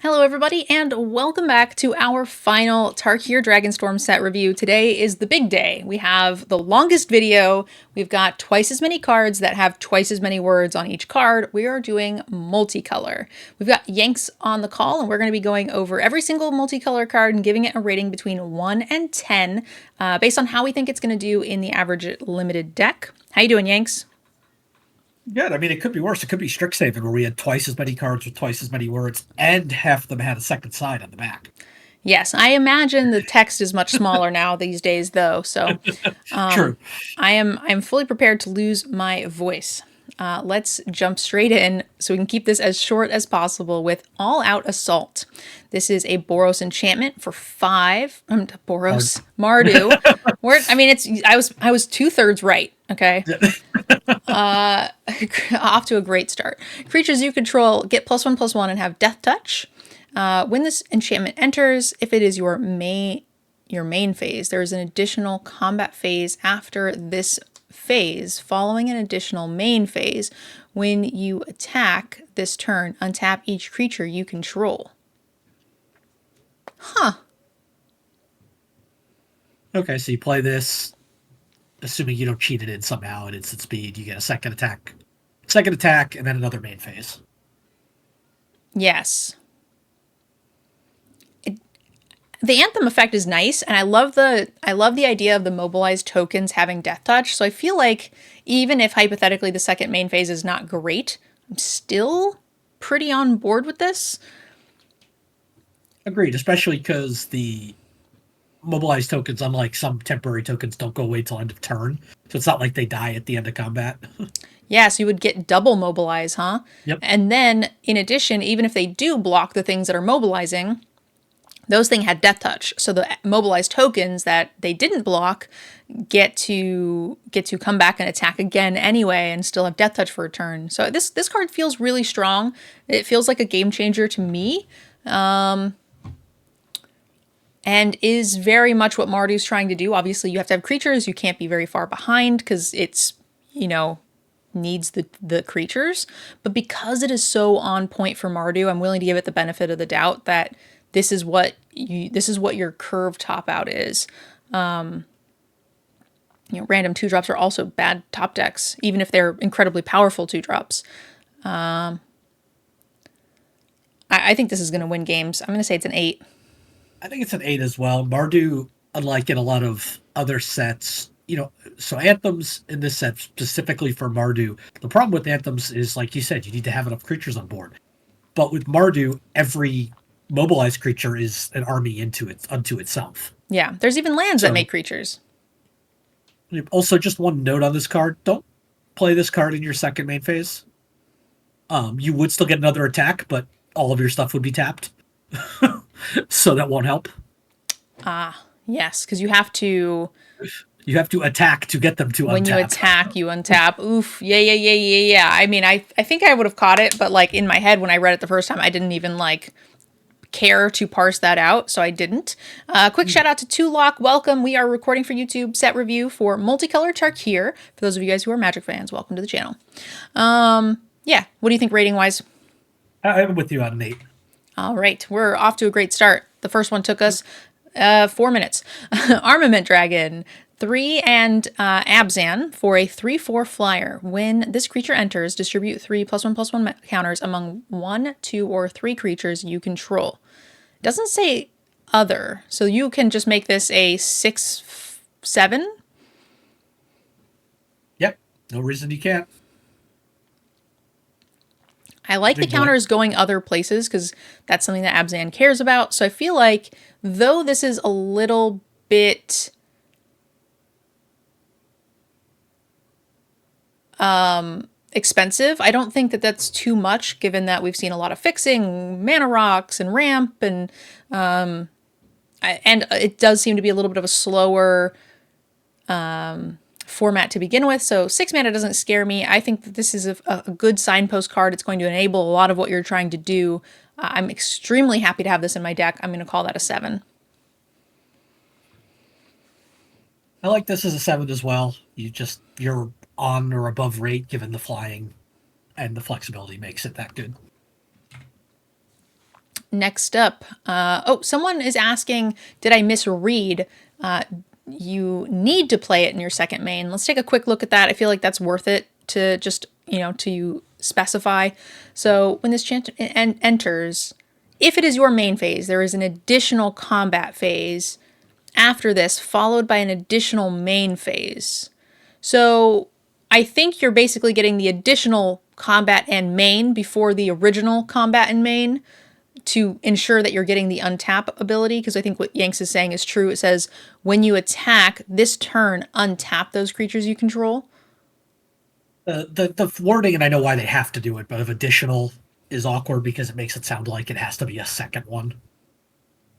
Hello everybody, and welcome back to our final Tarkir Dragonstorm set review. Today is the big day. We have the longest video. We've got twice as many cards that have twice as many words on each card. We are doing multicolor. We've got Yanks on the call, and we're going to be going over every single multicolor card and giving it a rating between 1 and 10 based on how we think it's going to do in the average limited deck. How you doing, Yanks? Good. I mean, it could be worse. It could be Strixhaven, where we had twice as many cards with twice as many words, and half of them had a second side on the back. Yes, I imagine the text is much smaller now these days, though. So, True. I'm fully prepared to lose my voice. Let's jump straight in so we can keep this as short as possible with All Out Assault. This is a Boros enchantment for 5. Boros Mardu. I was 2/3 right. Okay. Off to a great start. Creatures you control get +1/+1 and have Death Touch. When this enchantment enters, if it is your main phase, there is an additional combat phase after this phase. Following an additional main phase, when you attack this turn, untap each creature you control. Huh. Okay, so you play this, assuming you don't cheat it in somehow at instant speed, you get a second attack, and then another main phase. Yes. The Anthem effect is nice, and I love the idea of the mobilized tokens having Death Touch. So I feel like even if hypothetically the second main phase is not great, I'm still pretty on board with this. Agreed, especially because the mobilized tokens, unlike some temporary tokens, don't go away till end of turn. So it's not like they die at the end of combat. Yeah, so you would get double mobilize, huh? Yep. And then, in addition, even if they do block the things that are mobilizing, those things had Death Touch. So the mobilized tokens that they didn't block get to come back and attack again anyway and still have Death Touch for a turn. So this card feels really strong. It feels like a game changer to me. And is very much what Mardu's trying to do. Obviously, you have to have creatures. You can't be very far behind because it's, needs the creatures. But because it is so on point for Mardu, I'm willing to give it the benefit of the doubt that this is what your curve top out is. Random 2-drops are also bad top decks, even if they're incredibly powerful 2-drops. I think this is going to win games. I'm going to say it's an 8. I think it's an 8 as well. Mardu, unlike in a lot of other sets, so Anthems in this set specifically for Mardu, the problem with Anthems is, like you said, you need to have enough creatures on board. But with Mardu, every mobilized creature is an army unto itself. Yeah, there's even lands that make creatures. Also, just one note on this card: don't play this card in your second main phase. You would still get another attack, but all of your stuff would be tapped. So that won't help. Yes, because you have to attack to get them to untap. When you attack, you untap. Oof. Yeah. I mean, I think I would have caught it, but like in my head when I read it the first time, I didn't even care to parse that out, so I didn't. Quick shout out to Tulock. Welcome. We are recording for YouTube set review for Multicolor Tarkir. For those of you guys who are Magic fans, welcome to the channel. Yeah. What do you think rating wise? I'm with you on an 8. All right, we're off to a great start. The first one took us 4 minutes. Armament Dragon, 3 and Abzan for a 3/4 flyer. When this creature enters, distribute 3 +1/+1 counters among 1, 2, or 3 creatures you control. It doesn't say other, so you can just make this a 6/7. Yep, no reason you can't. I like the counters going other places because that's something that Abzan cares about. So I feel like, though this is a little bit expensive, I don't think that that's too much, given that we've seen a lot of fixing, mana rocks, and ramp, and it does seem to be a little bit of a slower format to begin with, so 6 mana doesn't scare me. I think that this is a good signpost card. It's going to enable a lot of what you're trying to do. I'm extremely happy to have this in my deck. I'm going to call that a 7. I like this as a 7 as well. You're on or above rate given the flying and the flexibility makes it that good. Next up, oh, someone is asking, did I misread? You need to play it in your second main. Let's take a quick look at that. I feel like that's worth it to just, to specify. So when this chant enters, if it is your main phase, there is an additional combat phase after this, followed by an additional main phase. So I think you're basically getting the additional combat and main before the original combat and main to ensure that you're getting the untap ability, because I think what Yanks is saying is true. It says, when you attack this turn, untap those creatures you control. The wording, and I know why they have to do it, but if additional is awkward because it makes it sound like it has to be a second one,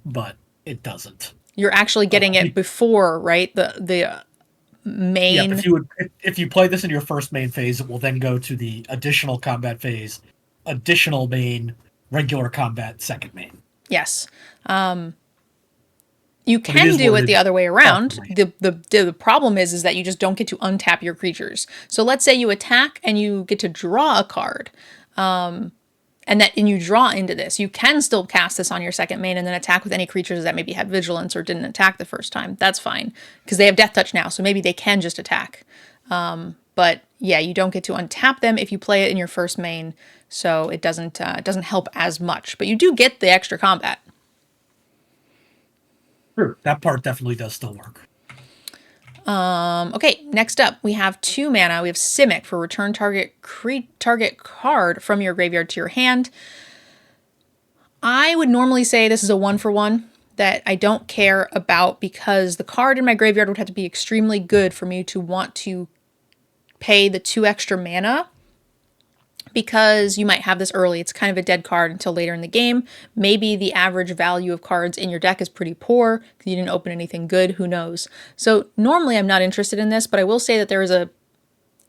but it doesn't. You're actually getting it before, right? The main. Yeah, if you play this in your first main phase, it will then go to the additional combat phase, additional main, regular combat, second main. Yes. You can do it the other way around. The problem is that you just don't get to untap your creatures. So let's say you attack and you get to draw a card. And you draw into this. You can still cast this on your second main and then attack with any creatures that maybe had vigilance or didn't attack the first time. That's fine, because they have death touch now, so maybe they can just attack. But yeah, you don't get to untap them if you play it in your first main, so it doesn't help as much. But you do get the extra combat. Sure, that part definitely does still work. Okay, next up, we have 2 mana. We have Simic for return target card from your graveyard to your hand. I would normally say this is a 1-for-1 that I don't care about, because the card in my graveyard would have to be extremely good for me to want to pay the 2 extra mana, because you might have this early. It's kind of a dead card until later in the game. Maybe the average value of cards in your deck is pretty poor because you didn't open anything good. Who knows? So normally I'm not interested in this, but I will say that there is a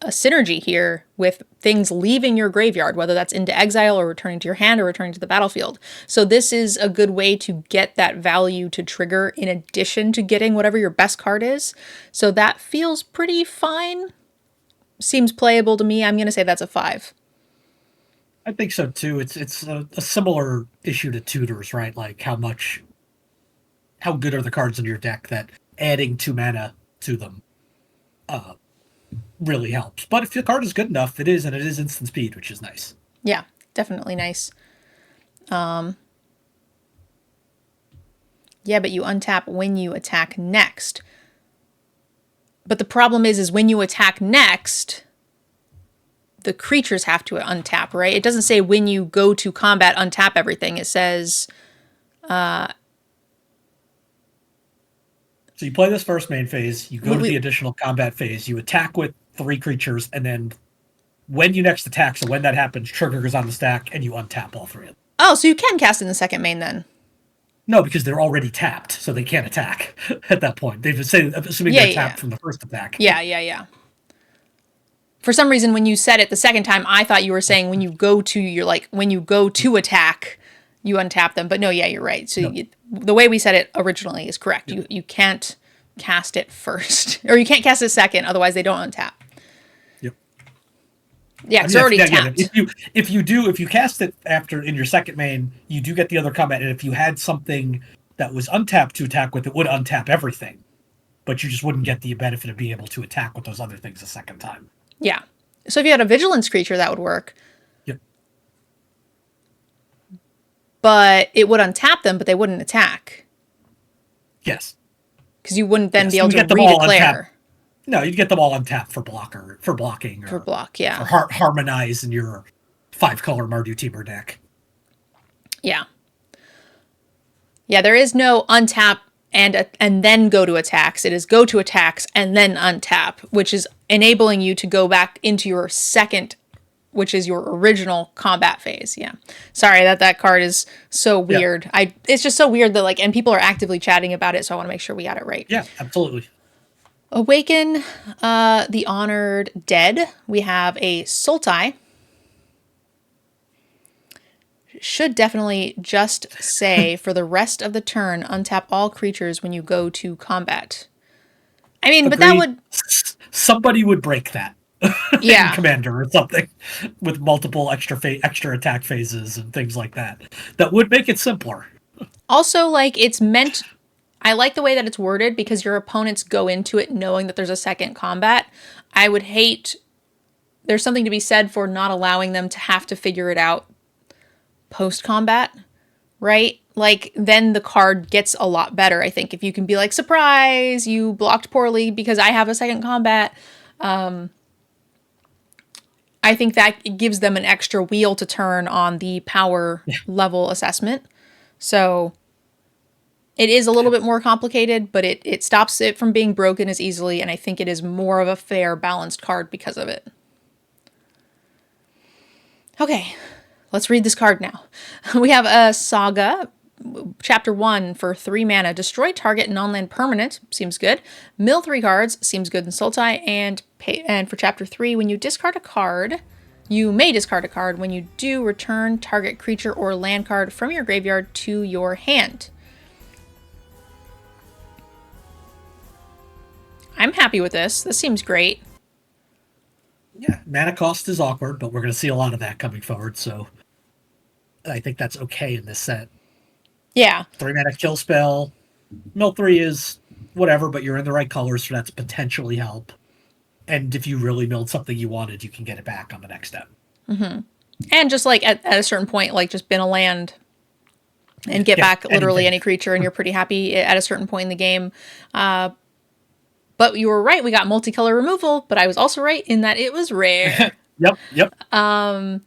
synergy here with things leaving your graveyard, whether that's into exile or returning to your hand or returning to the battlefield. So this is a good way to get that value to trigger in addition to getting whatever your best card is. So that feels pretty fine. Seems playable to me. I'm going to say that's a 5. I think so too. It's a similar issue to tutors, right? Like how good are the cards in your deck that adding 2 mana to them really helps. But if the card is good enough, it is instant speed, which is nice. Yeah, definitely nice. Yeah, but you untap when you attack next. But the problem is when you attack next, the creatures have to untap, right? It doesn't say when you go to combat, untap everything. It says... So you play this first main phase, you go to the additional combat phase, you attack with 3 creatures, and then when you next attack, so when that happens, trigger goes on the stack, and you untap all 3 of them. Oh, so you can cast in the second main then? No, because they're already tapped, so they can't attack at that point. They've said, assuming they're tapped from the first attack. Yeah. For some reason, when you said it the second time, I thought you were saying when you go to attack, you untap them. But no, yeah, you're right. So the way we said it originally is correct. Yep. You can't cast it first, or you can't cast it second, otherwise they don't untap. Yep. Yeah, it's already tapped. If you cast it after in your second main, you do get the other combat, and if you had something that was untapped to attack with, it would untap everything, but you just wouldn't get the benefit of being able to attack with those other things a second time. Yeah. So if you had a vigilance creature, that would work. Yep. But it would untap them, but they wouldn't attack. Yes. Because you wouldn't then be able to redeclare. No, you'd get them all untapped for blocking. For block, yeah. Or harmonize in your 5-color Mardu Teamer deck. Yeah. Yeah, there is no untap and then go to attacks. It is go to attacks and then untap, which is enabling you to go back into your second, which is your original combat phase. Yeah. Sorry that card is so weird. Yeah. It's just so weird that and people are actively chatting about it, so I want to make sure we got it right. Yeah, absolutely. Awaken the Honored Dead. We have a Sultai. Should definitely just say for the rest of the turn, untap all creatures when you go to combat. I mean, Agreed. But that would... Somebody would break that. in Yeah. Commander or something with multiple extra attack phases and things like that. That would make it simpler. Also, like, it's meant. I like the way that it's worded because your opponents go into it knowing that there's a second combat. I would hate. There's something to be said for not allowing them to have to figure it out post combat, right? Like, then the card gets a lot better, I think. If you can be like, surprise, you blocked poorly because I have a second combat. I think that gives them an extra wheel to turn on the power level assessment. So it is a little bit more complicated, but it stops it from being broken as easily, and I think it is more of a fair, balanced card because of it. Okay, let's read this card now. We have a Saga, Chapter 1 for 3 mana. Destroy target non-land permanent, seems good. Mill 3 cards, seems good in Sultai. And for Chapter 3, when you discard a card, you may discard a card. When you do, return target creature or land card from your graveyard to your hand. I'm happy with this. This seems great. Yeah, mana cost is awkward, but we're going to see a lot of that coming forward, so I think that's okay in this set. Yeah. 3 mana kill spell. Mill 3 is whatever, but you're in the right colors for that to potentially help. And if you really milled something you wanted, you can get it back on the next step. Mm-hmm. And just like at a certain point, like just bin a land and get back literally any creature, and you're pretty happy at a certain point in the game. But you were right, we got multicolor removal, but I was also right in that it was rare. Yep. And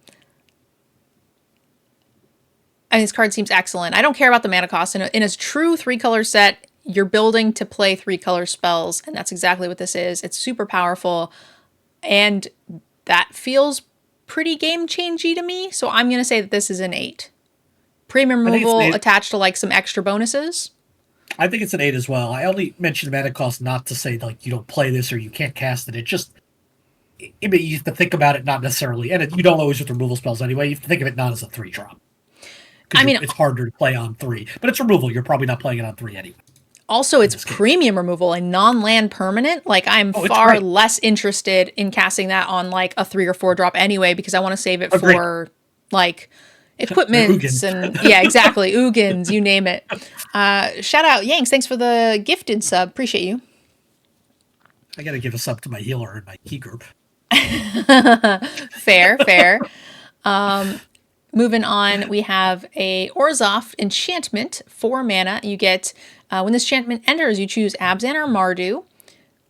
this card seems excellent. I don't care about the mana cost. In a true 3-color set, you're building to play 3-color spells, and that's exactly what this is. It's super powerful, and that feels pretty game-changey to me, so I'm going to say that this is an 8. Premium removal attached to like some extra bonuses. I think it's an 8 as well. I only mentioned mana cost not to say like you don't play this or you can't cast it. It just you have to think about it not necessarily, and you don't always with removal spells anyway. You have to think of it not as a 3-drop. I mean, it's harder to play on 3, but it's removal. You're probably not playing it on 3 anyway. Also, it's premium removal and non-land permanent. Like, I'm far less interested in casting that on like a 3 or 4 drop anyway, because I want to save it for like equipments and yeah, exactly. Ugins, you name it. Shout out Yanks. Thanks for the gifted sub. Appreciate you. I got to give a sub to my healer in my key group. Fair. Moving on, we have a Orzhov enchantment, 4 mana. You get, when this enchantment enters, you choose Abzan or Mardu.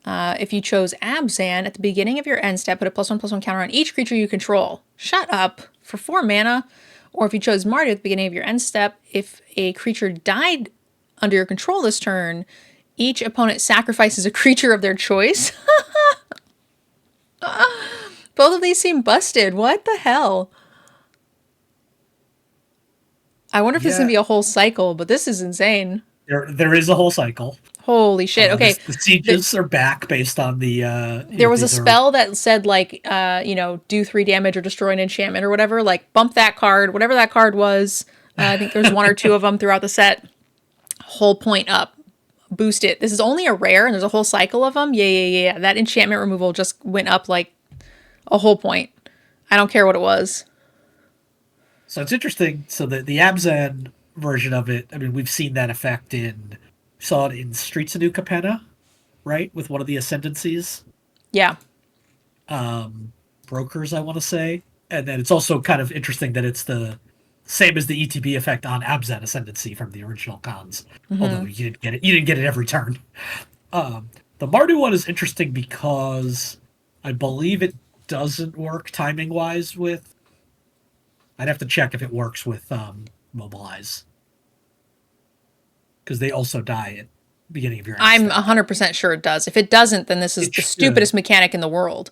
If you chose Abzan at the beginning of your end step, put a +1/+1 counter on each creature you control. Shut up. For 4 mana. Or if you chose Mardu at the beginning of your end step, if a creature died under your control this turn, each opponent sacrifices a creature of their choice. Both of these seem busted. What the hell? I wonder if this is going to be a whole cycle, but this is insane. There is a whole cycle. Holy shit. Okay. The sieges are back based on the... there was a spell that said, like, do 3 damage or destroy an enchantment or whatever. Like, bump that card, whatever that card was. I think there's 1 or 2 of them throughout the set. Whole point up. Boost it. This is only a rare, and there's a whole cycle of them. Yeah. That enchantment removal just went up, like, a whole point. I don't care what it was. So it's interesting. So the Abzan version of it, I mean, we've seen that effect saw it in Streets of New Capenna, right? With one of the ascendancies. Yeah. Brokers, I want to say. And then it's also kind of interesting that it's the same as the ETB effect on Abzan Ascendancy from the original cons. Mm-hmm. Although you didn't get it every turn. The Mardu one is interesting because I believe it doesn't work timing-wise with... I'd have to check if it works with Mobilize. Because they also die at the beginning of your... I'm 100% sure it does. If it doesn't, then this is the stupidest mechanic in the world.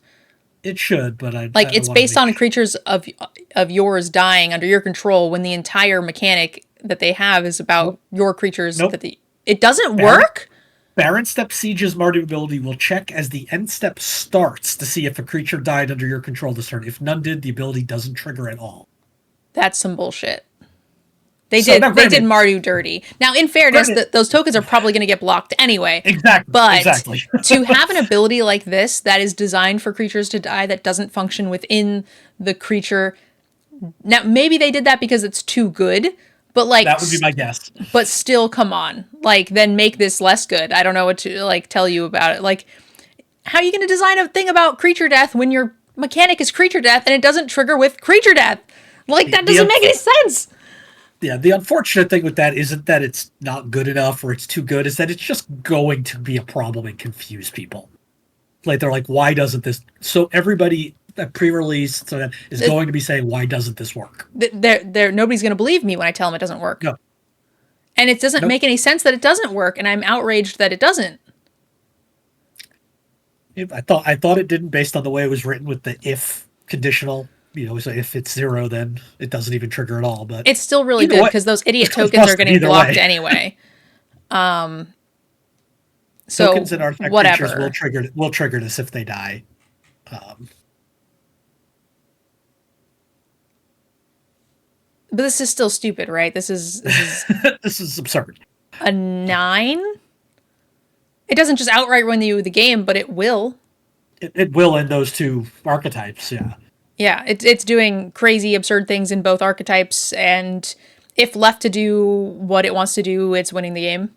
It should, but it's based on creatures of yours dying under your control when the entire mechanic that they have is about your creatures. Nope. It doesn't work? Baron Step Siege's Mardu ability will check as the end step starts to see if a creature died under your control this turn. If none did, the ability doesn't trigger at all. That's some bullshit. They So, did. now, They did granted, Mardu dirty. Now, in fairness, those tokens are probably going to get blocked anyway. Exactly. To have an ability like this that is designed for creatures to die that doesn't function within the creature. Now, maybe they did that because it's too good, but like That would be my guess. but still, come on, like then make this less good. I don't know what to like tell you about it. Like, how are you going to design a thing about creature death when your mechanic is creature death and it doesn't trigger with creature death? Like, that doesn't make any sense. Yeah, the unfortunate thing with that isn't that it's not good enough or it's too good, is that it's just going to be a problem and confuse people. Like, they're like, why doesn't this? So everybody that pre-release so that is going to be saying, why doesn't this work? Nobody's going to believe me when I tell them it doesn't work. No. And it doesn't make any sense that it doesn't work, and I'm outraged that it doesn't. I thought it didn't, based on the way it was written with the if conditional. So if it's 0, then it doesn't even trigger at all. But it's still really good because those idiot tokens are getting blocked anyway. So tokens and artifact whatever creatures will trigger this if they die. But this is still stupid, right? This is this is absurd. A 9. It doesn't just outright run you the game, but it will. It will in those two archetypes, yeah. Yeah, it's doing crazy, absurd things in both archetypes, and if left to do what it wants to do, it's winning the game.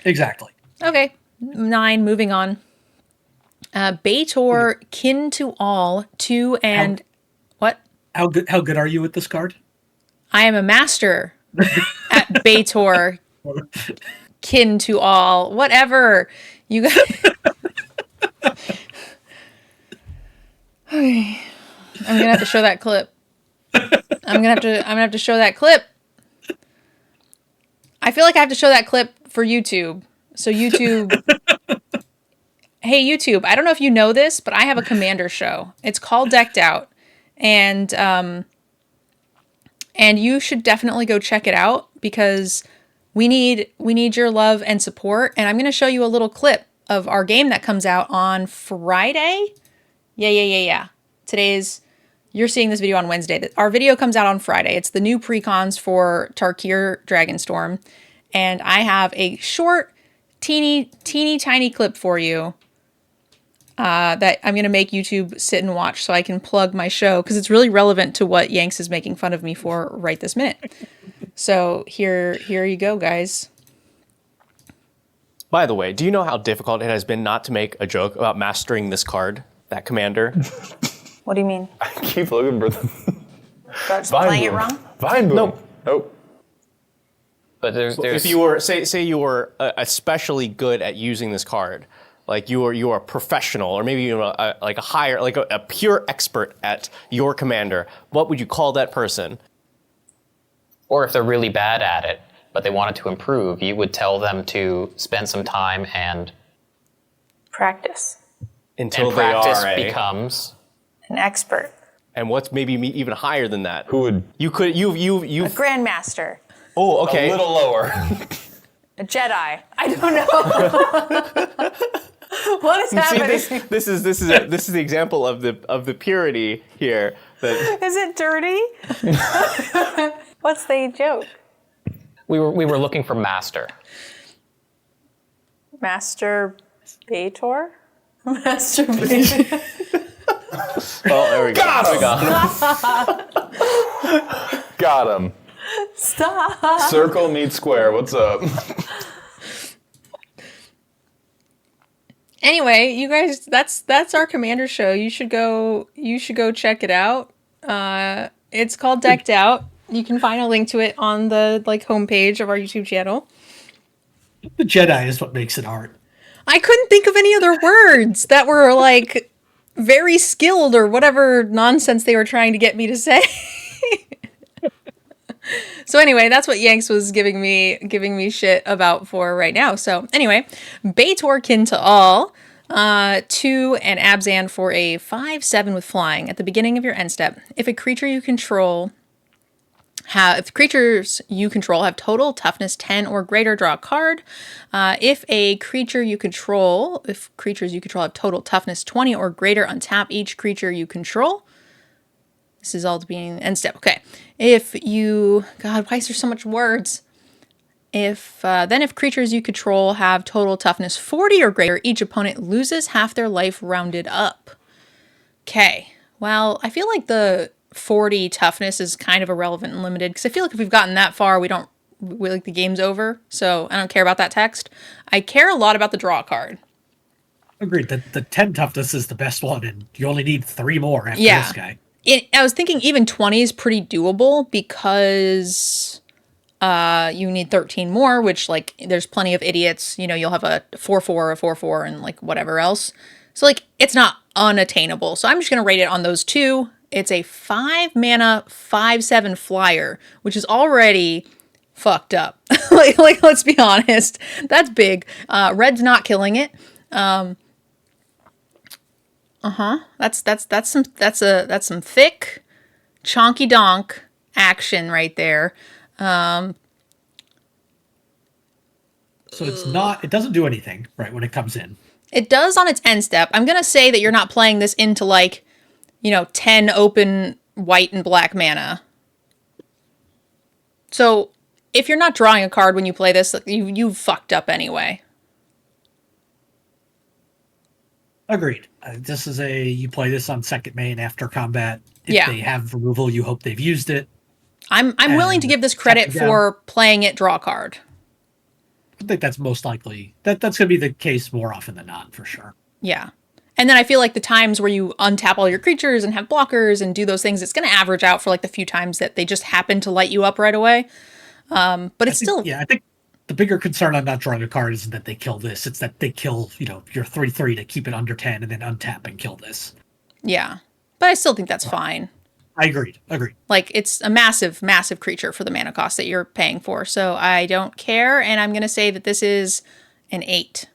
Exactly. Okay, 9, moving on. Baitor, Kin to All, 2 and... What? How good are you with this card? I am a master at Baitor, Kin to All. Whatever. You got... Okay. I'm gonna have to show that clip. I'm gonna have to show that clip. I feel like I have to show that clip for YouTube. So YouTube, hey YouTube, I don't know if you know this, but I have a commander show. It's called Decked Out, and you should definitely go check it out because we need your love and support. And I'm gonna show you a little clip of our game that comes out on Friday. Yeah. You're seeing this video on Wednesday. Our video comes out on Friday. It's the new precons for Tarkir Dragonstorm. And I have a short, teeny tiny clip for you that I'm going to make YouTube sit and watch so I can plug my show because it's really relevant to what Yanks is making fun of me for right this minute. So here you go, guys. By the way, do you know how difficult it has been not to make a joke about mastering this card, that commander? What do you mean? I keep looking for them. That's playing it wrong? Vine Boom. Nope. But there's if you were say you were especially good at using this card, like you are a professional, or maybe you're a pure expert at your commander, what would you call that person? Or if they're really bad at it, but they wanted to improve, you would tell them to spend some time and practice until practice they are becomes an expert. And what's maybe even higher than that? Who would you a grandmaster? Oh, okay. A little lower. A Jedi. I don't know. What is happening? See, this is the example of the purity here. That is it dirty? What's the joke? We were looking for master. Masturbator? Masturbator. Oh, there we go. Got him. Stop. Circle meets square. What's up? Anyway, you guys, that's our commander show. You should go check it out. It's called Decked Out. You can find a link to it on the homepage of our YouTube channel. The Jedi is what makes it art. I couldn't think of any other words that were very skilled or whatever nonsense they were trying to get me to say. So anyway, that's what Yanks was giving me shit about for right now. So anyway, Baitor, Kin to All, 2 and Abzan for a 5/7 with flying at the beginning of your end step. If creatures you control have total toughness 10 or greater, draw a card. If creatures you control have total toughness 20 or greater, untap each creature you control. This is all to be end step. Okay. If you, God, why is there so much words? If creatures you control have total toughness 40 or greater, each opponent loses half their life rounded up. Okay. Well, I feel like the 40 toughness is kind of irrelevant and limited because I feel like if we've gotten that far, we like the game's over. So I don't care about that text. I care a lot about the draw card. Agreed. The 10 toughness is the best one, and you only need 3 more after this guy. I was thinking even 20 is pretty doable because you need 13 more, which, like, there's plenty of idiots. You know, you'll have a 4/4, a 4/4, and, like, whatever else. So, like, it's not unattainable. So I'm just going to rate it on those 2. It's a 5 mana, 5/7 flyer, which is already fucked up. like, let's be honest. That's big. Red's not killing it. That's some thick, chonky donk action right there. So it doesn't do anything, right, when it comes in. It does on its end step. I'm going to say that you're not playing this into, like, 10 open white and black mana. So if you're not drawing a card when you play this, you fucked up anyway. Agreed. This is you play this on second main after combat. If they have removal, you hope they've used it. I'm willing to give this credit for playing it draw card. I think that's most likely. That's going to be the case more often than not, for sure. Yeah. And then I feel like the times where you untap all your creatures and have blockers and do those things, it's going to average out for, like, the few times that they just happen to light you up right away. But it's still... Yeah, I think the bigger concern on not drawing a card isn't that they kill this. It's that they kill, your 3/3 to keep it under 10 and then untap and kill this. Yeah. But I still think that's fine. I agreed. Like, it's a massive, massive creature for the mana cost that you're paying for. So I don't care, and I'm going to say that this is an 8.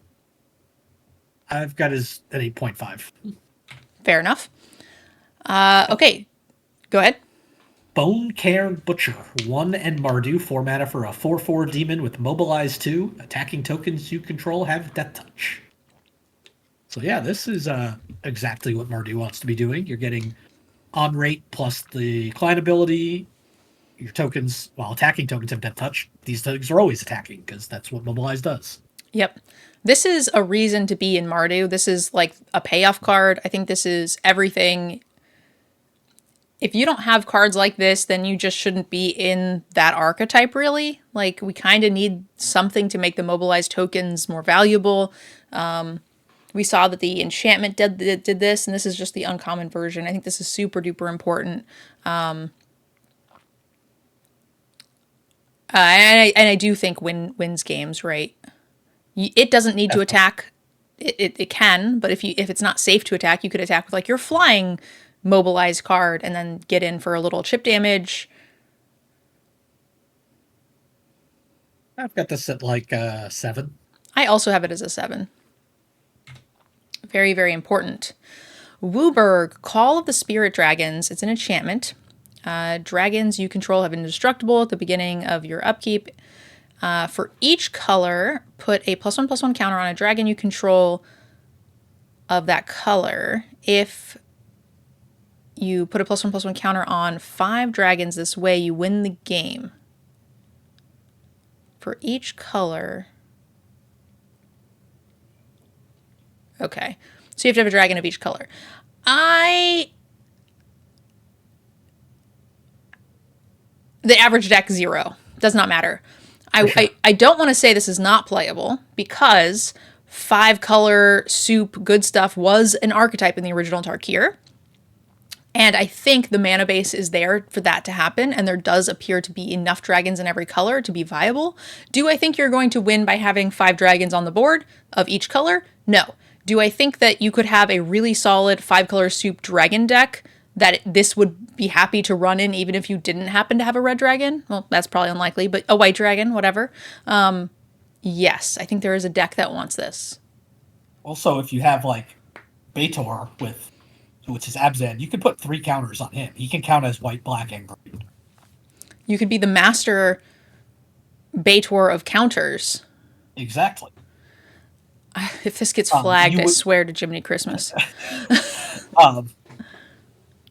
I've got his at 8.5. Fair enough. Okay. Go ahead. Bone Cairn Butcher. 1 and Mardu. 4 mana for a 4/4 demon with Mobilize 2. Attacking tokens you control have Death Touch. So yeah, this is exactly what Mardu wants to be doing. You're getting on rate plus the Klein ability. Your tokens, while attacking tokens have Death Touch, these tokens are always attacking because that's what Mobilize does. Yep. This is a reason to be in Mardu. This is like a payoff card. I think this is everything. If you don't have cards like this, then you just shouldn't be in that archetype, really. Like, we kind of need something to make the mobilized tokens more valuable. We saw that the enchantment did this, and this is just the uncommon version. I think this is super duper important. And I do think wins games, right? It doesn't need to attack. It can, but if it's not safe to attack, you could attack with, like, your flying mobilized card and then get in for a little chip damage. I've got this at like 7. I also have it as a 7. Very, very important. Wooburg, Call of the Spirit Dragons. It's an enchantment. Dragons you control have indestructible at the beginning of your upkeep. For each color, put a +1/+1 counter on a dragon you control of that color. If you put a +1/+1 counter on 5 dragons this way, you win the game. For each color... Okay. So you have to have a dragon of each color. The average deck, 0. Does not matter. I don't want to say this is not playable because 5-color soup good stuff was an archetype in the original Tarkir. And I think the mana base is there for that to happen, and there does appear to be enough dragons in every color to be viable. Do I think you're going to win by having 5 dragons on the board of each color? No. Do I think that you could have a really solid 5-color soup dragon deck that this would be happy to run in even if you didn't happen to have a red dragon? Well, that's probably unlikely, but a white dragon, whatever. Yes, I think there is a deck that wants this. Also, if you have, like, Baitor which is Abzan, you can put 3 counters on him. He can count as white, black, and green. You could be the master Baitor of counters. Exactly. If this gets flagged, I swear to Jiminy Christmas.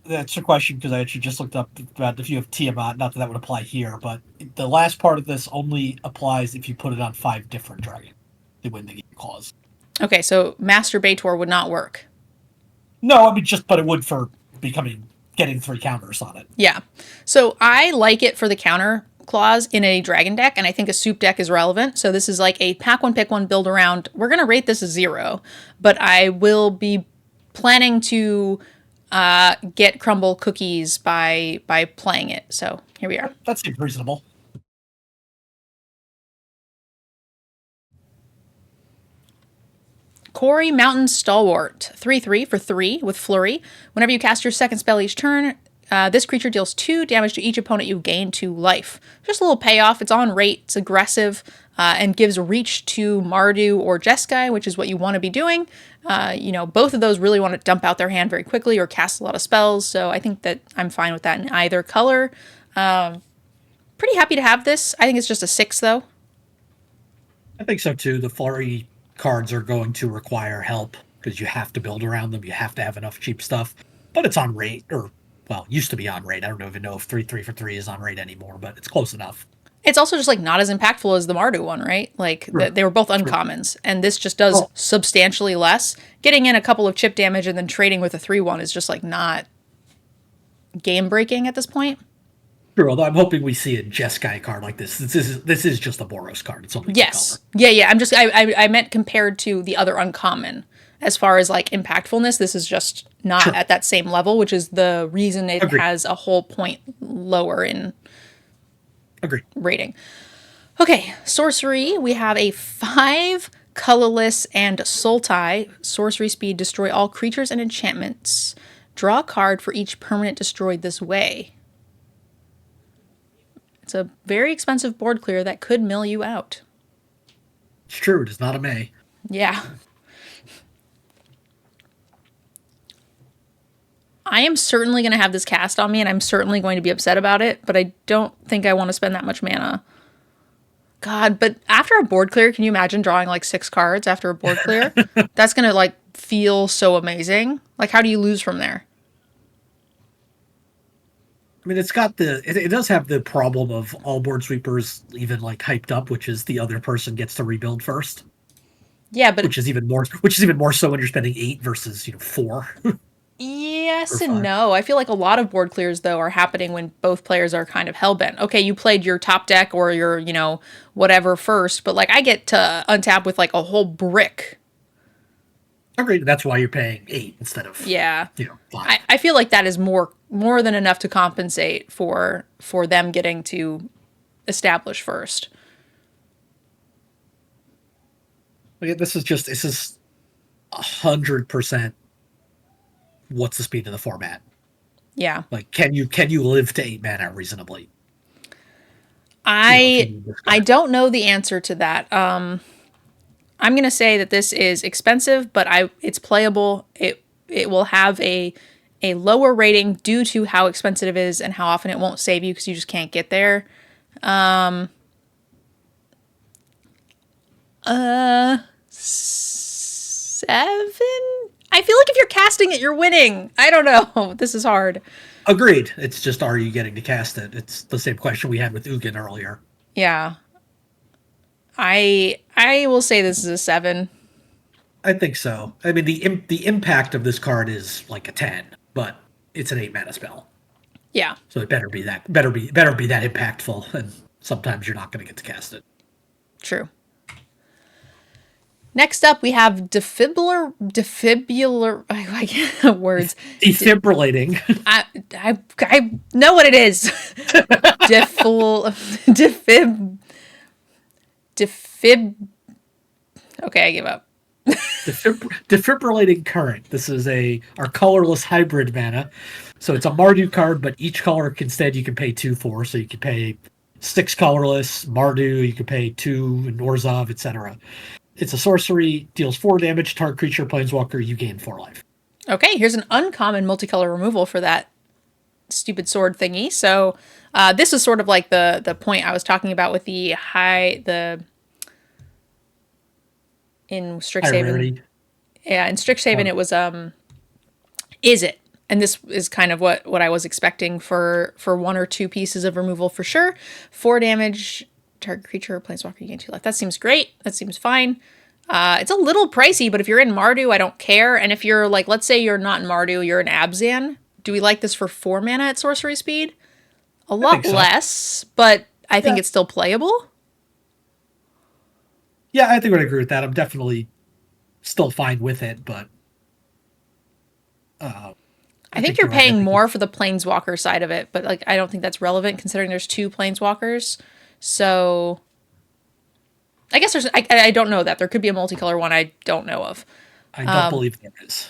That's a question because I actually just looked up about if you have Tiamat. Not that that would apply here, but the last part of this only applies if you put it on 5 different dragons. They win the game clause. Okay, so Masturbator would not work. No, I mean but it would for getting 3 counters on it. Yeah. So I like it for the counter clause in a dragon deck, and I think a soup deck is relevant. So this is like a pack one, pick one, build around. We're going to rate this as 0, but I will be planning to get crumble cookies by playing it. So here we are. That seems reasonable. Quarry Mountain Stalwart, 3/3 for 3 with Flurry. Whenever you cast your second spell each turn, this creature deals 2 damage to each opponent you gain 2 life. Just a little payoff. It's on rate, it's aggressive, and gives reach to Mardu or Jeskai, which is what you want to be doing. Both of those really want to dump out their hand very quickly or cast a lot of spells, so I think that I'm fine with that in either color. Pretty happy to have this. I think it's just a 6, though. I think so, too. The Flurry cards are going to require help because you have to build around them. You have to have enough cheap stuff. But it's on rate, used to be on rate. I don't even know if 3/3 for 3 is on rate anymore, but it's close enough. It's also just like not as impactful as the Mardu one, right? Like they were both uncommons, and this just does substantially less. Getting in a couple of chip damage and then trading with a 3/1 is just like not game breaking at this point. True, although I'm hoping we see a Jeskai card like this. This is just a Boros card. It's only yes, color. yeah. I meant compared to the other uncommon. As far as like impactfulness, this is just not at that same level, which is the reason it has a whole point lower in rating. Okay, sorcery. We have a 5 colorless and Sultai. Sorcery speed, destroy all creatures and enchantments. Draw a card for each permanent destroyed this way. It's a very expensive board clear that could mill you out. It's true. It is not a May. Yeah. I am certainly going to have this cast on me, and I'm certainly going to be upset about it, but I don't think I want to spend that much mana. God, but after a board clear, can you imagine drawing like 6 cards after a board clear? That's going to like feel so amazing. Like, how do you lose from there? I mean, it's got it does have the problem of all board sweepers even like hyped up, which is the other person gets to rebuild first. Yeah, but which is even more so when you're spending 8 versus 4. Yes and no. I feel like a lot of board clears, though, are happening when both players are kind of hellbent. Okay, you played your top deck or your, whatever first, but, like, I get to untap with, like, a whole brick. Agreed. That's why you're paying 8 instead of, 5. I feel like that is more than enough to compensate for them getting to establish first. Okay, this is 100%. What's the speed of the format? Yeah. Like, can you live to 8 mana reasonably? I don't know the answer to that. I'm going to say that this is expensive, but it's playable. It will have a lower rating due to how expensive it is and how often it won't save you because you just can't get there. 7? I feel like if you're casting it, you're winning. I don't know. This is hard. Agreed. It's just, are you getting to cast it? It's the same question we had with Ugin earlier. Yeah. I will say this is a 7. I think so. I mean, the impact of this card is like a 10, but it's an 8 mana spell. Yeah. So it better be that impactful, and sometimes you're not going to get to cast it. True. Next up, we have defibrillating. I can't words. Defibrillating. I know what it is. Defib. Okay, I give up. Defibrillating Current. This is our colorless hybrid mana. So it's a Mardu card, but each color instead you can pay 2 for. So you can pay 6 colorless, Mardu, you can pay 2 in Orzhov, etc. It's a sorcery, deals 4 damage, target creature, planeswalker, you gain 4 life. Okay, here's an uncommon multicolor removal for that stupid sword thingy. So this is sort of like the point I was talking about with in Strixhaven. Rarity. Yeah, in Strixhaven it was Is It? and this is kind of what I was expecting for 1 or 2 pieces of removal for sure. 4 damage, target creature or planeswalker, you gain 2 life. That seems great. That seems fine. It's a little pricey, but if you're in Mardu, I don't care. And if you're like, let's say you're not in Mardu, you're in Abzan. Do we like this for 4 mana at sorcery speed? A lot less, but I think it's still playable. Yeah, I think I would agree with that. I'm definitely still fine with it, but I think you're paying more for the planeswalker side of it, but like I don't think that's relevant considering there's 2 planeswalkers. So I guess I don't know that. There could be a multicolor one I don't know of. I don't believe there is.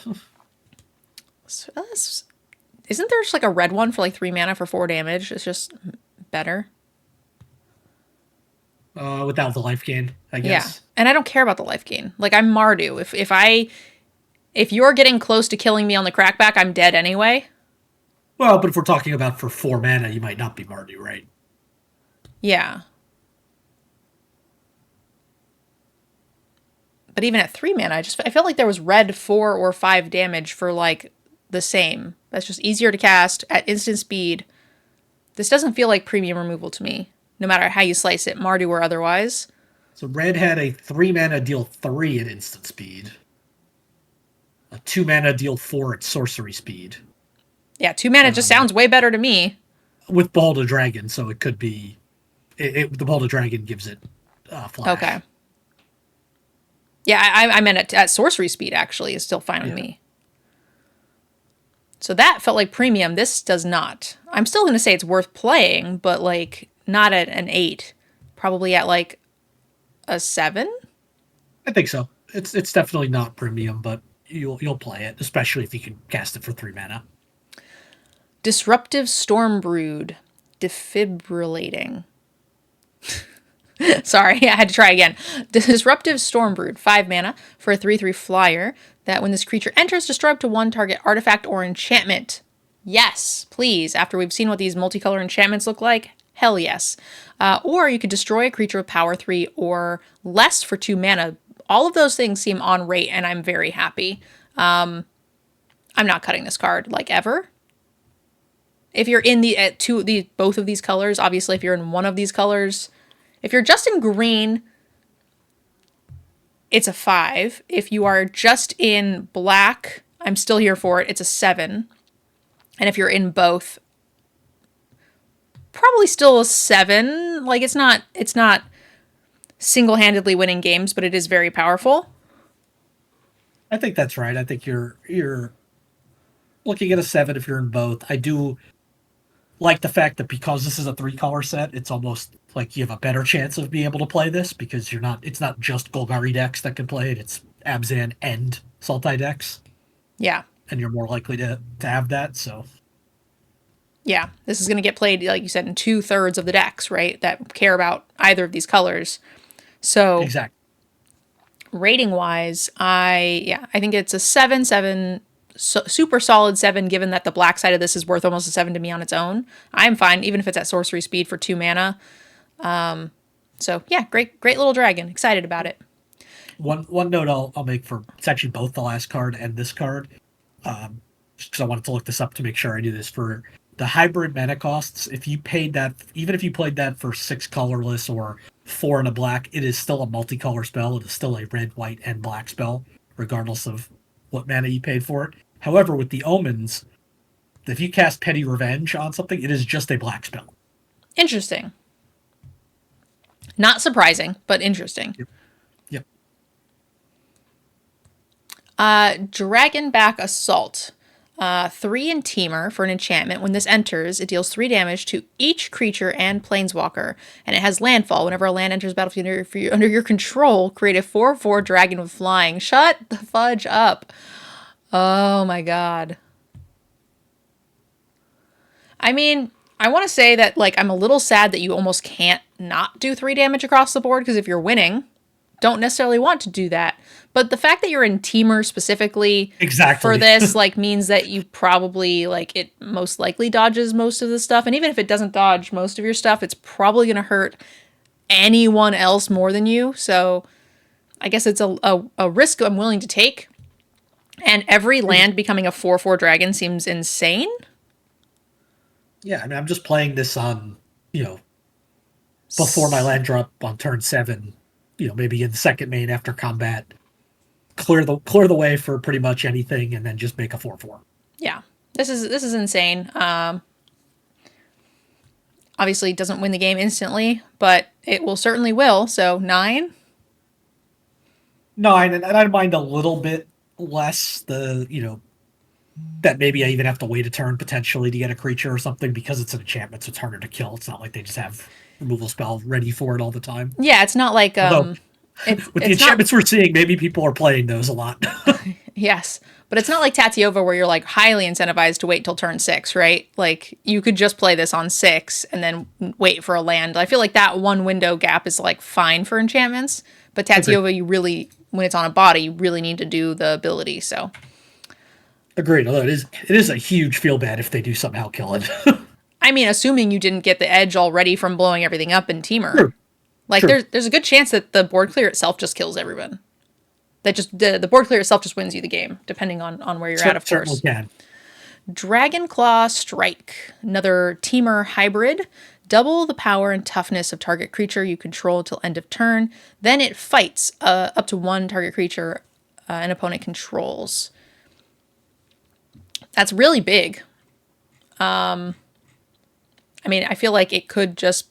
So isn't there just like a red one for like 3 mana for 4 damage? It's just better. Without the life gain, I guess. Yeah, and I don't care about the life gain. Like I'm Mardu. If you're getting close to killing me on the crackback, I'm dead anyway. Well, but if we're talking about for 4 mana, you might not be Mardu, right? Yeah. But even at 3 mana, I felt like there was red 4 or 5 damage for like the same. That's just easier to cast at instant speed. This doesn't feel like premium removal to me, no matter how you slice it, Mardu or otherwise. So red had a 3 mana deal 3 at instant speed. A 2 mana deal 4 at sorcery speed. Yeah, 2 mana just sounds way better to me. With Behold a Dragon, so it could be... the Behold a Dragon gives it flash. Okay. Yeah, I meant at sorcery speed, actually, is still fine with me. So that felt like premium. This does not. I'm still going to say it's worth playing, but like not at an 8. Probably at like a 7? I think so. It's definitely not premium, but you'll play it, especially if you can cast it for 3 mana. Disruptive Stormbrood. Defibrillating. Sorry, I had to try again. Disruptive Stormbrood, 5 mana for a 3/3 flyer that when this creature enters, destroy up to 1 target artifact or enchantment. Yes, please. After we've seen what these multicolor enchantments look like, hell yes. Or you could destroy a creature of power 3 or less for 2 mana. All of those things seem on rate, and I'm very happy. I'm not cutting this card, like, ever. If you're in both of these colors, obviously if you're in one of these colors, if you're just in green, it's a 5. If you are just in black, I'm still here for it. It's a 7. And if you're in both, probably still a 7. Like it's not single-handedly winning games, but it is very powerful. I think that's right. I think you're looking at a 7 if you're in both. I do like the fact that because this is a 3-color set, it's almost like you have a better chance of being able to play this because it's not just Golgari decks that can play it, it's Abzan and Sultai decks. Yeah. And you're more likely to have that, so. Yeah, this is going to get played, like you said, in 2/3 of the decks, right, that care about either of these colors. So, exactly. Rating-wise, I think it's a 7, super solid 7, given that the black side of this is worth almost a 7 to me on its own. I'm fine, even if it's at sorcery speed for 2 mana. So, yeah, great little dragon. Excited about it. One note I'll make for, it's actually both the last card and this card, just because I wanted to look this up to make sure I do this. For the hybrid mana costs, if you paid that, even if you played that for 6 colorless or 4 and a black, it is still a multicolor spell. It is still a red, white, and black spell, regardless of what mana you paid for it. However, with the omens, if you cast Petty Revenge on something, it is just a black spell. Interesting. Not surprising, but interesting. Yep. Dragonback Assault. 3 in Teamer for an enchantment. When this enters, it deals 3 damage to each creature and planeswalker. And it has landfall. Whenever a land enters the battlefield under your control, create a 4/4 dragon with flying. Shut the fudge up. Oh my god. I mean, I want to say that, like, I'm a little sad that you almost can't not do 3 damage across the board, because if you're winning, don't necessarily want to do that. But the fact that you're in Teamer specifically for this, like, means that you probably, like, it most likely dodges most of the stuff. And even if it doesn't dodge most of your stuff, it's probably going to hurt anyone else more than you. So I guess it's a risk I'm willing to take. And every land becoming a 4/4 dragon seems insane. Yeah, I mean, I'm just playing this on, before my land drop on turn 7, maybe in the second main after combat, clear the way for pretty much anything, and then just make a 4/4. Yeah, this is insane. Obviously, it doesn't win the game instantly, but it will certainly will. So 9. 9, and I mind a little bit less that maybe I even have to wait a turn potentially to get a creature or something because it's an enchantment, so it's harder to kill. It's not like they just have removal spell ready for it all the time. Yeah, it's not like Although, with the enchantments we're seeing, maybe people are playing those a lot. Yes, but it's not like Tatiova where you're like highly incentivized to wait till turn 6, right? Like you could just play this on 6 and then wait for a land. I feel like that one window gap is like fine for enchantments, but Tatiova, you really, when it's on a body, you really need to do the ability. So, agreed. Although it is a huge feel bad if they do somehow kill it. I mean, assuming you didn't get the edge already from blowing everything up in Teamer. Sure. Like Sure. there's a good chance that the board clear itself just kills everyone. That just the board clear itself just wins you the game, depending on where you're at, of course. Certainly can. Dragonclaw Strike, another Teamer hybrid. Double the power and toughness of target creature you control until end of turn. Then it fights up to one target creature an opponent controls. That's really big. I mean, I feel like it could just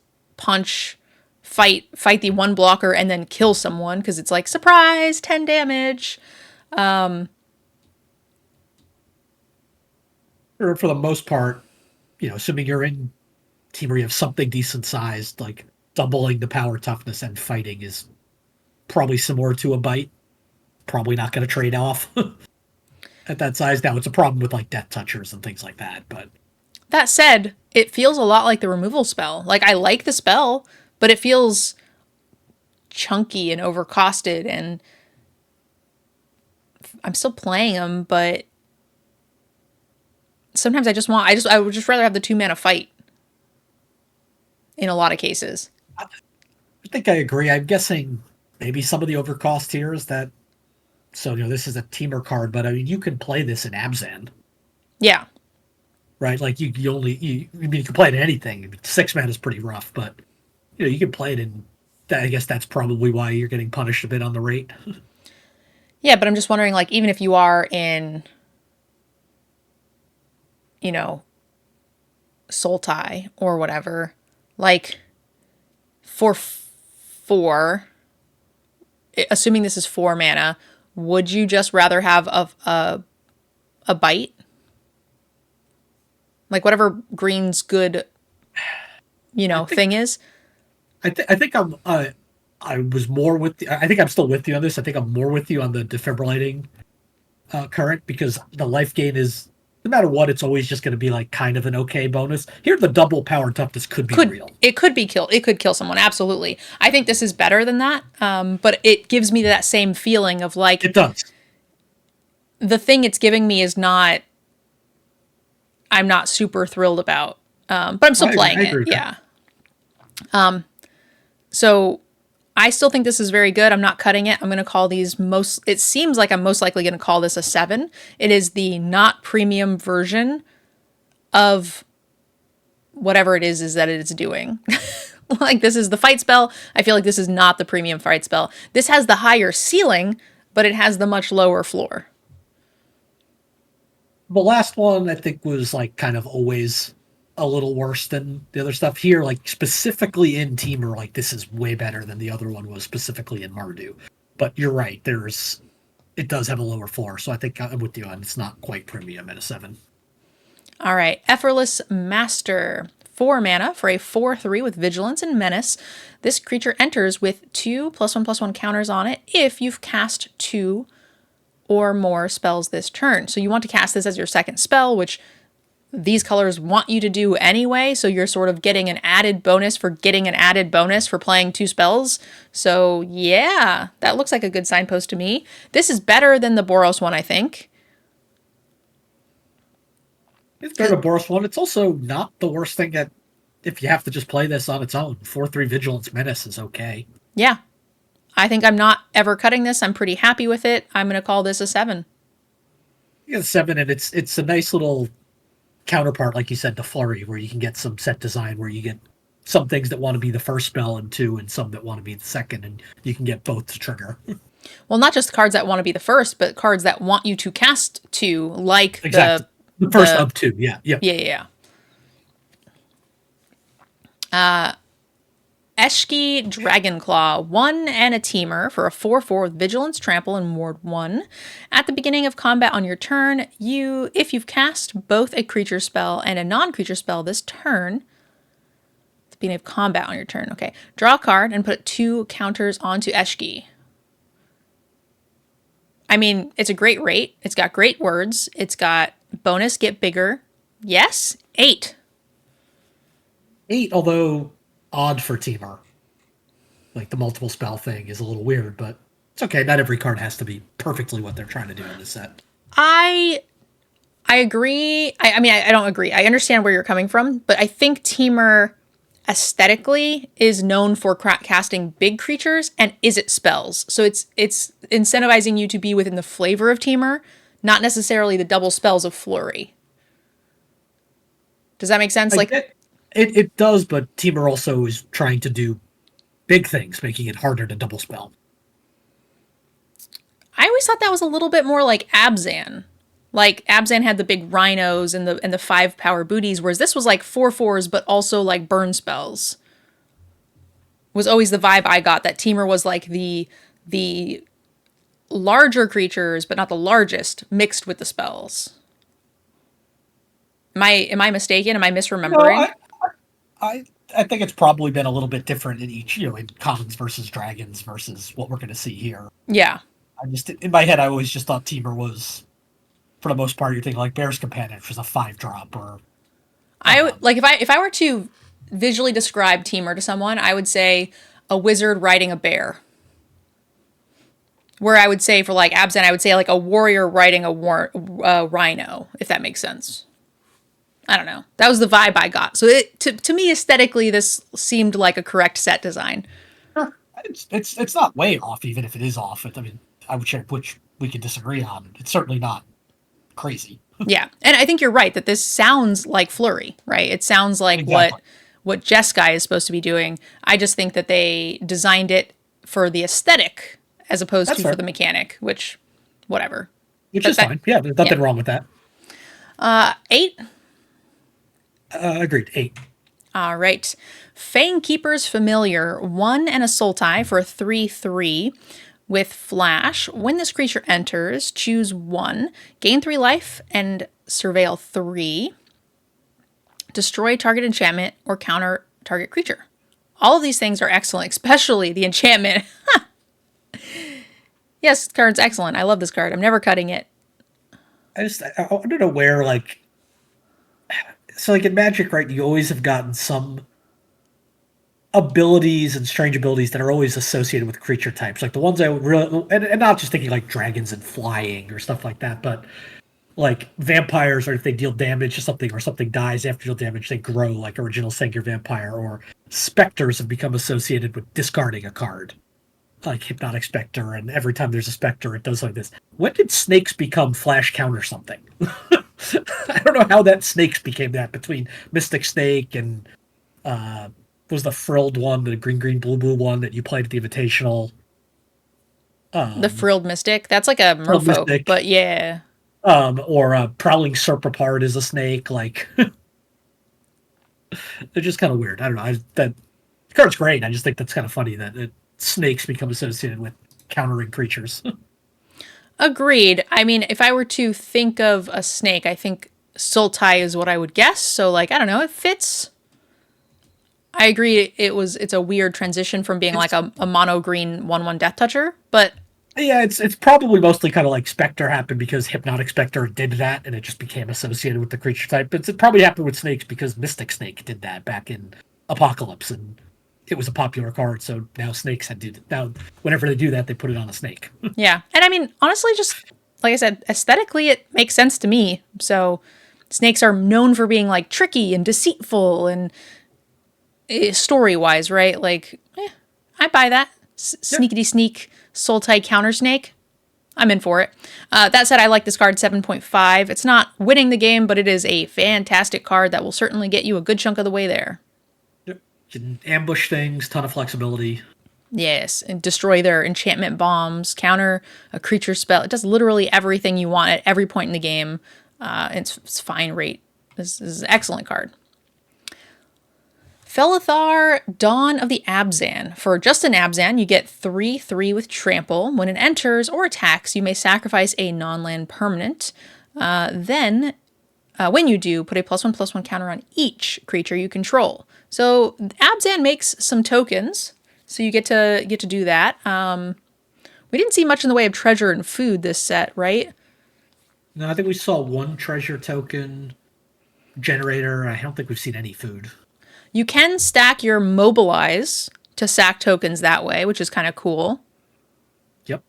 fight the one blocker and then kill someone because it's like, surprise, 10 damage. For the most part, assuming you're in team where you have something decent sized, like doubling the power, toughness, and fighting is probably similar to a bite. Probably not going to trade off at that size. Now, it's a problem with like Death Touchers and things like that, but... That said, it feels a lot like the removal spell. Like, I like the spell, but it feels chunky and overcosted, and I'm still playing them, but sometimes I would just rather have the 2-mana fight in a lot of cases. I think I agree. I'm guessing maybe some of the overcost here is that, so, this is a Teamer card, but I mean, you can play this in Abzan. Yeah. Right? Like, you can play it in anything. I mean, 6 mana is pretty rough, but, you can play it in, I guess that's probably why you're getting punished a bit on the rate. Yeah, but I'm just wondering, like, even if you are in, Sultai or whatever, like, for 4, assuming this is 4 mana, would you just rather have a bite? Like, whatever green's good, thing is? I think I was more with I think I'm still with you on this. I think I'm more with you on the defibrillating current, because the life gain is, no matter what, it's always just going to be like kind of an okay bonus. Here, the double power toughness could be real. It could kill someone, absolutely. I think this is better than that, but it gives me that same feeling of like... It does. The thing it's giving me is not... I'm not super thrilled about, but I'm still playing it, yeah. So I still think this is very good. I'm not cutting it. I'm going to call these it seems like I'm most likely going to call this a 7. It is the not premium version of whatever it is that it's doing. Like, this is the fight spell. I feel like this is not the premium fight spell. This has the higher ceiling, but it has the much lower floor. The last one, I think, was like kind of always a little worse than the other stuff. Here, like specifically in Teamer, like this is way better than the other one was specifically in Mardu. But you're right, it does have a lower floor, so I think I'm with you on it's not quite premium at a 7. All right, Effortless Master. 4 mana for a 4/3 with Vigilance and Menace. This creature enters with 2 +1/+1 counters on it if you've cast 2 or more spells this turn. So you want to cast this as your second spell, which these colors want you to do anyway, so you're sort of getting an added bonus for playing 2 spells. So yeah, that looks like a good signpost to me. This is better than the Boros one, I think. It's better than the Boros one. It's also not the worst thing that, if you have to just play this on its own, 4/3 Vigilance Menace is okay. Yeah. I think I'm not ever cutting this. I'm pretty happy with it. I'm going to call this a 7. You get a 7, and it's a nice little counterpart, like you said, to Flurry, where you can get some set design where you get some things that want to be the first spell and 2, and some that want to be the second, and you can get both to trigger. Well, not just cards that want to be the first, but cards that want you to cast 2, like Exactly. The first of 2, yeah. Yeah. Eshki Dragonclaw, 1 and a Teamer for a 4/4 with Vigilance, Trample, and Ward 1. At the beginning of combat on your turn, if you've cast both a creature spell and a non-creature spell this turn, at the beginning of combat on your turn, okay, draw a card and put 2 counters onto Eshki. I mean, it's a great rate. It's got great words. It's got bonus, get bigger. Yes, 8. 8, although odd for Teamer. Like, the multiple spell thing is a little weird, but it's okay. Not every card has to be perfectly what they're trying to do in this set. I agree. I mean, I don't agree. I understand where you're coming from, but I think Teamer aesthetically is known for casting big creatures and is-it spells. So it's incentivizing you to be within the flavor of Teamer, not necessarily the double spells of Flurry. Does that make sense? It does, but Teamer also is trying to do big things, making it harder to double spell. I always thought that was a little bit more like Abzan. Like, Abzan had the big rhinos and the 5 power booties, whereas this was like 4/4s, but also like burn spells. Was always the vibe I got, that Teamer was like the larger creatures, but not the largest, mixed with the spells. Am I mistaken? Am I misremembering? No, I think it's probably been a little bit different in each, in commons versus dragons versus what we're going to see here. Yeah. In my head, I always just thought Teamer was, for the most part, you're thinking like Bear's Companion, which was a 5-drop, or if I were to visually describe Teamer to someone, I would say a wizard riding a bear. Where I would say for like Abzan, I would say like a warrior riding a rhino, if that makes sense. I don't know. That was the vibe I got. So to me, aesthetically, this seemed like a correct set design. Sure. It's not way off, even if it is off. I mean, I would share which we could disagree on. It's certainly not crazy. Yeah, and I think you're right that this sounds like Flurry, right? It sounds like Exactly. what Jeskai is supposed to be doing. I just think that they designed it for the aesthetic as opposed That's to fair. for the mechanic, which, whatever. Which is fine. Yeah, there's nothing wrong with that. 8? Agreed. 8. All right. Fangkeeper's Familiar, 1 and a Sultai for a 3/3 with Flash. When this creature enters, choose 1, gain 3 life, and surveil 3. Destroy target enchantment or counter target creature. All of these things are excellent, especially the enchantment. Yes, this card's excellent. I love this card. I'm never cutting it. I don't know where, like... So, like, in Magic, right, you always have gotten some abilities and strange abilities that are always associated with creature types. Like, the ones I would really... And not just thinking, like, dragons and flying or stuff like that, but, like, vampires, or if they deal damage to something, or something dies after you deal damage, they grow, like original Sengir Vampire, or specters have become associated with discarding a card. Like Hypnotic Spectre, and every time there's a specter, it does like this. When did snakes become flash counter something? I don't know how that snakes became that, between Mystic Snake and was the frilled one, the green blue one that you played at the Invitational. The Frilled Mystic. That's like a merfolk, but yeah. Or Prowling Serpapard is a snake. Like, they're just kind of weird. I don't know. That card's great. I just think that's kind of funny that snakes become associated with countering creatures. Agreed. I mean, if I were to think of a snake, I think Sultai is what I would guess. So, like, I don't know, it fits. I agree. It's a weird transition from being like a mono green 1/1 Death Toucher, but yeah, it's probably mostly kind of like Spectre happened because Hypnotic Spectre did that, and it just became associated with the creature type. But it probably happened with snakes because Mystic Snake did that back in Apocalypse, and it was a popular card, so now snakes had to do that. Now, whenever they do that, they put it on a snake. Yeah. And I mean, honestly, just like I said, aesthetically, it makes sense to me. So snakes are known for being like tricky and deceitful and story-wise, right? Like, I buy that. Sneakity sneak, Sultai counter snake. I'm in for it. That said, I like this card 7.5. It's not winning the game, but it is a fantastic card that will certainly get you a good chunk of the way there. Yep. You can ambush things, ton of flexibility. Yes, and destroy their enchantment bombs, counter a creature spell. It does literally everything you want at every point in the game. It's fine rate. This is an excellent card. Felithar, Dawn of the Abzan. For just an Abzan, you get 3/3 with Trample. When it enters or attacks, you may sacrifice a non-land permanent. Then, when you do, put a +1/+1 counter on each creature you control. So Abzan makes some tokens. So you get to do that. We didn't see much in the way of treasure and food this set, right? No, I think we saw one treasure token generator. I don't think we've seen any food. You can stack your mobilize to sack tokens that way, which is kind of cool. Yep.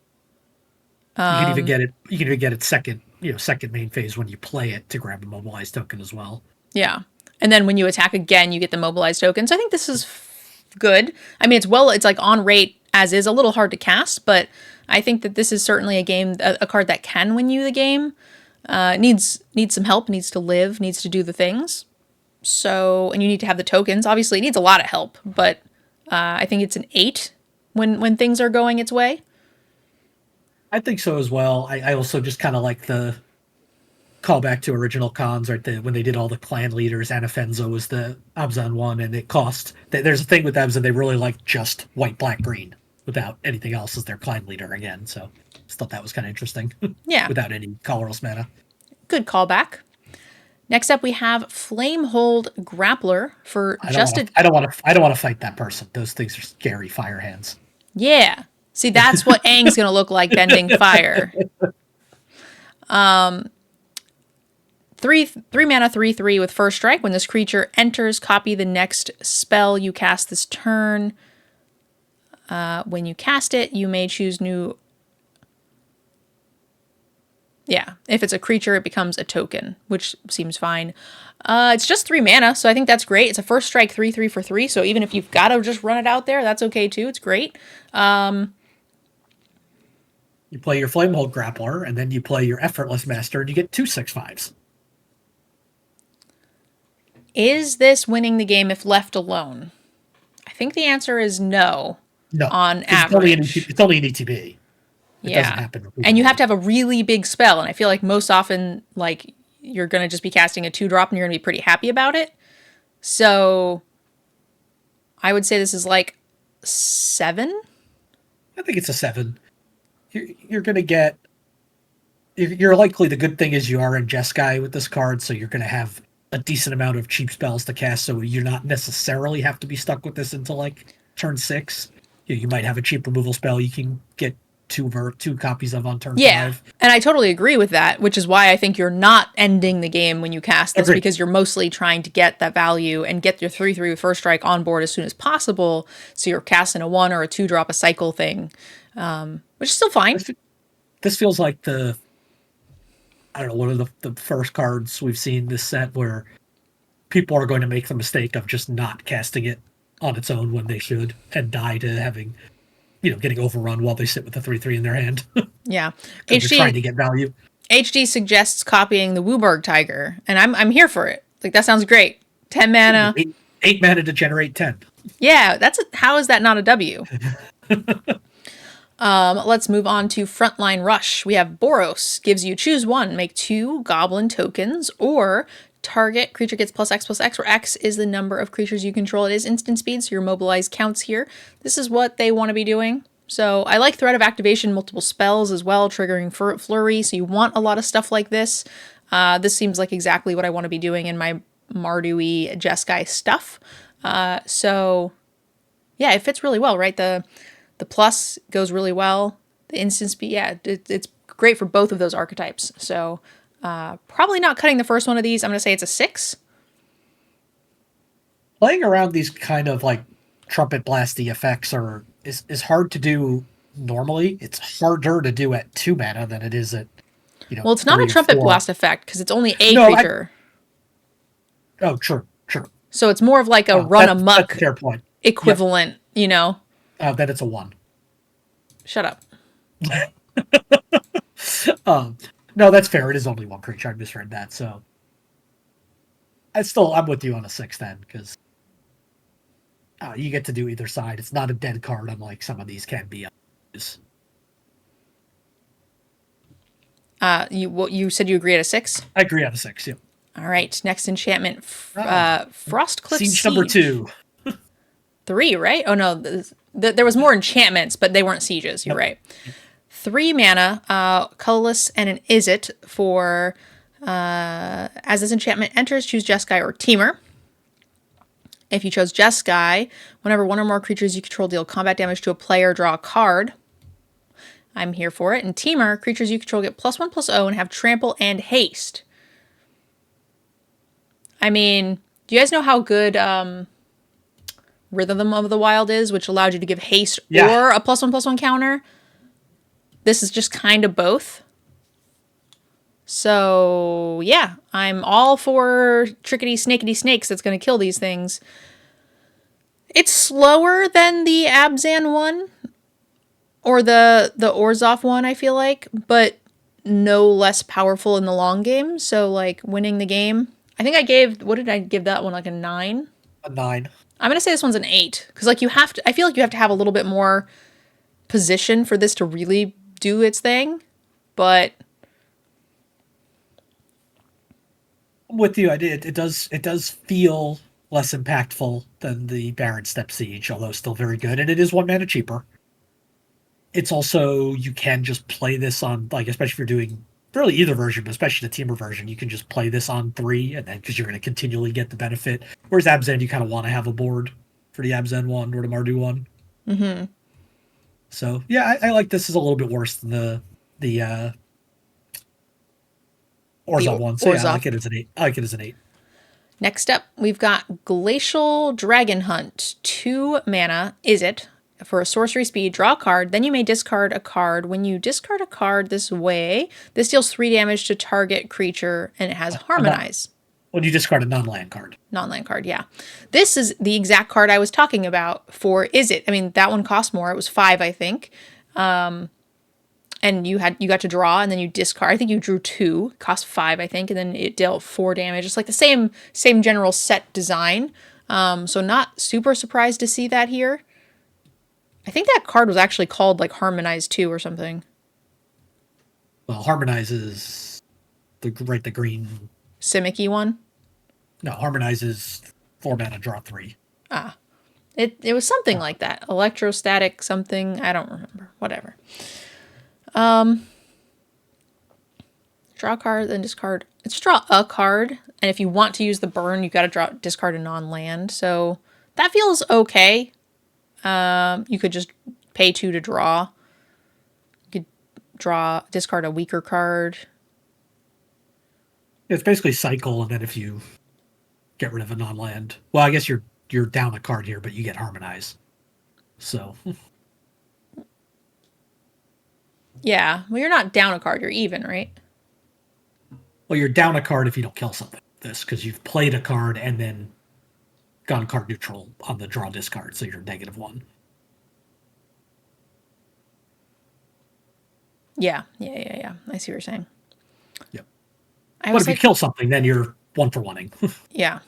You can even get it. You can even get it second main phase when you play it to grab a mobilize token as well. Yeah, and then when you attack again, you get the mobilize token. So I think this is good. I mean, it's like on rate as is, a little hard to cast, but I think that this is certainly a card that can win you the game. Needs some help, needs to live, needs to do the things. So, and you need to have the tokens. Obviously, it needs a lot of help, but I think it's an 8 when things are going its way. I think so as well. I also just kind of like the callback to original cons, right? When they did all the clan leaders, Anafenzo was the Abzan one, and it cost. There's a thing with Abzan, they really like just white, black, green without anything else as their clan leader again. So just thought that was kind of interesting. Yeah. Without any colorless mana. Good callback. Next up, we have Flamehold Grappler for I don't want to fight that person. Those things are scary fire hands. Yeah. See, that's what Aang's going to look like bending fire. 3 mana, 3/3 with first strike. When this creature enters, copy the next spell you cast this turn. When you cast it, you may choose new. Yeah, if it's a creature, it becomes a token, which seems fine. It's just 3 mana, so I think that's great. It's a first strike 3/3 for 3, so even if you've got to just run it out there, that's okay too. It's great. You play your Flamehold Grappler, and then you play your Effortless Master, and you get 2 6/5s. Is this winning the game if left alone? I think the answer is no. No, on average. It's only an ETB. It doesn't happen. And you have to have a really big spell, and I feel like most often, like, you're going to just be casting a 2-drop and you're going to be pretty happy about it. So I would say this is like 7. I think it's a 7. You're going to get... You're likely, the good thing is you are in Jeskai with this card, so you're going to have a decent amount of cheap spells to cast, so you're not necessarily have to be stuck with this until, like, turn 6. You might have a cheap removal spell you can get two copies of on turn 5. And I totally agree with that, which is why I think you're not ending the game when you cast this. Agreed. Because you're mostly trying to get that value and get your 3/3 with first strike on board as soon as possible, so you're casting a 1 or a 2-drop a cycle thing, which is still fine. This feels like one of the first cards we've seen this set where people are going to make the mistake of just not casting it on its own when they should, and die to having, getting overrun while they sit with the 3/3 in their hand. Yeah. They're trying to get value. HD suggests copying the Wooburg Tiger, and I'm here for it. Like, that sounds great. 10 mana. 8 mana to generate 10. Yeah, how is that not a W? Let's move on to Frontline Rush. We have Boros. Gives you choose 1, make 2 goblin tokens, or target creature gets +X, where X is the number of creatures you control. It is instant speed, so your mobilize counts here. This is what they want to be doing. So I like threat of activation, multiple spells as well, triggering flurry. So you want a lot of stuff like this. This seems like exactly what I want to be doing in my Mardu-y Jeskai stuff. So yeah, it fits really well, right? The plus goes really well. The instant speed, yeah, it's great for both of those archetypes. So probably not cutting the first one of these. I'm going to say it's a 6. Playing around these kind of like trumpet blasty effects is hard to do normally. It's harder to do at 2 mana than it is at, Well, it's not a trumpet blast effect because it's only a creature. Oh, true. So it's more of like a run amok that's a fair point. equivalent, Then it's a 1. Shut up. No, that's fair. It is only one creature. I misread that. So I'm with you on a 6 then, because you get to do either side. It's not a dead card, unlike some of these can be. You said you agree at a 6? I agree on a 6. Yep. All right. Next enchantment, Frostcliff Siege number 2. 3, right? Oh no, there was more enchantments, but they weren't sieges. You're right. 3 mana, colorless, and an Izzet for as this enchantment enters, choose Jeskai or Teamer. If you chose Jeskai, whenever one or more creatures you control deal combat damage to a player, draw a card. I'm here for it. And Teamer, creatures you control get +1/+0 and have trample and haste. I mean, do you guys know how good Rhythm of the Wild is, which allowed you to give haste or a +1/+1 counter? This is just kind of both. So, yeah, I'm all for trickety snackety snakes that's going to kill these things. It's slower than the Abzan one or the Orzhov one, I feel like, but no less powerful in the long game. So, like, winning the game. I think what did I give that one? Like a 9? A 9. I'm going to say this one's an 8. Because, like, I feel like you have to have a little bit more position for this to really do its thing. But I'm with you. It does feel less impactful than the Baron Step Siege, although still very good, and it is 1 mana cheaper. It's also, you can just play this on, like, especially if you're doing really either version, but especially the Teamer version, you can just play this on 3, and then because you're going to continually get the benefit. Whereas Abzan, you kind of want to have a board for the Abzan one or the Mardu one. Mm-hmm. So yeah, I like this as a little bit worse than the Orzhov one. So yeah, I like it as an 8. Next up, we've got Glacial Dragon Hunt. 2 mana, Izzet, for a sorcery speed, draw a card, then you may discard a card. When you discard a card this way, this deals 3 damage to target creature, and it has Harmonize. When you discard a non-land card. Non-land card, yeah. This is the exact card I was talking about for Izzet. I mean, that one cost more. It was 5, I think. And you got to draw, and then you discard. I think you drew 2, cost 5, I think, and then it dealt 4 damage. It's like the same general set design. So not super surprised to see that here. I think that card was actually called like Harmonize 2 or something. Well, Harmonize is the green Simic-y one. No, Harmonize is 4 mana, draw 3. Ah, it was something like that. Electrostatic something. I don't remember. Whatever. Draw a card, then discard. It's draw a card, and if you want to use the burn, you've got to discard a non-land. So that feels okay. You could just pay 2 to draw. You could discard a weaker card. It's basically cycle, and then if you get rid of a non-land, well, I guess you're down a card here, but you get Harmonize. So. Yeah, well, you're not down a card, you're even, right? Well, you're down a card if you don't kill something like this, because you've played a card and then gone card neutral on the draw discard, so you're -1. Yeah. I see what you're saying. Yep. But if you kill something, then you're 1-for-1-ing. Yeah.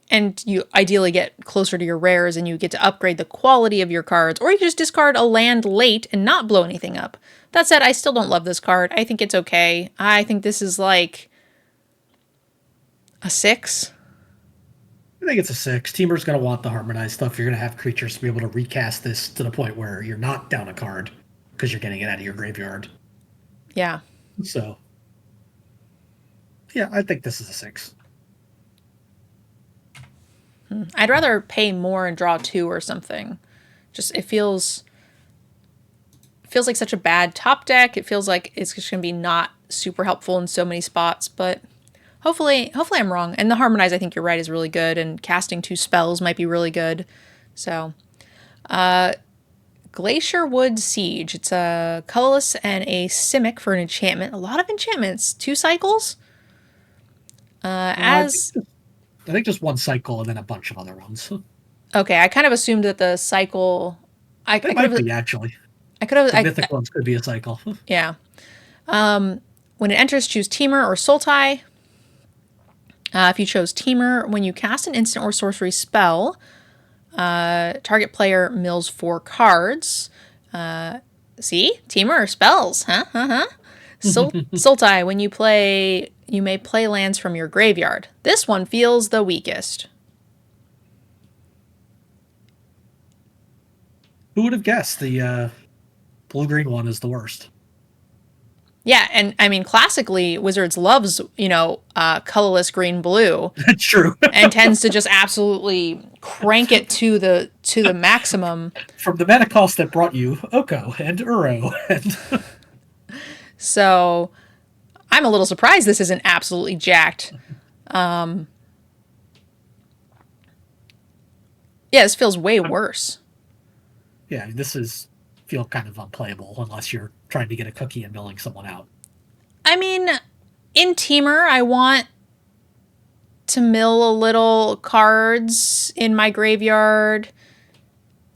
And you ideally get closer to your rares and you get to upgrade the quality of your cards, or you can just discard a land late and not blow anything up. That said, I still don't love this card. I think it's okay. I think this is like a 6. I think it's a 6. Teamer's going to want the Harmonize stuff. You're going to have creatures to be able to recast this to the point where you're not down a card because you're getting it out of your graveyard. Yeah. So, yeah, I think this is a 6. I'd rather pay more and draw 2 or something. Just, it feels like such a bad top deck. It feels like it's just going to be not super helpful in so many spots, but hopefully I'm wrong. And the Harmonize, I think you're right, is really good, and casting 2 spells might be really good. So, Glacier Wood Siege. It's a colorless and a Simic for an enchantment. A lot of enchantments. 2 cycles. I think just 1 cycle and then a bunch of other ones. Okay, I kind of assumed that the cycle. I might be, actually. I could have. The mythic ones could be a cycle. Yeah. When it enters, choose Teamer or Sultai. If you chose Teamer, when you cast an instant or sorcery spell, target player mills 4 cards. See? Teamer or spells, huh? Sultai, when you play, you may play lands from your graveyard. This one feels the weakest. Who would have guessed the blue-green one is the worst? Yeah, and I mean, classically, Wizards loves, colorless green-blue. True. And tends to just absolutely crank it to the maximum. From the mana cost that brought you Oko and Uro. And So I'm a little surprised this isn't absolutely jacked. Yeah, this feels way worse. yeah, this feel kind of unplayable unless you're trying to get a cookie and milling someone out. I mean, in Teamer, I want to mill a little cards in my graveyard.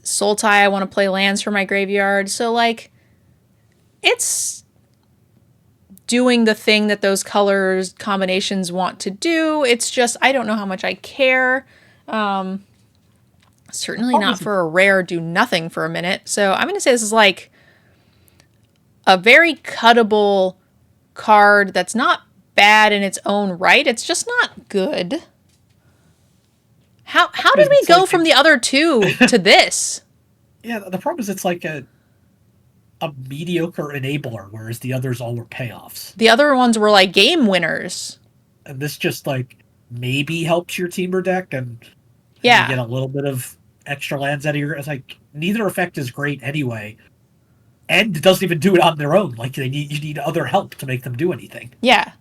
Sultai, I want to play lands for my graveyard. So, like, it's doing the thing that those colors combinations want to do. It's just, I don't know how much I care. Certainly not for a rare do nothing for a minute. So I'm going to say this is like a very cuttable card that's not bad in its own right. It's just not good. How did we go from the other two to this? Yeah, the problem is it's like a mediocre enabler, whereas the others all were payoffs. The other ones were like game winners. And this just like maybe helps your Teamer deck and Yeah. you get a little bit of extra lands out of your... It's like, neither effect is great anyway. And it doesn't even do it on their own. Like, you need other help to make them do anything. Yeah.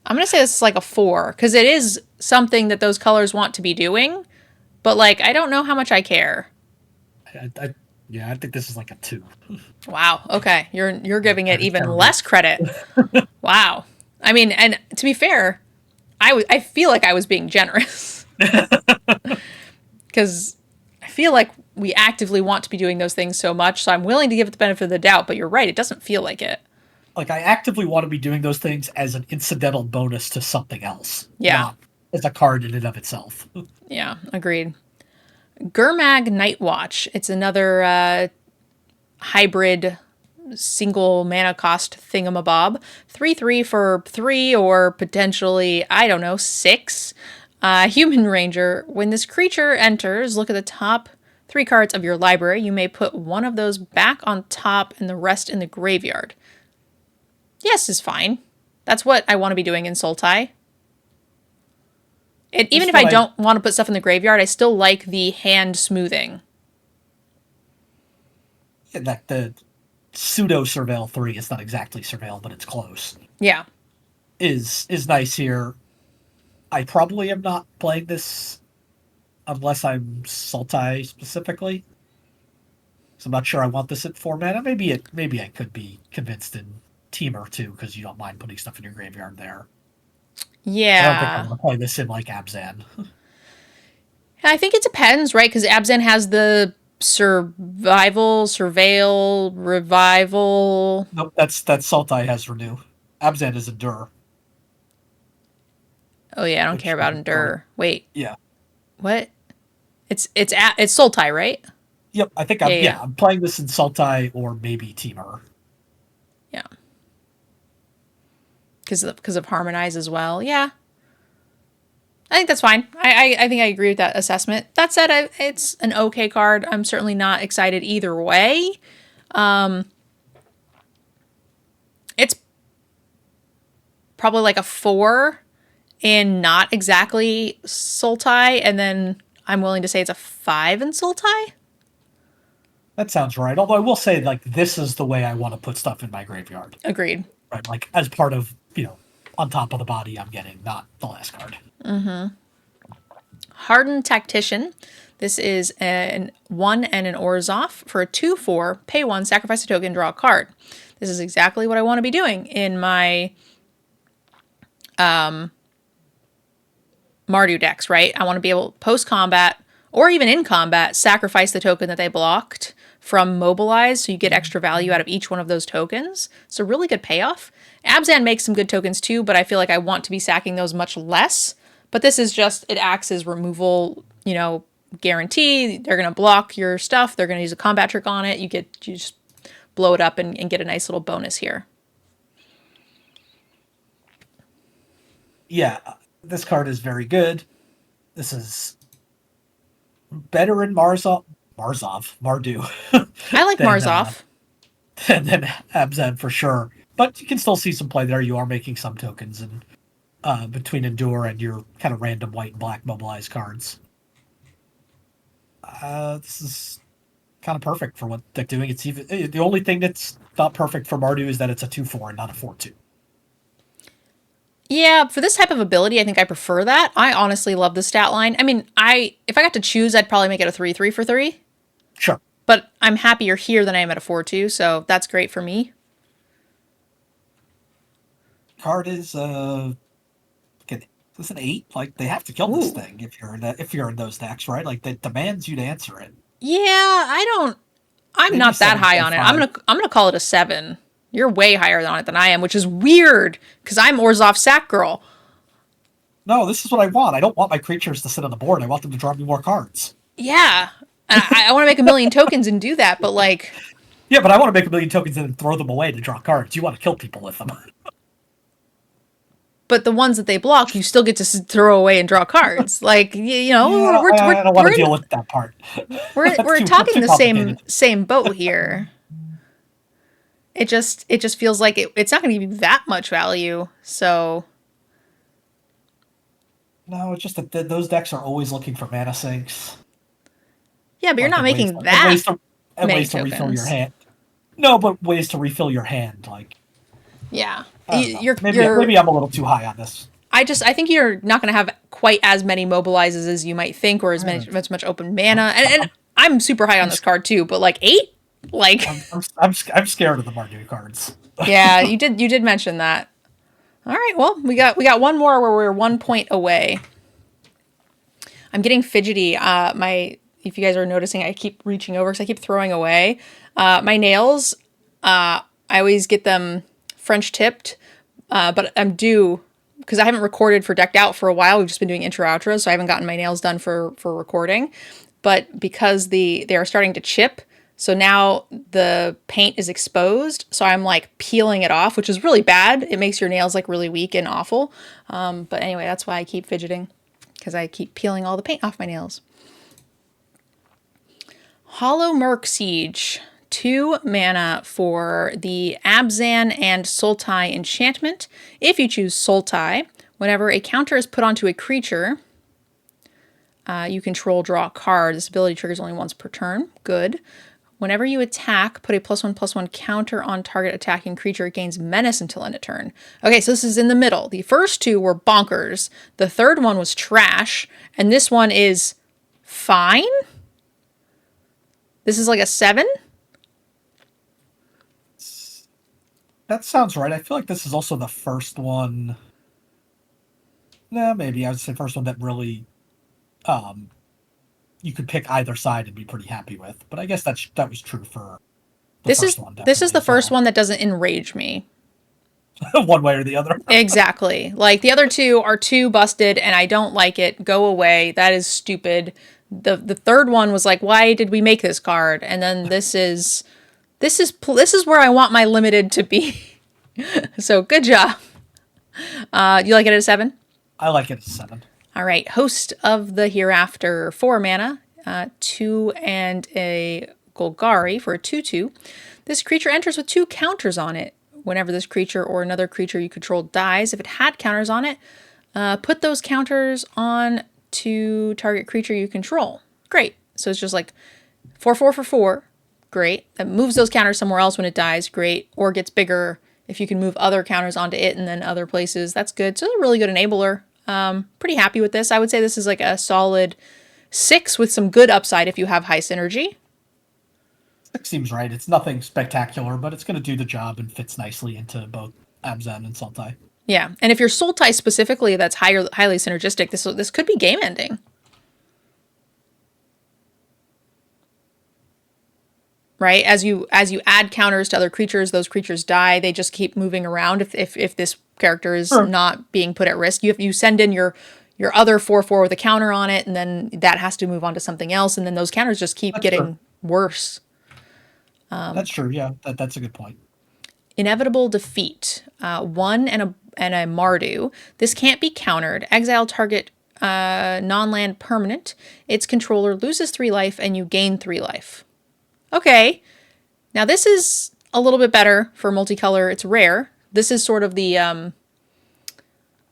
I'm going to say this is like a 4, because it is something that those colors want to be doing, but like, I don't know how much I care. I think this is like a 2. Wow. Okay. You're giving it even less credit. Wow. I mean, and to be fair, I feel like I was being generous. Because I feel like we actively want to be doing those things so much, so I'm willing to give it the benefit of the doubt, but you're right, it doesn't feel like it. Like, I actively want to be doing those things as an incidental bonus to something else. Yeah. Not as a card in and of itself. Yeah, agreed. Gurmag Nightwatch. It's another hybrid single mana cost thingamabob. 3/3 for 3 or potentially, 6. Human Ranger. When this creature enters, look at the top 3 cards of your library. You may put one of those back on top and the rest in the graveyard. Yes is fine. That's what I want to be doing in Sultai. Even if I don't want to put stuff in the graveyard, I still like the hand smoothing. And that the pseudo Surveil 3, it's not exactly Surveil, but it's close. Yeah. Is nice here. I probably am not playing this unless I'm Sultai specifically. So I'm not sure I want this at 4 mana. Maybe I could be convinced in Teamer too, because you don't mind putting stuff in your graveyard there. Yeah. I don't think I'm going to play this in like Abzan. I think it depends, right? Because Abzan has the surveil, revival. Nope, that's Sultai has Renew. Abzan is Endure. Oh yeah, I don't care about Endure. Wait. Yeah. What? It's Sultai, right? Yep, I think I'm playing this in Sultai or maybe Teamer. Yeah. Because of Harmonize as well. Yeah. I think that's fine. I think I agree with that assessment. That said, it's an okay card. I'm certainly not excited either way. It's probably like a 4 and not exactly Sultai, and then I'm willing to say it's a 5 in Sultai. That sounds right. Although I will say, like, this is the way I want to put stuff in my graveyard. Agreed. Right, like, as part of, on top of the body I'm getting, not the last card. Mm-hmm. Hardened Tactician. This is an 1 and an Orzhov for a 2/4. Pay 1, sacrifice a token, draw a card. This is exactly what I want to be doing in my Mardu decks, right? I want to be able, post-combat, or even in combat, sacrifice the token that they blocked from Mobilize, so you get extra value out of each one of those tokens. It's a really good payoff. Abzan makes some good tokens too, but I feel like I want to be sacking those much less. But this is just, it acts as removal, you know, guarantee. They're going to block your stuff. They're going to use a combat trick on it. You just blow it up and get a nice little bonus here. Yeah, this card is very good. This is better in Mardu. I like Marzov. Than Abzan for sure. But you can still see some play there. You are making some tokens and between Endure and your kind of random white and black mobilized cards. This is kind of perfect for what they're doing. It's even the only thing that's not perfect for Mardu is that it's a 2/4 and not a 4/2. Yeah, for this type of ability, I think I prefer that. I honestly love the stat line. I mean, if I got to choose, I'd probably make it a 3/3 for 3. Sure. But I'm happier here than I am at a 4/2, so that's great for me. Card is it's an 8. Like, they have to kill this thing if you're in those decks, right? Like, that demands you to answer it. Yeah, I'm not that high on it. I'm gonna call it a 7. You're way higher on it than I am, which is weird because I'm Orzhov Sack Girl. No, this is what I want. I don't want my creatures to sit on the board. I want them to draw me more cards. Yeah, and I want to make a million tokens and do that, but like. Yeah, but I want to make a million tokens and then throw them away to draw cards. You want to kill people with them. But the ones that they block, you still get to throw away and draw cards. Like, I don't want to deal with that part. We're talking the same boat here. It just feels like it's not going to give you that much value. So. No, it's just that those decks are always looking for mana sinks. Yeah, but you're not making that ways to refill your hand. No, but ways to refill your hand, like. Yeah. Maybe I'm a little too high on this. I think you're not going to have quite as many mobilizes as you might think, or as much open mana. And I'm super high on this card too, but like 8, like I'm scared of the Mardu cards. Yeah, you did mention that. All right, well we got one more where we're 1 point away. I'm getting fidgety. If you guys are noticing, I keep reaching over because I keep throwing away my nails. I always get them French tipped, but I'm due because I haven't recorded for Decked Out for a while. We've just been doing intro outros, so I haven't gotten my nails done for recording. But because they are starting to chip, so now the paint is exposed, so I'm like peeling it off, which is really bad. It makes your nails like really weak and awful. But anyway, that's why I keep fidgeting, because I keep peeling all the paint off my nails. Hollow Merc Siege. 2 mana for the Abzan and Sultai enchantment. If you choose Sultai, whenever a counter is put onto a creature, you control, draw a card. This ability triggers only once per turn. Good. Whenever you attack, put a +1/+1 counter on target attacking creature. It gains menace until end of turn. Okay, so this is in the middle. The first 2 were bonkers. The third one was trash. And this one is fine. This is like a 7. That sounds right. I feel like this is also the first one. No, maybe I would say first one that really, you could pick either side and be pretty happy with. But I guess that was true for the first one. This is the first one that doesn't enrage me. One way or the other. Exactly. Like the other 2 are too busted, and I don't like it. Go away. That is stupid. The third one was like, why did we make this card? And then this is where I want my limited to be. So good job. You like it at a 7? I like it at a 7. All right. Host of the Hereafter, 4 mana, 2 and a Golgari for a 2/2. This creature enters with 2 counters on it. Whenever this creature or another creature you control dies, if it had counters on it, put those counters on to target creature you control. Great. So it's just like 4/4 for 4. Great. That moves those counters somewhere else when it dies. Great. Or gets bigger if you can move other counters onto it and then other places. That's good. So it's a really good enabler. Pretty happy with this. I would say this is like a solid 6 with some good upside if you have high synergy. 6 seems right. It's nothing spectacular, but it's going to do the job and fits nicely into both Abzan and Sultai. Yeah. And if you're Sultai specifically, that's highly synergistic. This could be game ending. right? As you add counters to other creatures, those creatures die. They just keep moving around if this character is not being put at risk. You send in your other 4/4 with a counter on it, and then that has to move on to something else, and then those counters just keep getting worse. That's true. Yeah, that's a good point. Inevitable defeat. 1 and a Mardu. This can't be countered. Exile target non-land permanent. Its controller loses 3 life, and you gain 3 life. Okay. Now this is a little bit better for multicolor. It's rare. This is sort of the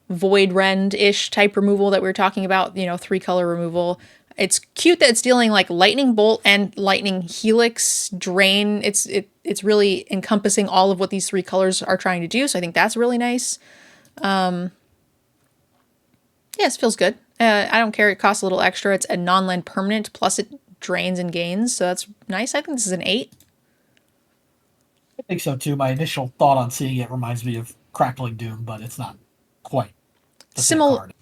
Void Rend-ish type removal that we were talking about, 3-color removal. It's cute that it's dealing like Lightning Bolt and Lightning Helix, Drain. It's really encompassing all of what these 3 colors are trying to do, so I think that's really nice. Yeah, it feels good. I don't care. It costs a little extra. It's a non-land permanent, plus it drains and gains, so that's nice. I think this is an 8. I think so too. My initial thought on seeing it reminds me of Crackling Doom, but it's not quite the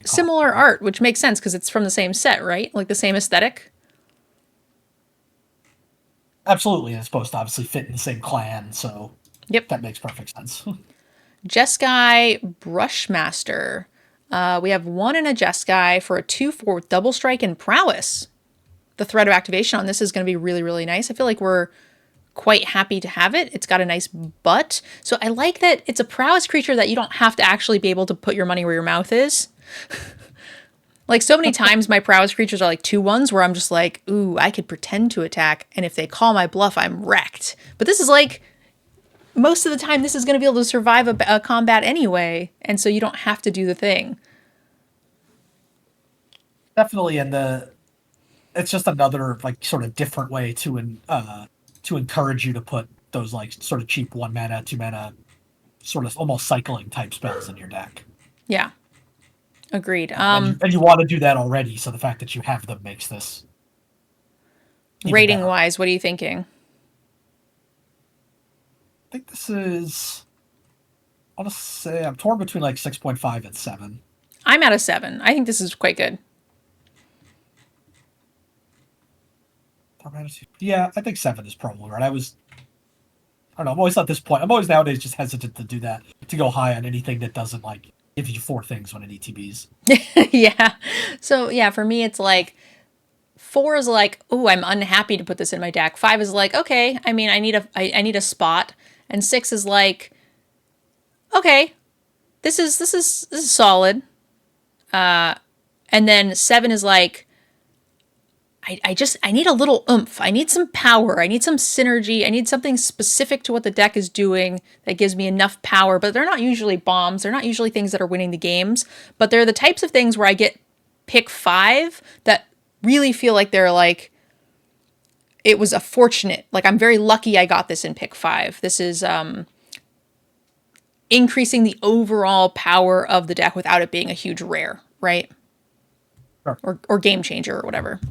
similar art, which makes sense because it's from the same set, right? Like the same aesthetic. Absolutely, and it's supposed to obviously fit in the same clan, so yep, that makes perfect sense. Jeskai Brushmaster. We have 1 and a Jeskai for a 2/4 with double strike and prowess. The threat of activation on this is going to be really, really nice. I feel like we're quite happy to have it. It's got a nice butt. So I like that it's a prowess creature that you don't have to actually be able to put your money where your mouth is. Like so many times my prowess creatures are like 2/1s where I'm just like, ooh, I could pretend to attack, and if they call my bluff, I'm wrecked. But this is like, most of the time this is going to be able to survive a combat anyway, and so you don't have to do the thing. Definitely, and it's just another like sort of different way to encourage you to put those like sort of cheap 1 mana, 2 mana, sort of almost cycling type spells in your deck. Yeah, agreed. And you want to do that already, so the fact that you have them makes this rating wise. What are you thinking? I think this is. I want to say I'm torn between like 6.5 and 7. I'm at a 7. I think this is quite good. Yeah, I think 7 is probably right. I don't know. I'm always at this point. I'm always nowadays just hesitant to do that, to go high on anything that doesn't like give you 4 things when it ETBs. Yeah. So yeah, for me, it's like 4 is like, oh, I'm unhappy to put this in my deck. 5 is like, okay, I mean, I need a spot, and 6 is like, okay, this is solid. And then 7 is like, I need a little oomph. I need some power. I need some synergy. I need something specific to what the deck is doing that gives me enough power. But they're not usually bombs. They're not usually things that are winning the games. But they're the types of things where I get pick 5 that really feel like they're like, it was a fortunate, like I'm very lucky I got this in pick 5. This is increasing the overall power of the deck without it being a huge rare, right? Sure. Or game changer or whatever.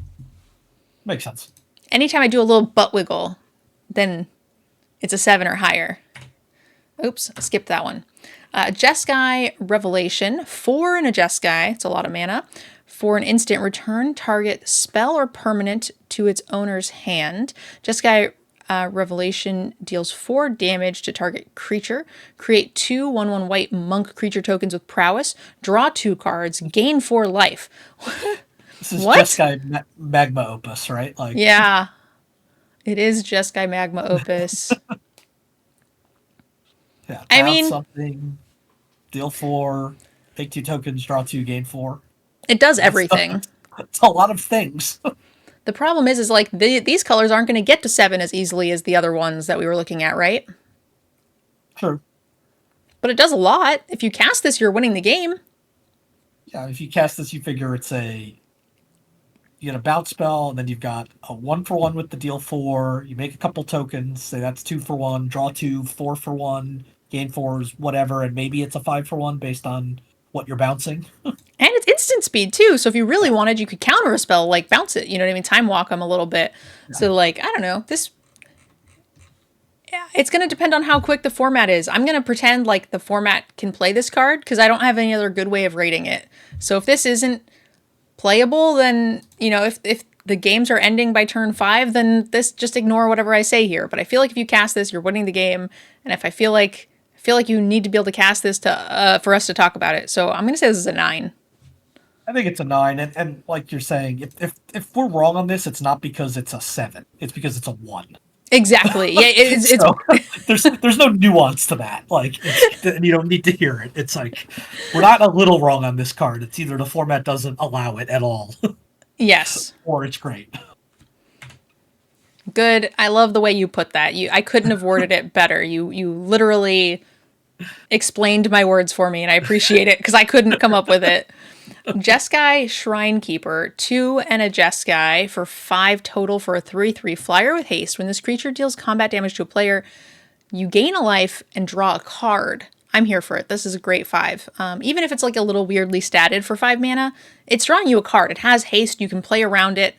Makes sense. Anytime I do a little butt wiggle, then it's a 7 or higher. Oops, I skipped that one. Jeskai Revelation, 4 and a Jeskai. It's a lot of mana. For an instant, return target spell or permanent to its owner's hand. Jeskai Revelation deals 4 damage to target creature. Create 2 1/1 white monk creature tokens with prowess. Draw 2 cards. Gain 4 life. This is What? Jeskai Magma Opus, right? Like, yeah, it is Jeskai Magma Opus. yeah, I mean, something, deal 4, take 2 tokens, draw 2, gain 4. It does everything. It's a lot of things. The problem is like these colors aren't going to get to 7 as easily as the other ones that we were looking at, right? True. But it does a lot. If you cast this, you're winning the game. Yeah, if you cast this, you figure you get a bounce spell, and then you've got a 1-for-1 with the deal 4. You make a couple tokens, say that's 2-for-1, draw 2, 4-for-1, gain 4s, whatever, and maybe it's a 5-for-1 based on what you're bouncing. And it's instant speed too, so if you really wanted, you could counter a spell, like bounce it, you know what I mean? Time walk them a little bit. Yeah. So like, I don't know, it's going to depend on how quick the format is. I'm going to pretend like the format can play this card, because I don't have any other good way of rating it. So if this isn't playable, then, if the games are ending by turn 5, then just ignore whatever I say here. But I feel like if you cast this, you're winning the game. And if I feel like you need to be able to cast this to for us to talk about it. So I'm going to say this is a 9. I think it's a 9, and like you're saying, if we're wrong on this, it's not because it's a 7. It's because it's a 1. Exactly. Yeah, it's so, there's no nuance to that. Like, you don't need to hear it. It's like we're not a little wrong on this card. It's either the format doesn't allow it at all. Yes. Or it's great. Good. I love the way you put that. I couldn't have worded it better. You literally explained my words for me, and I appreciate it because I couldn't come up with it. Jeskai Shrinekeeper, 2 and a Jeskai for 5 total for a 3/3 flyer with haste. When this creature deals combat damage to a player, you gain a life and draw a card. I'm here for it. This is a great 5. Even if it's like a little weirdly statted for 5 mana, it's drawing you a card. It has haste. You can play around it.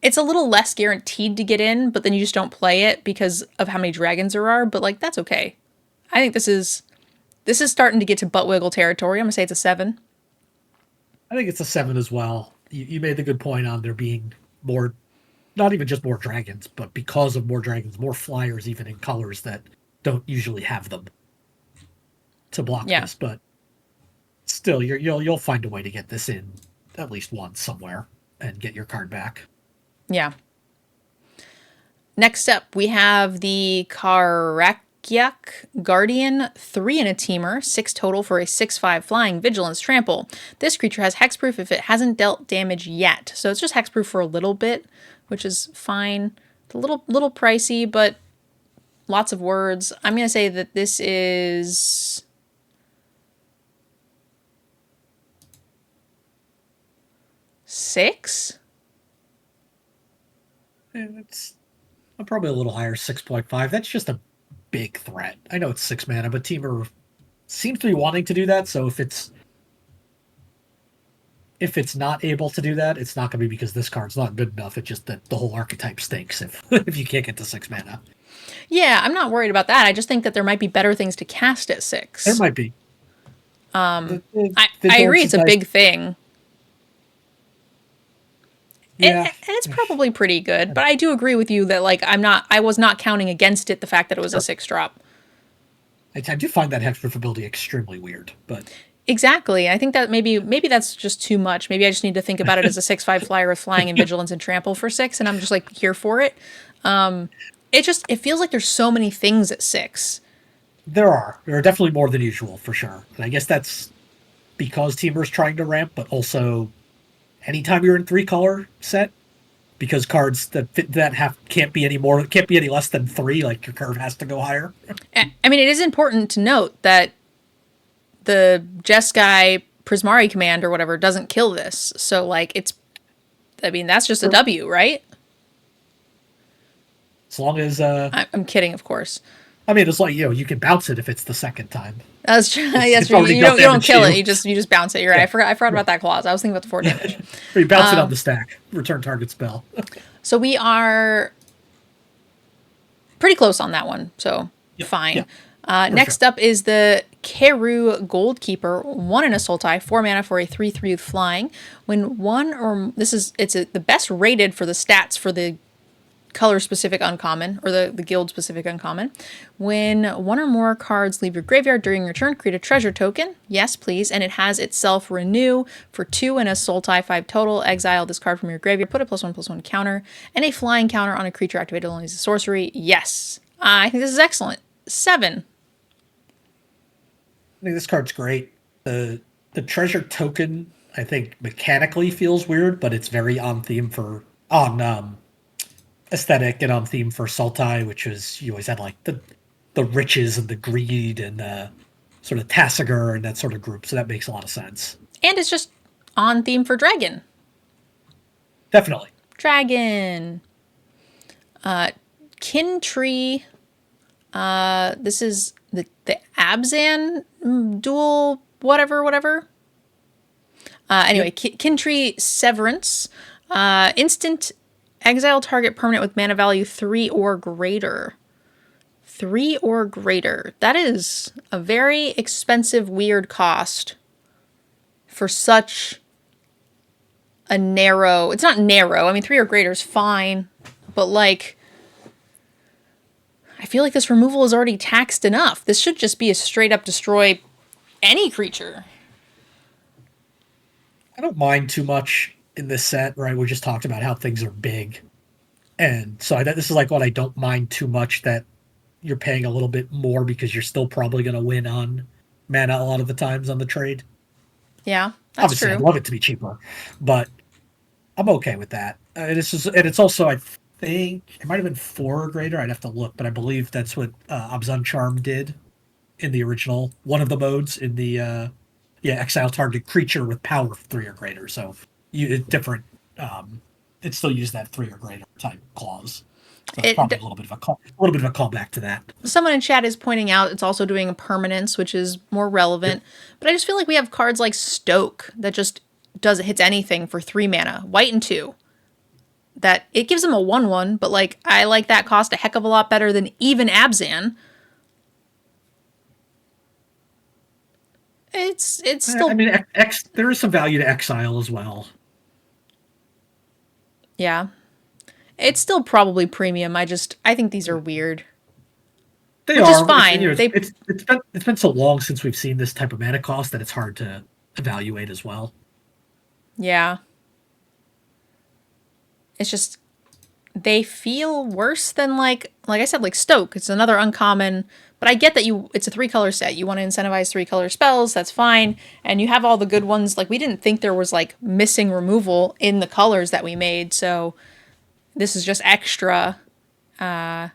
It's a little less guaranteed to get in, but then you just don't play it because of how many dragons there are. But like, that's okay. I think this is starting to get to butt wiggle territory. I'm gonna say it's a 7. I think it's a 7 as well. You made the good point on there being more, not even just more dragons, but because of more dragons, more flyers even in colors that don't usually have them to block this. But still, you'll find a way to get this in at least once somewhere and get your card back. Yeah. Next up, we have the Karakyak Guardian, 3 and a teamer, 6 total for a 6/5 flying, vigilance, trample. This creature has hexproof if it hasn't dealt damage yet. So it's just hexproof for a little bit, which is fine. It's a little pricey, but lots of words. I'm going to say that this is... six? I'm probably a little higher, 6.5. That's just a big threat. I know it's 6 mana, but Teamer seems to be wanting to do that, so if it's not able to do that, it's not going to be because this card's not good enough. It's just that the whole archetype stinks if you can't get to 6 mana. Yeah, I'm not worried about that. I just think that there might be better things to cast at 6. There might be. I agree it's a big thing. Yeah. And it's probably pretty good, but I do agree with you that like I was not counting against it the fact that it was a 6-drop. I do find that hexproof ability extremely weird, but exactly. I think that maybe that's just too much. Maybe I just need to think about it as a 6/5 flyer with flying and vigilance and trample for 6, and I'm just like here for it. It feels like there's so many things at 6. There are definitely more than usual for sure, and I guess that's because Teamer's trying to ramp, but also anytime you're in 3-color set, because cards that fit that can't be any less than 3. Like your curve has to go higher. I mean, it is important to note that the Jeskai Prismari command or whatever doesn't kill this. So like that's just a W, right? As long as I'm kidding, of course. I mean, it's like you can bounce it if it's the second time. That's true. That's true. You don't kill it. You just bounce it. You're right. I forgot about that clause. I was thinking about the 4 damage. Or you bounce it on the stack. Return target spell. So we are pretty close on that one. So fine. Next up is the Keru Goldkeeper, 1 and a Sultai, 4 mana for a 3/3 with flying. When the best rated for the stats for the color specific uncommon or the guild specific uncommon. When 1 or more cards leave your graveyard during your turn, create a treasure token. Yes, please. And it has itself renew for 2 and a Sultai, 5 total. Exile this card from your graveyard. Put a +1/+1 counter and a flying counter on a creature activated only as a sorcery. Yes. I think this is excellent. 7. I think this card's great. The treasure token, I think, mechanically feels weird, but it's very on theme aesthetic and on theme for Sultai, which is you always had like the riches and the greed and sort of Tassiger and that sort of group. So that makes a lot of sense. And it's just on theme for dragon. Definitely. Dragon. Kintree. This is the Abzan dual whatever. Anyway, Kintree Severance. Instant exile target permanent with mana value 3 or greater. 3 or greater. That is a very expensive, weird cost for such a narrow, it's not narrow. I mean, 3 or greater is fine, but like, I feel like this removal is already taxed enough. This should just be a straight up destroy any creature. I don't mind too much in this set, right? We just talked about how things are big. And so this is like what I don't mind too much, that you're paying a little bit more because you're still probably going to win on mana a lot of the times on the trade. Yeah, that's Obviously, true. I'd love it to be cheaper, but I'm okay with that. And it's also, I think, it might have been 4 or greater. I'd have to look, but I believe that's what Abzan Charm did in the original, one of the modes in the exile target creature with power of 3 or greater. So it's different. It still used that 3 or greater type clause. So it's probably a little bit of a callback to that. Someone in chat is pointing out it's also doing a permanence, which is more relevant. But I just feel like we have cards like Stoke that just hits anything for 3 mana, white and 2. That it gives them a 1/1, but like I like that cost a heck of a lot better than even Abzan. It's still. I mean, there is some value to exile as well. Yeah. It's still probably premium. I think these are weird. Which is fine. It's been so long since we've seen this type of mana cost that it's hard to evaluate as well. Yeah. It's just they feel worse than like I said, like Stoke. It's another uncommon, but I get that it's a 3-color set. You want to incentivize 3-color spells, that's fine. And you have all the good ones. Like we didn't think there was like missing removal in the colors that we made, so this is just extra. There's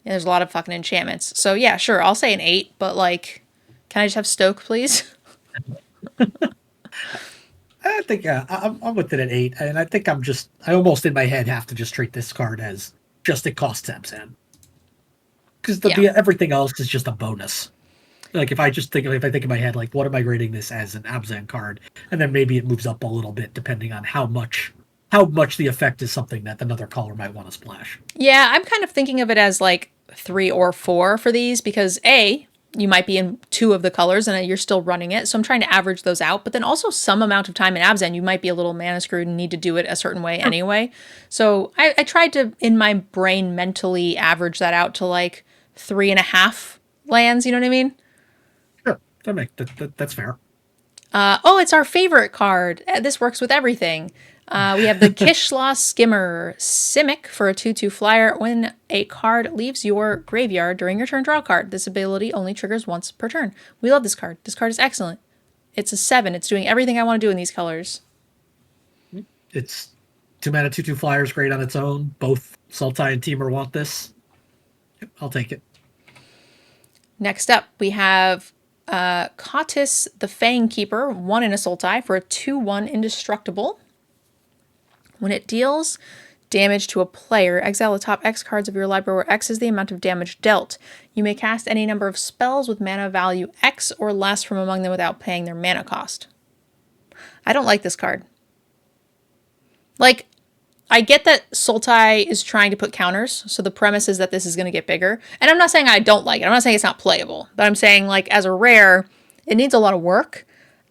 a lot of fucking enchantments. So yeah, sure, I'll say an 8, but like, can I just have Stoke, please? I think I'm with it at 8, and I think I almost in my head have to just treat this card as just it costs Abzan. Because everything else is just a bonus. Like if I think in my head, like, what am I grading this as an Abzan card? And then maybe it moves up a little bit depending on how much the effect is something that another color might want to splash. Yeah, I'm kind of thinking of it as like 3 or 4 for these because you might be in 2 of the colors and you're still running it. So I'm trying to average those out. But then also some amount of time in Abzan, you might be a little mana screwed and need to do it a certain way anyway. So I tried to, in my brain, mentally average that out to like 3.5 lands. You know what I mean? Sure. That's fair. It's our favorite card. This works with everything. We have the Kishla Skimmer Simic for a 2/2 flyer. When a card leaves your graveyard during your turn, draw a card. This ability only triggers once per turn. We love this card. This card is excellent. It's a 7. It's doing everything I want to do in these colors. It's 2 mana, 2/2 flyers, great on its own. Both Sultai and Temur want this. Yep, I'll take it. Next up, we have Kautis the Fang Keeper, 1 in a Sultai for a 2/1 indestructible. When it deals damage to a player, exile the top X cards of your library where X is the amount of damage dealt. You may cast any number of spells with mana value X or less from among them without paying their mana cost. I don't like this card. Like, I get that Sultai is trying to put counters, so the premise is that this is going to get bigger. And I'm not saying I don't like it. I'm not saying it's not playable. But I'm saying, like, as a rare, it needs a lot of work.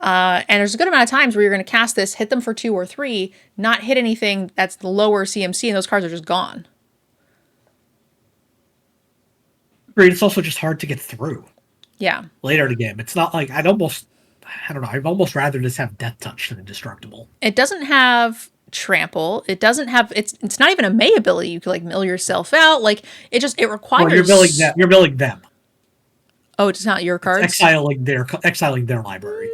And there's a good amount of times where you're going to cast this, hit them for 2 or 3, not hit anything that's the lower CMC, and those cards are just gone. Agreed. It's also just hard to get through. Yeah. Later in the game. It's not like I don't know. I'd almost rather just have Death Touch than Indestructible. It doesn't have trample. It doesn't have, it's not even a May ability. You could like mill yourself out. Like it requires. Well, you're milling them. Oh, it's not your cards? It's exiling their library.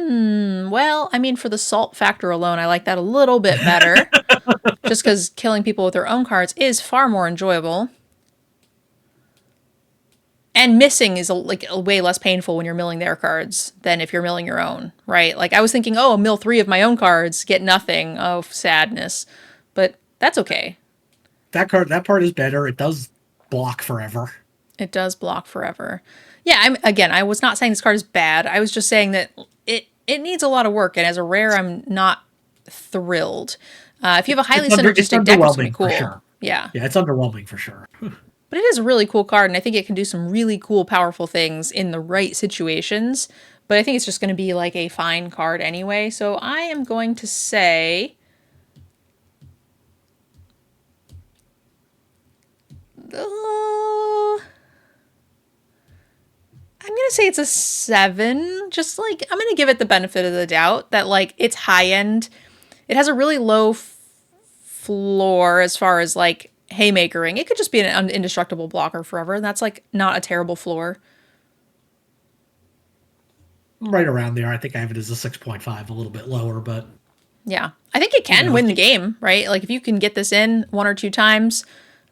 Well, I mean, for the salt factor alone, I like that a little bit better. Just because killing people with their own cards is far more enjoyable. And missing is way less painful when you're milling their cards than if you're milling your own, right? Like I was thinking, oh, mill 3 of my own cards, get nothing. Oh, sadness. But that's okay. That part is better. It does block forever. It does block forever. Yeah, I was not saying this card is bad. I was just saying that it needs a lot of work, and as a rare, I'm not thrilled. If you have a highly synergistic deck, it's going to be cool. Sure. Yeah, it's underwhelming for sure. But it is a really cool card, and I think it can do some really cool, powerful things in the right situations. but I think it's just going to be like a fine card anyway. So I am going to say... I'm going to say it's a 7. Just like, I'm going to give it the benefit of the doubt that like it's high end. It has a really low floor as far as like haymakering. It could just be an indestructible blocker forever. And that's like not a terrible floor. Right around there. I think I have it as a 6.5, a little bit lower, but yeah, I think it can win the game, right? Like if you can get this in 1 or 2 times,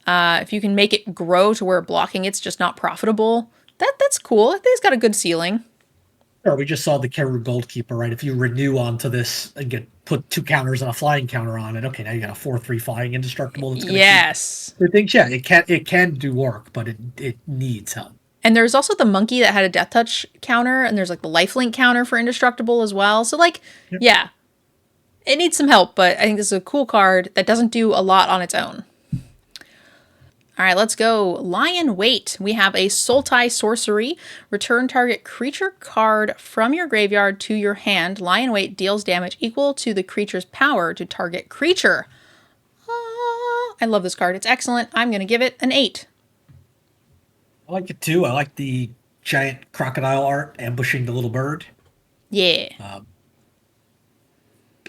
if you can make it grow to where blocking it's just not profitable, that's cool. I think it's got a good ceiling. Sure, we just saw the Keru Goldkeeper, right? If you renew onto this and put 2 counters and a flying counter on it, okay, now you got a 4/3 flying indestructible. That's Yes. I think yeah, it can do work, but it needs help. And there's also the monkey that had a death touch counter, and there's like the lifelink counter for indestructible as well. So like, yeah, it needs some help, but I think this is a cool card that doesn't do a lot on its own. All right, let's go. Lion Weight. We have a Sultai sorcery. Return target creature card from your graveyard to your hand. Lion Weight deals damage equal to the creature's power to target creature. I love this card. It's excellent. I'm going to give it an 8. I like it too. I like the giant crocodile art ambushing the little bird. Yeah.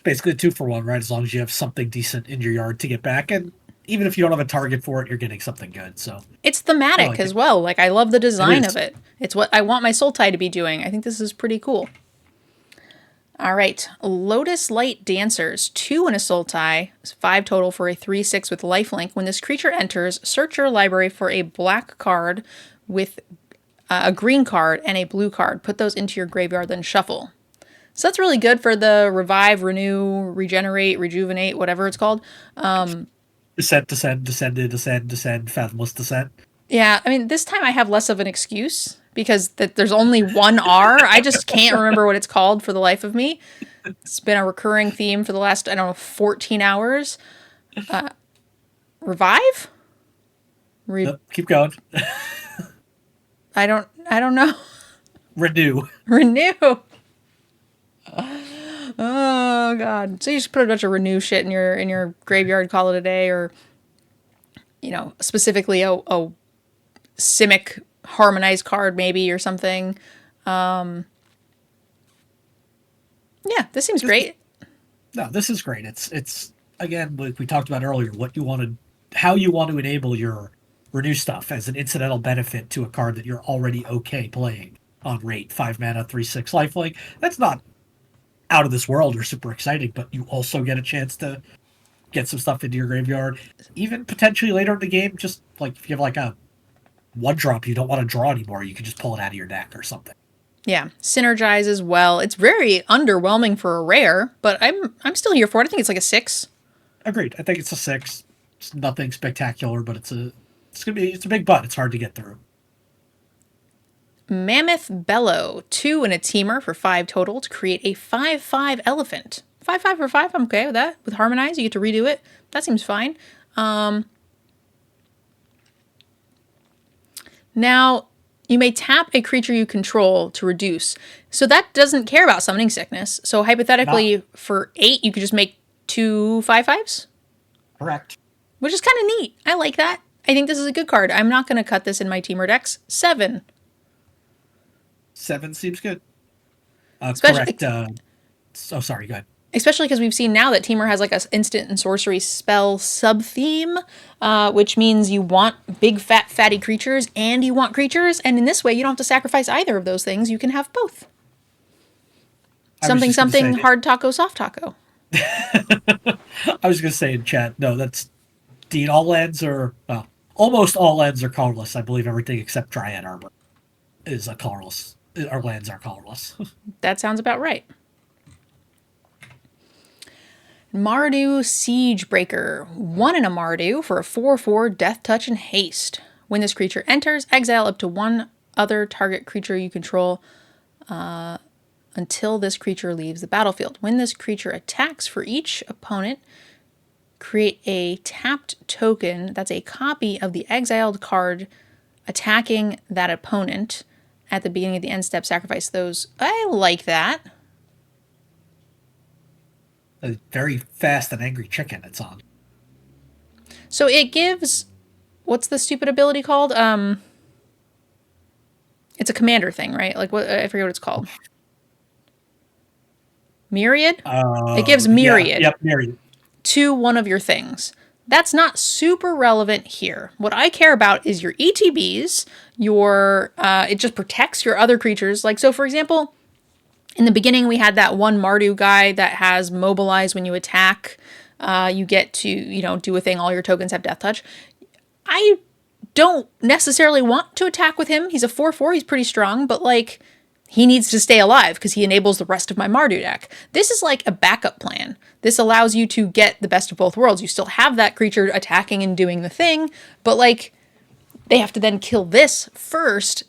Basically a 2-for-1, right? As long as you have something decent in your yard to get back, and even if you don't have a target for it, you're getting something good. So it's thematic as well. Like I love the design of it. It's what I want my Sultai to be doing. I think this is pretty cool. All right, Lotus Light Dancers, 2 in a Sultai, 5 total for a 3/6 with lifelink. When this creature enters, search your library for a black card with a green card and a blue card. Put those into your graveyard, then shuffle. So that's really good for the revive, renew, regenerate, rejuvenate, whatever it's called. Descent, fathomless descent. Yeah, I mean, this time I have less of an excuse because there's only one R. I just can't remember what it's called for the life of me. It's been a recurring theme for the last, 14 hours. Revive? Keep going. I don't know. Renew. Oh god. So you just put a bunch of renew shit in your graveyard, call it a day, or specifically a Simic harmonized card maybe or something. Yeah, this seems great. No, this is great. It's again, like we talked about earlier, how you want to enable your renew stuff as an incidental benefit to a card that you're already okay playing on rate, 5 mana, 3/6 lifelink. That's not out of this world or super exciting, but you also get a chance to get some stuff into your graveyard. Even potentially later in the game, just like if you have like a 1-drop you don't want to draw anymore, you can just pull it out of your deck or something. Yeah, synergize as well. It's very underwhelming for a rare, but I'm still here for it. I think it's like a 6. Agreed. I think it's a 6. It's nothing spectacular, but it's a big butt. It's hard to get through. Mammoth Bellow, 2 and a teamer for 5 total to create a 5/5 elephant. 5/5 for 5, I'm okay with that. With Harmonize, you get to redo it. That seems fine. Now, you may tap a creature you control to reduce. So that doesn't care about summoning sickness. So hypothetically, for 8, you could just make 2 5/5s? Correct. Which is kind of neat. I like that. I think this is a good card. I'm not going to cut this in my teamer decks. 7. 7 seems good. Especially, correct. Sorry, go ahead. Especially because we've seen now that Teamer has like a instant and sorcery spell sub-theme, which means you want big, fat, fatty creatures and you want creatures. And in this way, you don't have to sacrifice either of those things. You can have both. Something, hard taco, soft taco. I was going to say in chat, no, that's Dean. All lands are, almost all lands are colorless. I believe everything except Dryad Arbor is a colorless. Our lands are colorless. That sounds about right. Mardu Siegebreaker. 1 in a Mardu for a 4/4 death touch and haste. When this creature enters, exile up to 1 other target creature you control until this creature leaves the battlefield. When this creature attacks for each opponent, create a tapped token that's a copy of the exiled card attacking that opponent At the beginning of the end step, sacrifice those. I like that. A very fast and angry chicken it's on. So it gives, what's the stupid ability called? It's a commander thing, right? Like what? I forget what it's called. Myriad? It gives Myriad. Yep, Myriad. To one of your things. That's not super relevant here. What I care about is your ETBs, it just protects your other creatures. Like, so for example, in the beginning we had that one Mardu guy that has mobilize when you attack. You get to, do a thing, all your tokens have death touch. I don't necessarily want to attack with him. He's a 4/4, he's pretty strong, but like, he needs to stay alive because he enables the rest of my Mardu deck. This is like a backup plan. This allows you to get the best of both worlds. You still have that creature attacking and doing the thing, but like, they have to then kill this first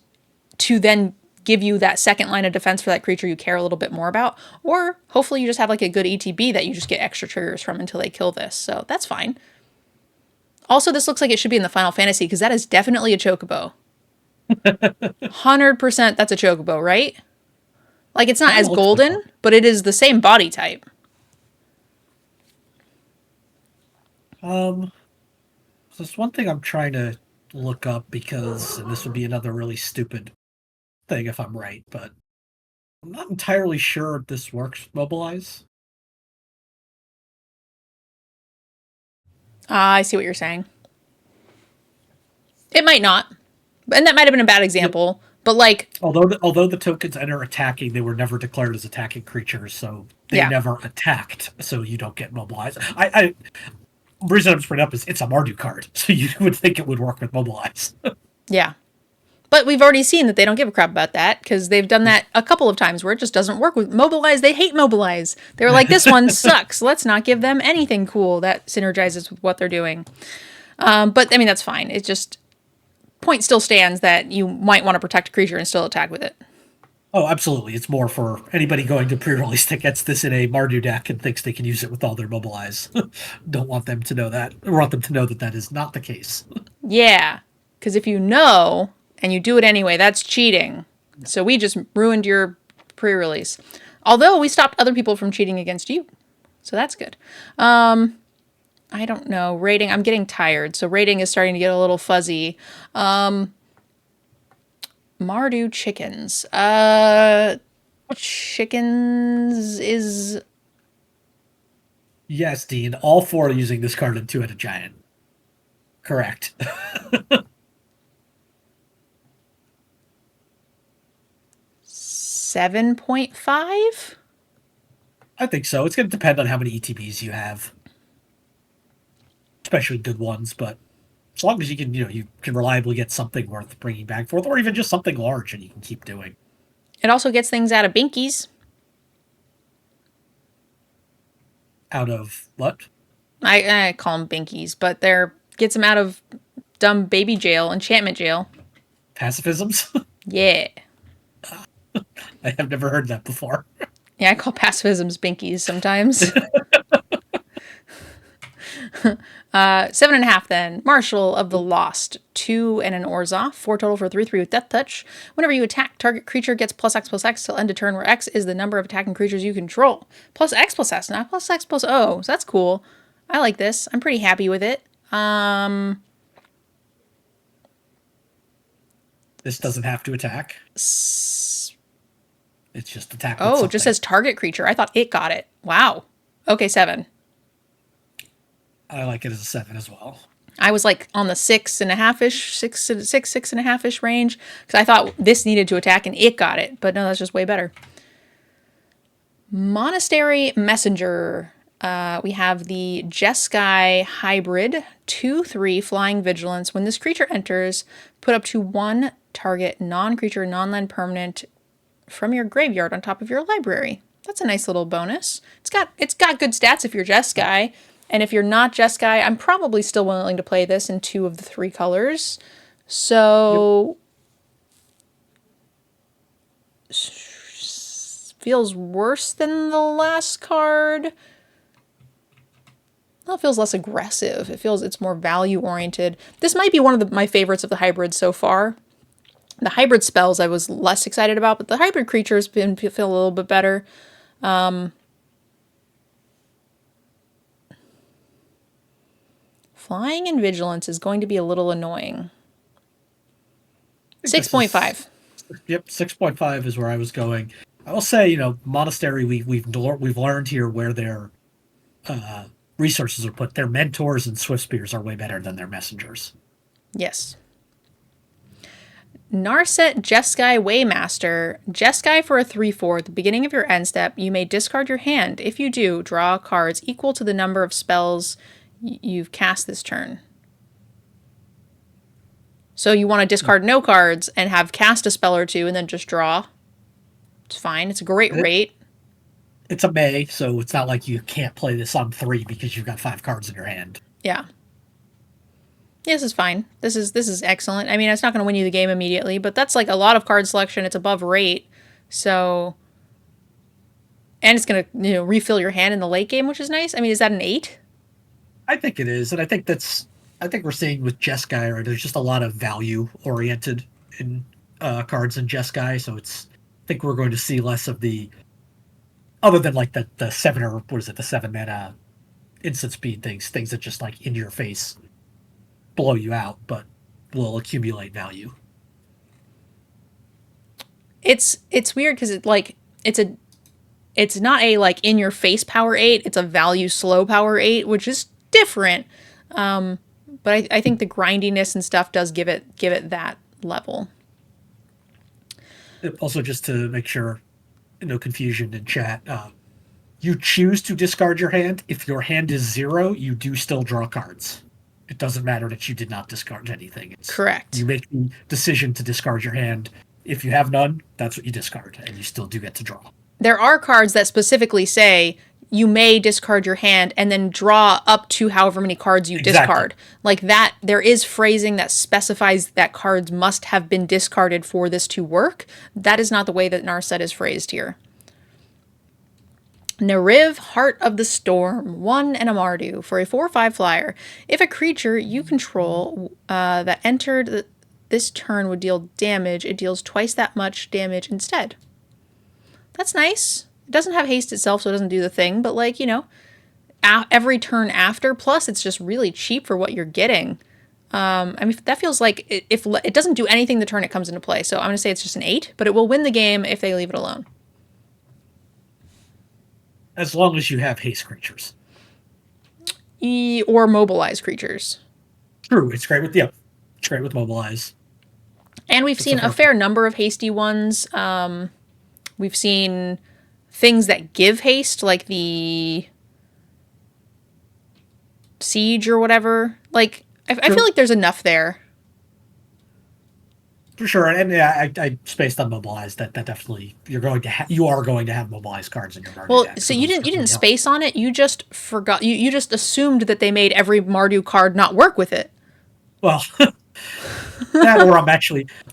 to then give you that second line of defense for that creature you care a little bit more about. Or hopefully you just have like a good ETB that you just get extra triggers from until they kill this. So that's fine. Also, this looks like it should be in the Final Fantasy because that is definitely a chocobo. 100% that's a chocobo, right? Like, it's not as golden, but it is the same body type. There's one thing I'm trying to look up because, and this would be another really stupid thing if I'm right, but I'm not entirely sure if this works with Mobilize. I see what you're saying. It might not. And that might have been a bad example, but like... Although the tokens enter attacking, they were never declared as attacking creatures, so they never attacked, so you don't get mobilized. The reason I'm just bringing it up is it's a Mardu card, so you would think it would work with mobilize. Yeah. But we've already seen that they don't give a crap about that, because they've done that a couple of times where it just doesn't work with mobilize. They hate mobilize. They were like, this one sucks. Let's not give them anything cool that synergizes with what they're doing. But, I mean, that's fine. It's just... point still stands that you might want to protect a creature and still attack with it. Oh, absolutely. It's more for anybody going to pre-release that gets this in a Mardu deck and thinks they can use it with all their mobilize. Don't want them to know that. I want them to know that that is not the case. Yeah, because if you know and you do it anyway, that's cheating. So we just ruined your pre-release. Although we stopped other people from cheating against you. So that's good. I don't know. Rating, I'm getting tired. So rating is starting to get a little fuzzy. Mardu chickens. Chickens is... Yes, Dean. All four are using this card in Two-Headed Giant. Correct. 7.5? I think so. It's going to depend on how many ETBs you have. Especially good ones, but as long as you can, you can reliably get something worth bringing back forth, or even just something large and you can keep doing. It also gets things out of binkies. Out of what? I call them binkies, but gets them out of dumb baby jail, enchantment jail. Pacifisms? Yeah. I have never heard that before. Yeah, I call pacifisms binkies sometimes. 7.5 then. Marshal of the Lost. 2 and an Orzhov. 4 total for 3/3 with Death Touch. Whenever you attack, target creature gets +X/+X till end of turn, where X is the number of attacking creatures you control. +X/+S, not +X/+O. So that's cool. I like this. I'm pretty happy with it. This doesn't have to attack. It's just attack with Oh, something. it just says target creature. I thought it got it. Wow. Okay, 7. I like it as a 7 as well. I was like on the 6.5-ish, 6.5-ish range, because I thought this needed to attack and it got it. But no, that's just way better. Monastery Messenger. We have the Jeskai hybrid, 2/3 flying vigilance. When this creature enters, put up to 1 target non-creature, non-land permanent from your graveyard on top of your library. That's a nice little bonus. It's got good stats if you're Jeskai. And if you're not Jeskai, I'm probably still willing to play this in 2 of the 3 colors. So... Yep. Feels worse than the last card. Well, it feels less aggressive. It's more value-oriented. This might be one of my favorites of the hybrids so far. The hybrid spells I was less excited about, but the hybrid creatures feel a little bit better. Flying and vigilance is going to be a little annoying. 6.5. Yep, 6.5 is where I was going. I will say, monastery. We've learned here where their resources are put. Their mentors and swift spears are way better than their messengers. Yes. Narset Jeskai Waymaster. Jeskai for a 3/4. At the beginning of your end step, you may discard your hand. If you do, draw cards equal to the number of spells you've cast this turn. So you want to discard no cards and have cast a spell or two and then just draw. It's fine. It's a great rate. It's a May, so it's not like you can't play this on 3 because you've got 5 cards in your hand. Yeah. This is fine. This is excellent. I mean, it's not going to win you the game immediately, but that's like a lot of card selection. It's above rate. So, and it's going to, refill your hand in the late game, which is nice. I mean, is that an 8? I think it is, and I think we're seeing with Jeskai, right, there's just a lot of value oriented in cards in Jeskai, so I think we're going to see less of the, other than like the 7 or what is it, the 7 mana instant speed things that just like in your face blow you out, but will accumulate value. It's weird because it's not a like in your face power 8. It's a value slow power 8, which is different. But I think the grindiness and stuff does give it that level. Also, just to make sure no confusion in chat, you choose to discard your hand. If your hand is 0, you do still draw cards. It doesn't matter that you did not discard anything. Correct. You make the decision to discard your hand. If you have none, that's what you discard, and you still do get to draw. There are cards that specifically say you may discard your hand and then draw up to however many cards you discard. Like that, there is phrasing that specifies that cards must have been discarded for this to work. That is not the way that Narset is phrased here. Nariv, Heart of the Storm, 1 and a Mardu for a 4/5 flyer. If a creature you control that entered this turn would deal damage, it deals twice that much damage instead. That's nice. It doesn't have haste itself, so it doesn't do the thing, but like, every turn after, plus it's just really cheap for what you're getting. I mean, that feels like if it doesn't do anything the turn it comes into play, so I'm going to say it's just an 8, but it will win the game if they leave it alone. As long as you have haste creatures. Or mobilize creatures. True, it's great with mobilize. And we've seen a fair number of hasty ones. We've seen things that give haste, like the siege or whatever. Like, I feel like there's enough there. For sure, and yeah, I spaced on mobilize. That definitely you are going to have mobilized cards in your Mardu deck. So you didn't space on it. You just forgot. You just assumed that they made every Mardu card not work with it. Well, that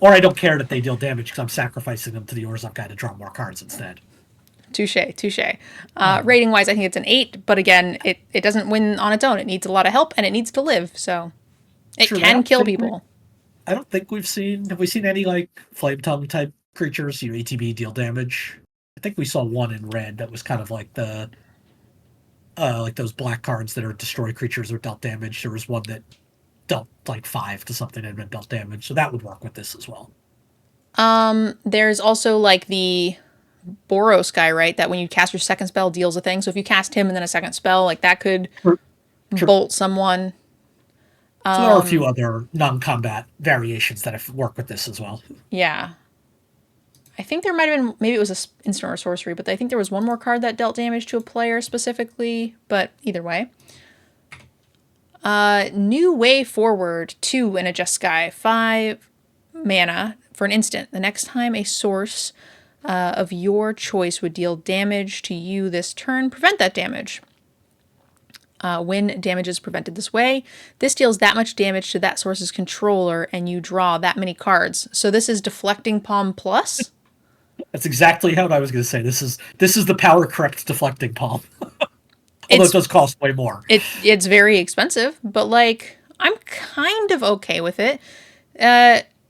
or I don't care that they deal damage because I'm sacrificing them to the Orzhov guy to draw more cards instead. Touche. Rating wise, I think it's an 8, but again, it doesn't win on its own. It needs a lot of help and it needs to live. So it can kill people. I don't think have we seen any like flame tongue type creatures, ATB deal damage? I think we saw one in red that was kind of like the like those black cards that are destroy creatures or dealt damage. There was one that dealt like 5 to something and then dealt damage, so that would work with this as well. There's also like the Boros guy, right? That when you cast your second spell deals a thing. So if you cast him and then a second spell, like that could bolt someone. So there are a few other non-combat variations that have worked with this as well. Yeah. I think there might have been, maybe it was an instant or sorcery, but I think there was one more card that dealt damage to a player specifically, but either way. New Way Forward, 2 and a Jeskai, 5 mana for an instant. The next time a source of your choice would deal damage to you this turn, prevent that damage. When damage is prevented this way, this deals that much damage to that source's controller, and you draw that many cards. So this is Deflecting Palm Plus? That's exactly how I was going to say. This is the power correct Deflecting Palm. Although it does cost way more. It's very expensive, but like I'm kind of okay with it.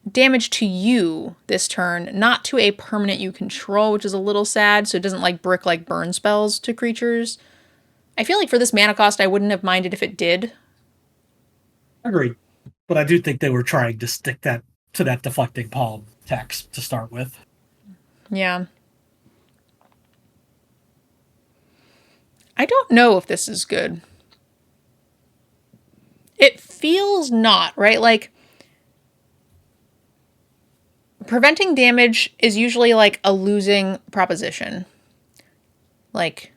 damage to you this turn, not to a permanent you control, which is a little sad, so it doesn't like brick like burn spells to creatures. I feel like for this mana cost, I wouldn't have minded if it did. Agreed. But I do think they were trying to stick that to that deflecting palm text to start with. Yeah. I don't know if this is good. It feels not, right? Like, preventing damage is usually like a losing proposition. Like,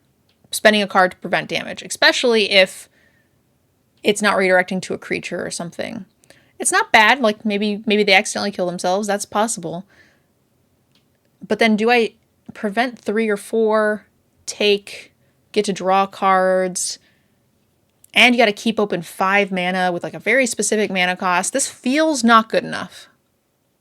spending a card to prevent damage, especially if it's not redirecting to a creature or something. It's not bad, like maybe they accidentally kill themselves, that's possible. But then do I prevent 3 or 4, get to draw cards, and you got to keep open 5 mana with like a very specific mana cost? This feels not good enough.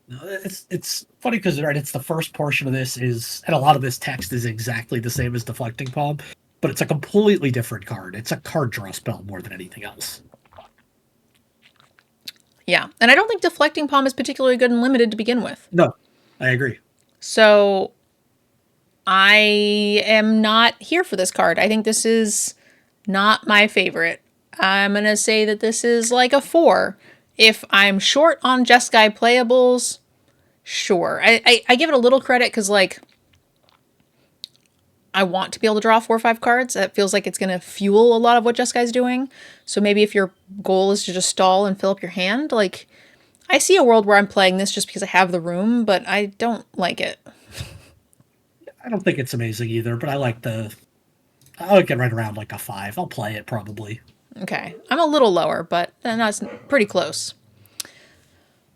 No, it's funny because right, it's the first portion of this is, and a lot of this text is exactly the same as Deflecting Palm, but it's a completely different card. It's a card draw spell more than anything else. Yeah, and I don't think Deflecting Palm is particularly good and limited to begin with. No, I agree. So I am not here for this card. I think this is not my favorite. I'm going to say that this is like a 4. If I'm short on Jeskai playables, sure. I give it a little credit because, like, I want to be able to draw 4 or 5 cards. That feels like it's going to fuel a lot of what Jeskai's doing. So maybe if your goal is to just stall and fill up your hand, like, I see a world where I'm playing this just because I have the room, but I don't like it. I don't think it's amazing either, but I like it right around like a 5. I'll play it probably. Okay, I'm a little lower, but that's pretty close.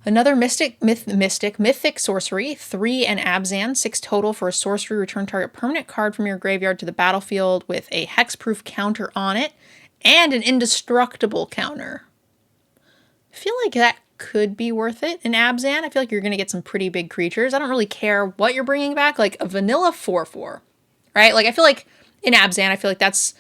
Another mythic sorcery, 3 and Abzan, 6 total for a sorcery. Return target permanent card from your graveyard to the battlefield with a hexproof counter on it and an indestructible counter. I feel like that could be worth it in Abzan. I feel like you're going to get some pretty big creatures. I don't really care what you're bringing back, like a vanilla 4/4, right? Like I feel like in Abzan, I feel like that's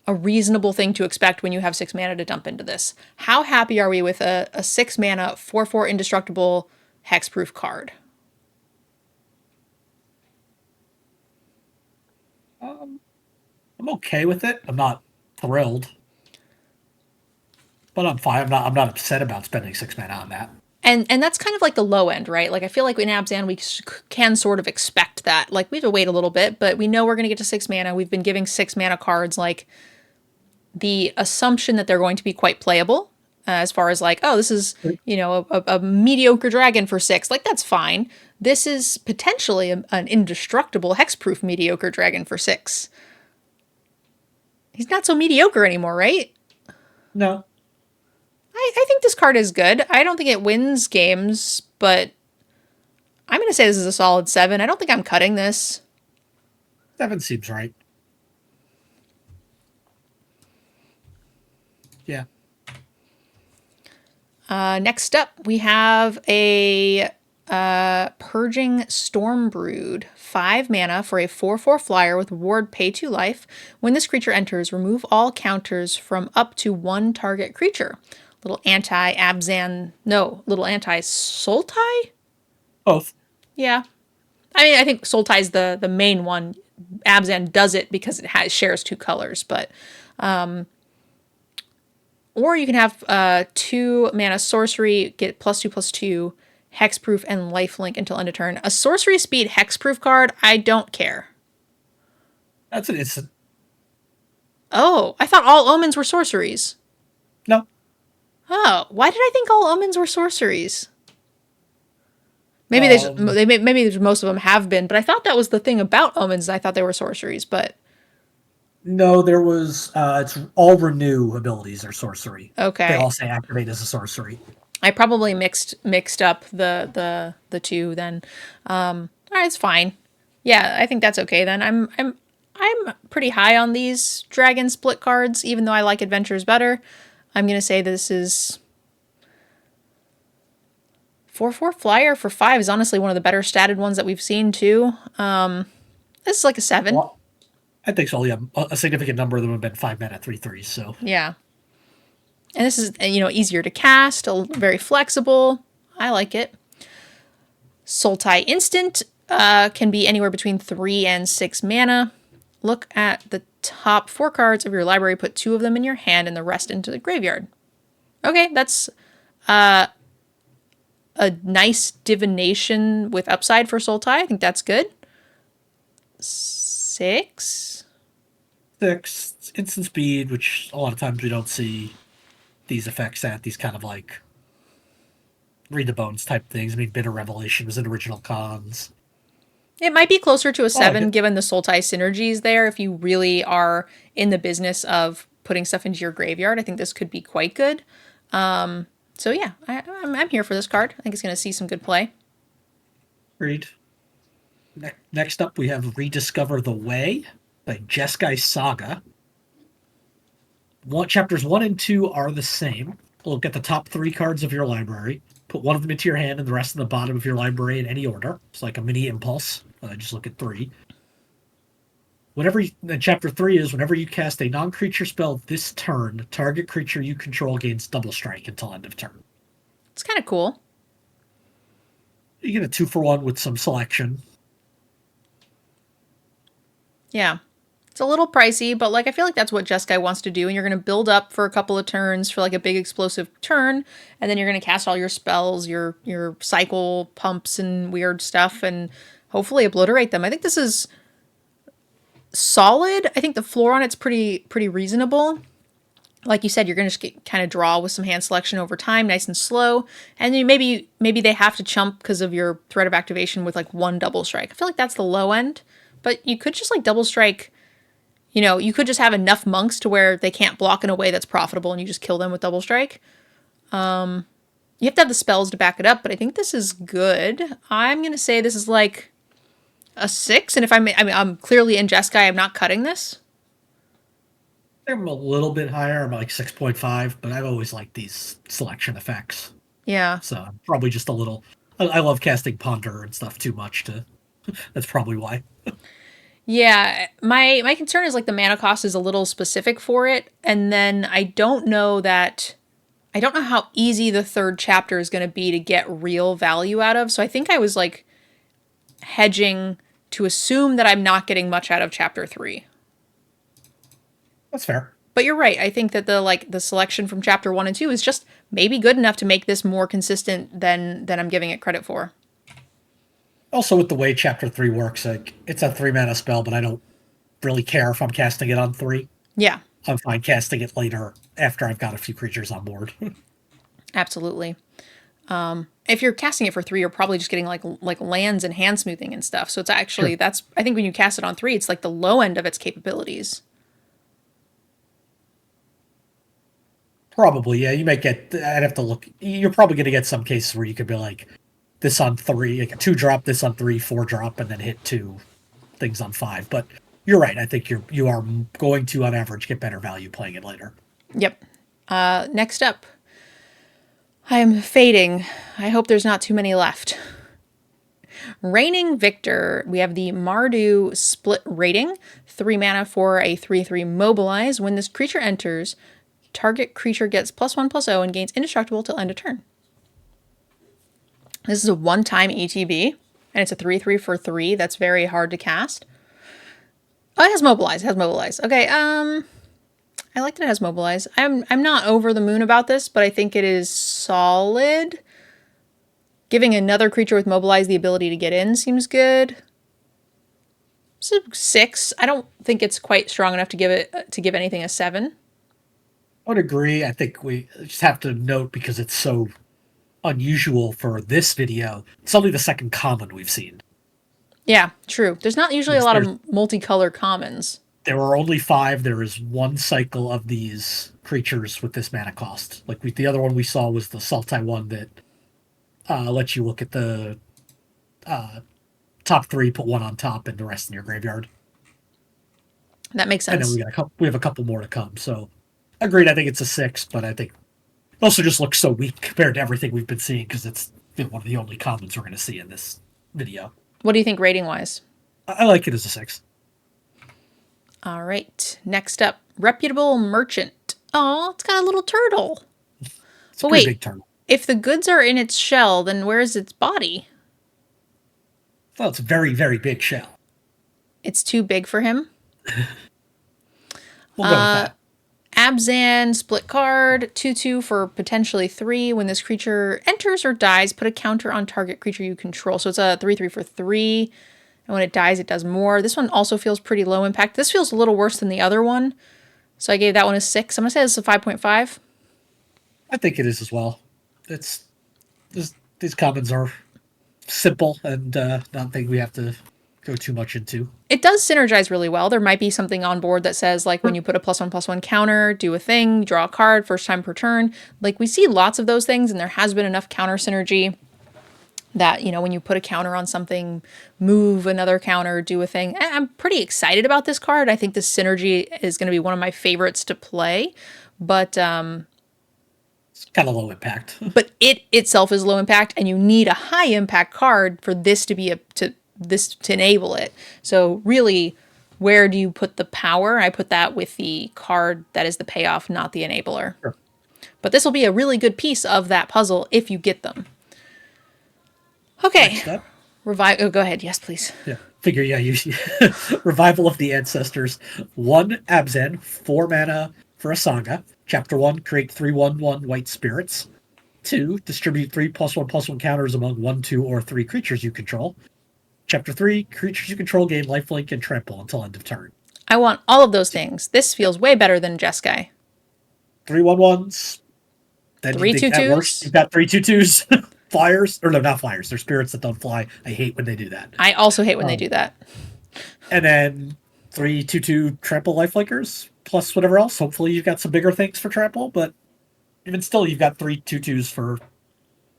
a reasonable thing to expect when you have 6 mana to dump into this. How happy are we with a 6 mana 4/4 indestructible hexproof card? I'm okay with it. I'm not thrilled, but I'm fine. I'm not upset about spending 6 mana on that. And that's kind of like the low end, right? Like I feel like in Abzan we can sort of expect that. Like we have to wait a little bit, but we know we're going to get to 6 mana. We've been giving 6 mana cards like the assumption that they're going to be quite playable, as far as like, oh, this is, you know, a mediocre dragon for 6. Like, that's fine. This is potentially an indestructible hexproof mediocre dragon for 6. He's not so mediocre anymore, right? No. I think this card is good. I don't think it wins games, but I'm going to say this is a solid 7. I don't think I'm cutting this. 7 seems right. Yeah. Next up, we have a Purging Stormbrood. 5 mana for a 4/4 flyer with ward pay 2 life. When this creature enters, remove all counters from up to 1 target creature. Little anti-Abzan... No, little anti-Sultai? Both. Yeah. I mean, I think Sultai's the main one. Abzan does it because it shares 2 colors, but... Or you can have 2 mana sorcery, get +2/+2, hexproof, and lifelink until end of turn. A sorcery speed hexproof card, I don't care. That's an instant. Oh, I thought all omens were sorceries. No. Oh, why did I think all omens were sorceries? Maybe maybe most of them have been, but I thought that was the thing about omens. I thought they were sorceries, but... No, there was, it's all renew abilities are sorcery. Okay. They all say activate as a sorcery. I probably mixed up the two then. All right, it's fine. Yeah, I think that's okay then. I'm pretty high on these dragon split cards, even though I like adventures better. I'm gonna say this is 4/4 flyer for 5 is honestly one of the better statted ones that we've seen too. This is like a 7. Well, I think so. Yeah, a significant number of them have been 5 mana 3/3s. So yeah, and this is, you know, easier to cast, very flexible. I like it. Sultai instant can be anywhere between 3 and 6 mana. Look at the top 4 cards of your library, put 2 of them in your hand and the rest into the graveyard. Okay, that's a nice divination with upside for Sultai. I think that's good. 6. 6, instant speed, which a lot of times we don't see these effects at, these kind of like read the bones type things. I mean, Bitter Revelation was in original cons. It might be closer to a 7 given the Sultai synergies there. If you really are in the business of putting stuff into your graveyard, I think this could be quite good. So yeah, I'm here for this card. I think it's going to see some good play. Agreed. Next up, we have Rediscover the Way by Jeskai Saga. Chapters 1 and 2 are the same. Look at the top 3 cards of your library. Put one of them into your hand and the rest in the bottom of your library in any order. It's like a mini impulse. Just look at 3. Chapter 3 is whenever you cast a non-creature spell this turn, target creature you control gains double strike until end of turn. It's kind of cool. You get a 2-for-1 with some selection. Yeah. It's a little pricey, but like I feel like that's what Jeskai wants to do, and you're going to build up for a couple of turns for like a big explosive turn, and then you're going to cast all your spells, your cycle pumps and weird stuff, and hopefully obliterate them. I think this is solid. I think the floor on it's pretty reasonable. Like you said, you're going to just kind of draw with some hand selection over time, nice and slow, and then maybe they have to chump because of your threat of activation with like 1 double strike. I feel like that's the low end, but you could just like double strike. You know, you could just have enough monks to where they can't block in a way that's profitable and you just kill them with double strike. You have to have the spells to back it up, but I think this is good. I'm going to say this is like a 6. And if I'm clearly in Jeskai, I'm not cutting this. I'm a little bit higher. I'm like 6.5, but I've always liked these selection effects. Yeah. So probably just a little. I love casting Ponder and stuff too much to. That's probably why. Yeah, my concern is like the mana cost is a little specific for it, and then I don't know how easy the 3rd chapter is going to be to get real value out of. So I think I was like hedging to assume that I'm not getting much out of chapter 3. That's fair. But you're right. I think that the selection from chapter 1 and 2 is just maybe good enough to make this more consistent than I'm giving it credit for. Also, with the way Chapter 3 works, like it's a 3-mana spell, but I don't really care if I'm casting it on 3. Yeah. I'm fine casting it later after I've got a few creatures on board. Absolutely. If you're casting it for 3, you're probably just getting like lands and hand smoothing and stuff. So it's actually, Sure. I think when you cast it on 3, it's like the low end of its capabilities. Probably, yeah. You might get, I'd have to look. You're probably going to get some cases where you could be like, this on 3, like a 2-drop, this on 3, 4-drop, and then hit 2 things on 5. But you're right. I think you are going to, on average, get better value playing it later. Yep. Next up, I am fading. I hope there's not too many left. Reigning Victor. We have the Mardu split rating. 3 mana for a 3/3 mobilize. When this creature enters, target creature gets +1/+0 and gains indestructible till end of turn. This is a 1-time ETB, and it's a 3/3 for 3. That's very hard to cast. Oh, it has mobilize. Okay, I like that it has mobilize. I'm not over the moon about this, but I think it is solid. Giving another creature with mobilize the ability to get in seems good. So 6. I don't think it's quite strong enough to give anything a 7. I would agree. I think we just have to note, because it's so unusual for this video, it's only the 2nd common we've seen. Yeah, true. There's not usually a lot of multicolor commons. There are only 5. There is 1 cycle of these creatures with this mana cost. Like the other one we saw was the Sultai one that lets you look at the top 3, put 1 on top, and the rest in your graveyard. That makes sense. And then we have a couple more to come. So, agreed. I think it's a 6, but I think it also just looks so weak compared to everything we've been seeing, because it's one of the only commons we're going to see in this video. What do you think rating wise? I like it as a 6. All right. Next up, Reputable Merchant. Oh, it's got a little turtle. It's a pretty big turtle. If the goods are in its shell, then where's its body? Well, it's a very, very big shell. It's too big for him. We'll go with that. Abzan, split card, 2/2 for potentially 3. When this creature enters or dies, put a counter on target creature you control. So it's a 3/3 for 3. And when it dies, it does more. This one also feels pretty low impact. This feels a little worse than the other one. So I gave that one a 6. I'm going to say this is a 5.5. I think it is as well. These commons are simple and not thing we have to go too much into. It does synergize really well. There might be something on board that says, like, when you put a +1/+1 counter, do a thing, draw a card, first time per turn. Like, we see lots of those things, and there has been enough counter synergy that, you know, when you put a counter on something, move another counter, do a thing. I'm pretty excited about this card. I think this synergy is going to be one of my favorites to play, but it's kind of low impact. But it itself is low impact, and you need a high impact card for this to be to enable it. So really, where do you put the power? I put that with the card that is the payoff, not the enabler. Sure. But this will be a really good piece of that puzzle if you get them. Okay. Revive. Oh, go ahead. Yes, please. Yeah. Figure, yeah, you Revival of the Ancestors. 1 Abzan, 4 mana for a saga. Chapter 1, create 3/1/1 white spirits. 2, distribute 3 +1/+1 counters among 1, 2, or 3 creatures you control. Chapter 3, creatures you control gain lifelink and trample until end of turn. I want all of those things. This feels way better than Jeskai. 3/1/1s. Then 3 2/2s. You've got 3 2/2s. Flyers. Or no, not flyers. They're spirits that don't fly. I hate when they do that. I also hate when they do that. And then 3 2/2 trample lifelinkers, plus whatever else. Hopefully you've got some bigger things for trample, but even still, you've got 3 2/2s for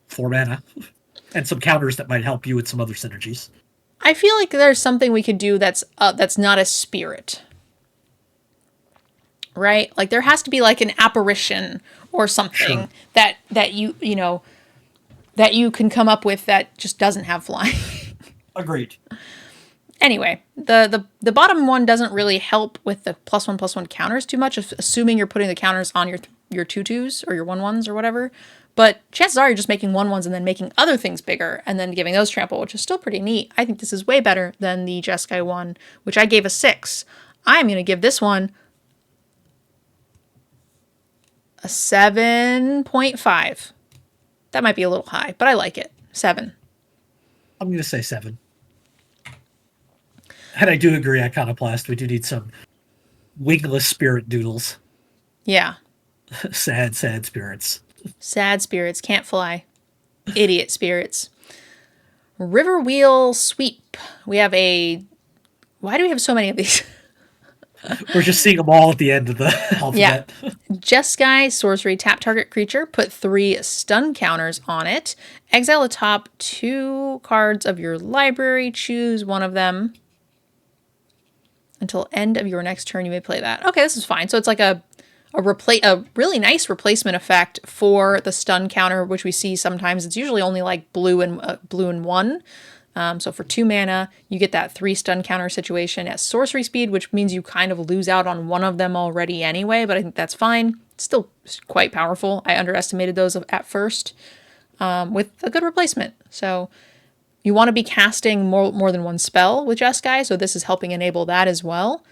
4 mana. And some counters that might help you with some other synergies. I feel like there's something we could do that's not a spirit. Right? Like, there has to be like an apparition or something that you know, that you can come up with that just doesn't have flying. Agreed. Anyway, the bottom one doesn't really help with the +1/+1 counters too much, assuming you're putting the counters on your 2/2s or your 1/1s or whatever. But chances are you're just making 1/1s and then making other things bigger and then giving those trample, which is still pretty neat. I think this is way better than the Jeskai one, which I gave a 6. I'm going to give this one a 7.5. That might be a little high, but I like it. 7. I'm going to say 7. And I do agree, Iconoplast, we do need some wingless spirit doodles. Yeah. Sad spirits. Sad spirits, can't fly. Idiot spirits. River Wheel Sweep. We have why do we have so many of these? We're just seeing them all at the end of the alphabet. Yeah. Jeskai, sorcery, tap target creature, put 3 stun counters on it. Exile the top 2 cards of your library, choose one of them. Until end of your next turn, you may play that. Okay, this is fine. So it's like a really nice replacement effect for the stun counter, which we see sometimes. It's usually only like blue and 1. So for 2 mana, you get that 3 stun counter situation at sorcery speed, which means you kind of lose out on one of them already anyway, but I think that's fine. It's still quite powerful. I underestimated those at first with a good replacement. So you want to be casting more than one spell with Jeskai, so this is helping enable that as well.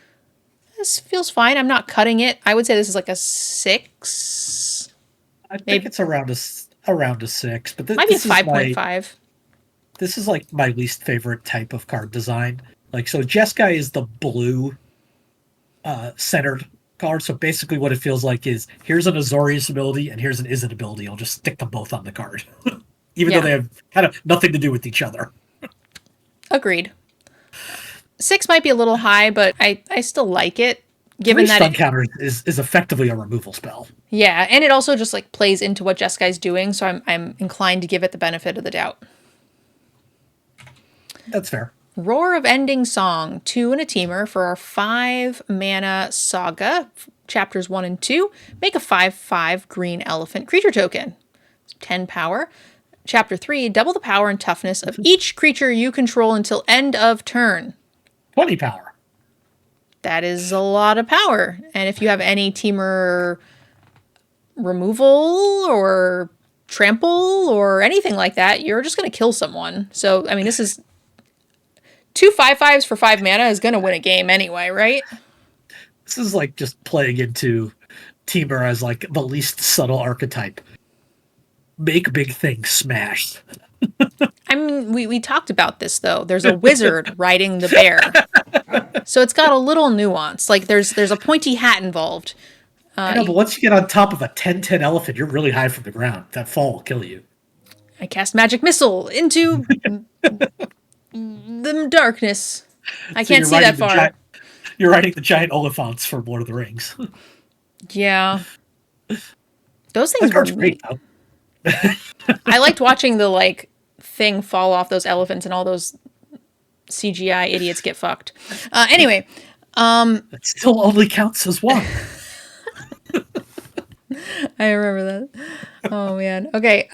This feels fine. I'm not cutting it. I would say this is like a 6. I think it's around a 6, but might be a 5.5. This is like my least favorite type of card design. Like, so Jeskai is the blue centered card. So basically what it feels like is, here's an Azorius ability and here's an Izzet ability. I'll just stick them both on the card. Even though they have kind of nothing to do with each other. Agreed. 6 might be a little high, but I still like it. Given that stun counter is effectively a removal spell. Yeah, and it also just like plays into what Jeskai's doing, so I'm inclined to give it the benefit of the doubt. That's fair. Roar of Ending Song, 2 and a teamer for our 5 mana saga, chapters 1 and 2. Make a 5/5 green elephant creature token. 10 power. Chapter 3, double the power and toughness of each creature you control until end of turn. 20 power. That is a lot of power. And if you have any teamer removal or trample or anything like that, you're just going to kill someone. So, I mean, this is 2 5/5s for 5 mana is going to win a game anyway, right? This is like just playing into Temur as like the least subtle archetype. Make big things smash. I mean, we talked about this though. There's a wizard riding the bear, so it's got a little nuance. Like there's a pointy hat involved. I know, but once you get on top of a 10/10 elephant, you're really high from the ground. That fall will kill you. I cast magic missile into the darkness. I can't see that far. You're riding the giant Oliphants from Lord of the Rings. Yeah, those things That card's great, though. I liked watching the like thing fall off those elephants and all those CGI idiots get fucked. Anyway, it still only counts as one. I remember that. Oh man. Okay.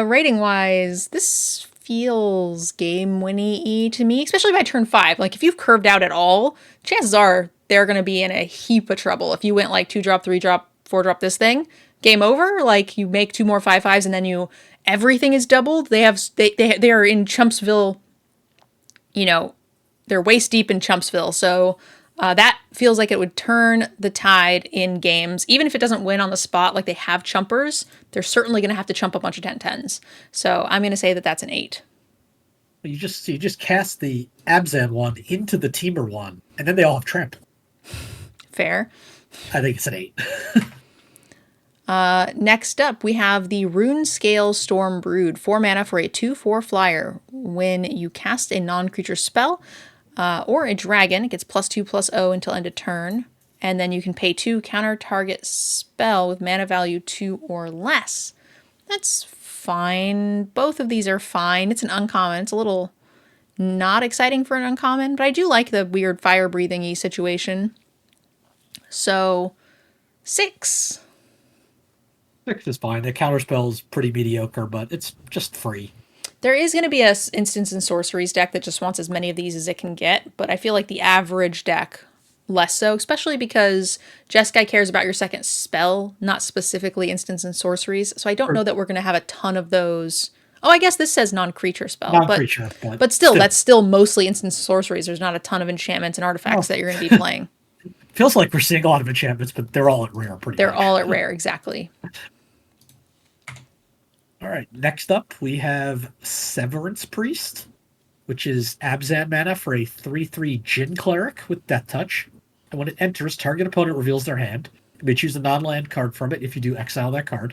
Rating wise, this feels game winny-y to me, especially by turn 5. Like if you've curved out at all, chances are they're going to be in a heap of trouble. If you went like 2-drop, 3-drop, 4-drop this thing, game over. Like you make 2 more 5/5s and then everything is doubled. They are in Chumpsville. You know, they're waist deep in Chumpsville. So that feels like it would turn the tide in games. Even if it doesn't win on the spot, like they have chumpers, they're certainly going to have to chump a bunch of 10/10s. So I'm going to say that that's an 8. You just cast the Abzan one into the Temur one, and then they all have trample. Fair. I think it's an 8. Next up, we have the Runescale Storm Brood. 4 mana for a 2/4 flyer. When you cast a non-creature spell, or a dragon, it gets +2/+0 until end of turn. And then you can pay 2, counter target spell with mana value 2 or less. That's fine. Both of these are fine. It's an uncommon. It's a little not exciting for an uncommon, but I do like the weird fire breathing-y situation. So, 6. 6 is fine. The counterspell is pretty mediocre, but it's just free. There is going to be a instance and sorceries deck that just wants as many of these as it can get, but I feel like the average deck less so, especially because Jeskai cares about your second spell, not specifically instance and sorceries. So I don't know that we're going to have a ton of those. Oh, I guess this says non-creature spell, Non-creature, but still, that's still mostly instance and sorceries. There's not a ton of enchantments and artifacts that you're going to be playing. Feels like we're seeing a lot of enchantments, but they're all at rare. They're all at rare, exactly. All right, next up we have Severance Priest, which is Abzan mana for a 3/3 Djinn Cleric with Death Touch. And when it enters, target opponent reveals their hand. You may choose a non-land card from it. If you do, exile that card.